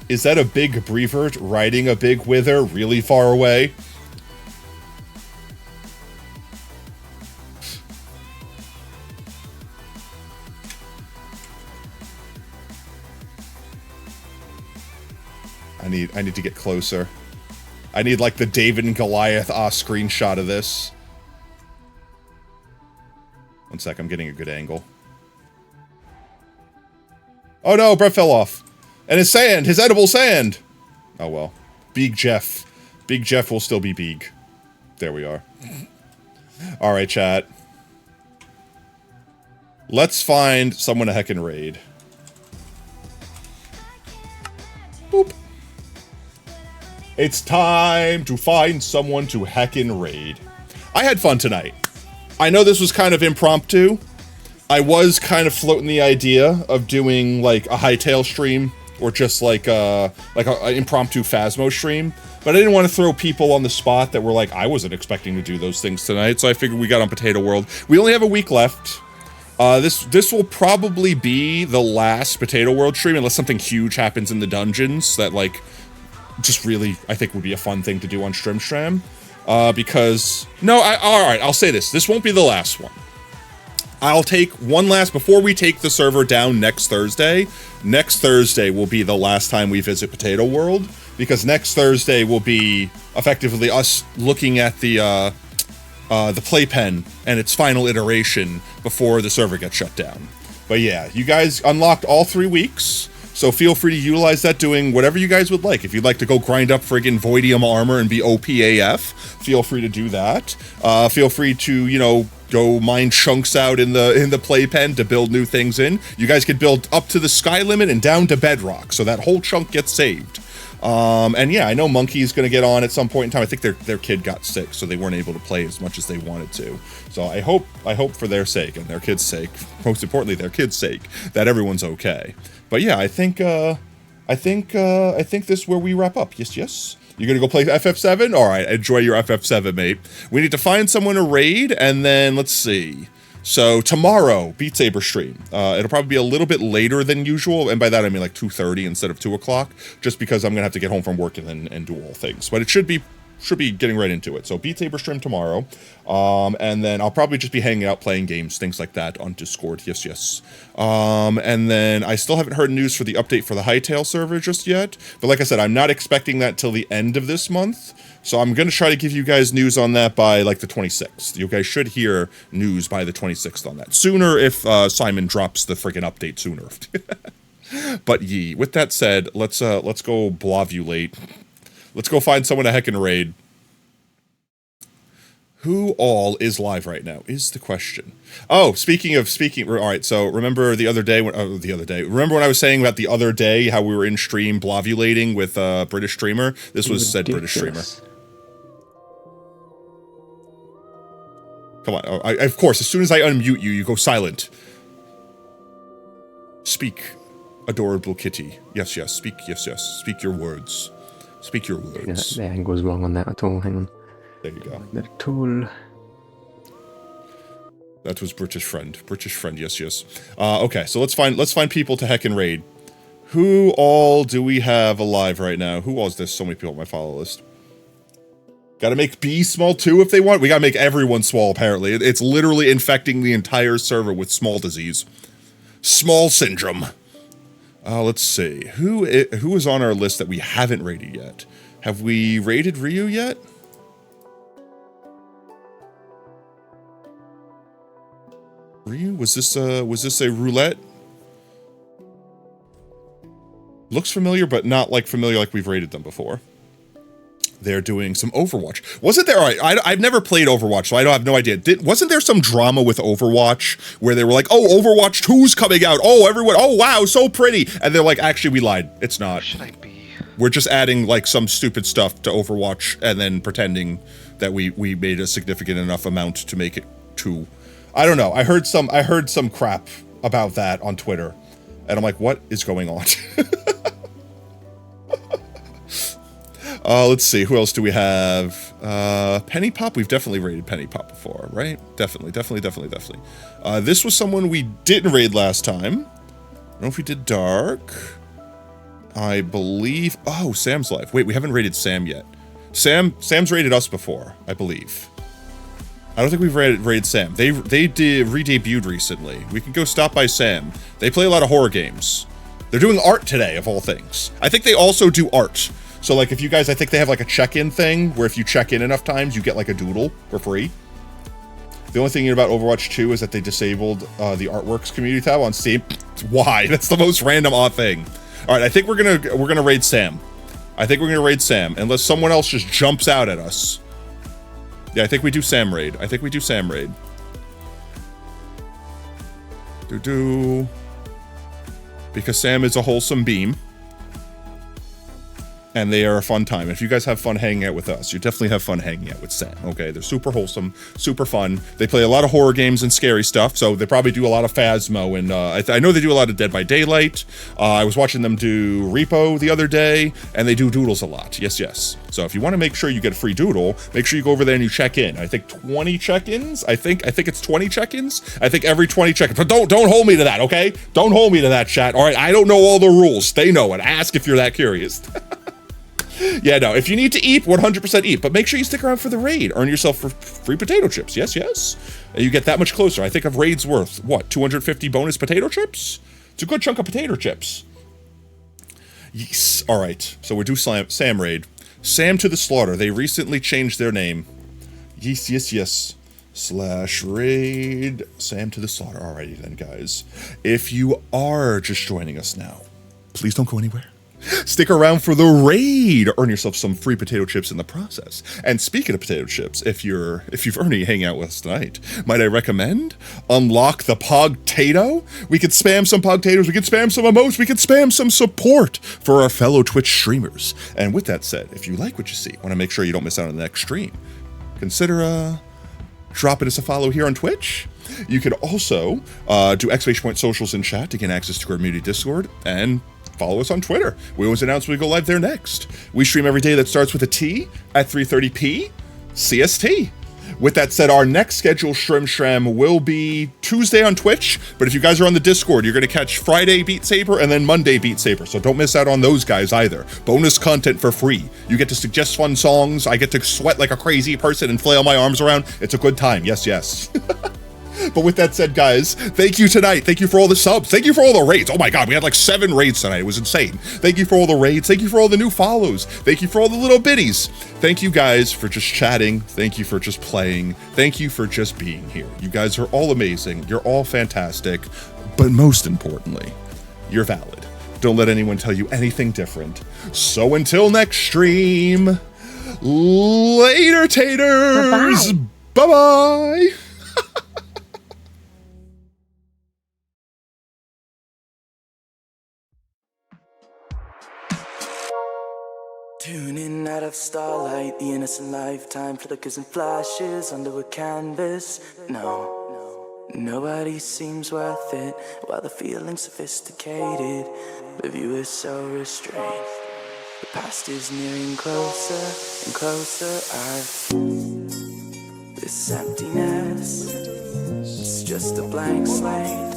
Is that a big Brevert riding a big wither really far away? I need to get closer. I need like the David and Goliath screenshot of this. One sec, I'm getting a good angle. Oh no, Brett fell off. And his sand, his edible sand. Oh well. Big Jeff. Big Jeff will still be big. There we are. Alright, chat. Let's find someone to heckin' raid. Boop. It's time to find someone to heckin' raid. I had fun tonight. I know this was kind of impromptu. I was kind of floating the idea of doing like a Hightail stream or just like an impromptu Phasmo stream, but I didn't want to throw people on the spot that were like, I wasn't expecting to do those things tonight, so I figured we got on Potato World. We only have a week left. This will probably be the last Potato World stream unless something huge happens in the dungeons that like just really I think would be a fun thing to do on Strimstram. Because alright, I'll say this. This won't be the last one. I'll take one last, before we take the server down next Thursday will be the last time we visit Potato World, because next Thursday will be effectively us looking at the playpen and its final iteration before the server gets shut down. But yeah, you guys unlocked all 3 weeks, so feel free to utilize that doing whatever you guys would like. If you'd like to go grind up friggin' Voidium armor and be OPAF, feel free to do that. Feel free to, you know, go mine chunks out in the playpen to build new things in. You guys could build up to the sky limit and down to bedrock, so that whole chunk gets saved. And yeah, I know Monkey's gonna get on at some point in time. I think their kid got sick, so they weren't able to play as much as they wanted to. So I hope for their sake and their kids' sake, most importantly their kids' sake, that everyone's okay. But yeah, I think this is where we wrap up. Yes, yes. You're gonna go play FF7? Alright, enjoy your FF7, mate. We need to find someone to raid, and then, let's see. So, tomorrow, Beat Saber stream. It'll probably be a little bit later than usual, and by that I mean like 2:30 instead of 2 o'clock, just because I'm gonna have to get home from work and do all things. But it should be getting right into it. So, Beat Saber stream tomorrow, and then I'll probably just be hanging out playing games, things like that on Discord. Yes, yes. And then I still haven't heard news for the update for the Hightail server just yet, but like I said, I'm not expecting that till the end of this month, so I'm gonna try to give you guys news on that by like the 26th. You guys should hear news by the 26th on that. Sooner if Simon drops the friggin' update sooner. But yee, with that said, let's go blavulate. Let's go find someone to heckin' raid. Who all is live right now is the question. Oh, speaking, all right, so remember the other day, remember when I was saying about the other day, how we were in stream blavulating with a British streamer? This was said British streamer. Come on, of course, as soon as I unmute you, you go silent. Speak, adorable kitty. Yes, yes, speak, yes, yes, speak your words. Speak your words. The angle's wrong on that at all, hang on. There you go. The tool. That was British friend, yes, yes. Okay, so let's find people to heckin' raid. Who all do we have alive right now? Who all is this? So many people on my follow list. Gotta make B small too if they want. We gotta make everyone small, apparently. It's literally infecting the entire server with small disease. Small syndrome. Let's see. Who is on our list that we haven't raided yet? Have we raided Ryu yet? Ryu? Was this a roulette? Looks familiar, but not like familiar like we've raided them before. they're doing some Overwatch. Wasn't there? I've never played Overwatch, so I don't have no idea. Wasn't there some drama with Overwatch where they were like, "Oh, Overwatch 2's coming out. Oh, everyone. Oh, wow, so pretty." And they're like, "Actually, we lied. It's not. Should I be? We're just adding like some stupid stuff to Overwatch and then pretending that we made a significant enough amount to make it 2." I don't know. I heard some crap about that on Twitter, and I'm like, what is going on? Let's see. Who else do we have? Penny Pop. We've definitely raided Penny Pop before, right? Definitely. This was someone we didn't raid last time. I don't know if we did Dark. I believe. Oh, Sam's live. Wait, we haven't raided Sam yet. Sam's raided us before, I believe. I don't think we've raided Sam. They re-debuted recently. We can go stop by Sam. They play a lot of horror games. They're doing art today, of all things. I think they also do art. So, like, if you guys, I think they have, like, a check-in thing, where if you check in enough times, you get, like, a doodle for free. The only thing about Overwatch 2 is that they disabled the Artworks community tab on Steam. Why? That's the most random odd thing. Alright, I think we're gonna raid Sam. Unless someone else just jumps out at us. Yeah, I think we do Sam raid. Because Sam is a wholesome beam. And they are a fun time. If you guys have fun hanging out with us, you definitely have fun hanging out with Sam, okay? They're super wholesome, super fun. They play a lot of horror games and scary stuff, so they probably do a lot of Phasmo, and I know they do a lot of Dead by Daylight. I was watching them do Repo the other day, and they do doodles a lot. Yes. So if you want to make sure you get a free doodle, make sure you go over there and you check in. I think 20 check-ins? I think it's 20 check-ins? I think every 20 check-ins. But don't hold me to that, okay? Don't hold me to that, chat. All right, I don't know all the rules. They know it. Ask if you're that curious. Yeah, no, if you need to eat, 100% eat, but make sure you stick around for the raid. Earn yourself for free potato chips. Yes. And you get that much closer. I think a raid's worth, what, 250 bonus potato chips? It's a good chunk of potato chips. Yes. All right, so we do Sam raid. Sam to the Slaughter. They recently changed their name. Yes. /raid Sam to the Slaughter. Alrighty then, guys. If you are just joining us now, please don't go anywhere. Stick around for the raid. Earn yourself some free potato chips in the process. And speaking of potato chips, if you've already hang out with us tonight, might I recommend unlock the Pogtato? We could spam some Pogtators, we could spam some emotes, we could spam some support for our fellow Twitch streamers. And with that said, if you like what you see, want to make sure you don't miss out on the next stream, consider dropping us a follow here on Twitch. You could also do exclamation point socials in chat to gain access to our community Discord, and follow us on Twitter. We always announce when we go live there next. We stream every day that starts with a T at 3:30 CST. With that said, our next scheduled Shram will be Tuesday on Twitch, but if you guys are on the Discord, you're going to catch Friday Beat Saber and then Monday Beat Saber, so don't miss out on those guys either. Bonus content for free. You get to suggest fun songs, I get to sweat like a crazy person and flail my arms around. It's a good time, yes. But with that said, guys, thank you tonight. Thank you for all the subs. Thank you for all the raids. Oh my god, we had like 7 raids tonight. It was insane. Thank you for all the raids. Thank you for all the new follows. Thank you for all the little biddies. Thank you guys for just chatting. Thank you for just playing. Thank you for just being here. You guys are all amazing. You're all fantastic. But most importantly, you're valid. Don't let anyone tell you anything different. So until next stream, later taters. Bye-bye. Tuning out of starlight, the innocent lifetime flickers and flashes under a canvas. No, nobody seems worth it, while the feeling's sophisticated. The view is so restrained. The past is nearing closer and closer. This emptiness, it's just a blank slate,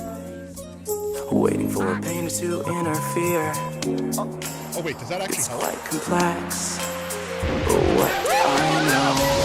waiting for a painter to interfere. Oh wait, does that actually It's help? quite complex, but what I know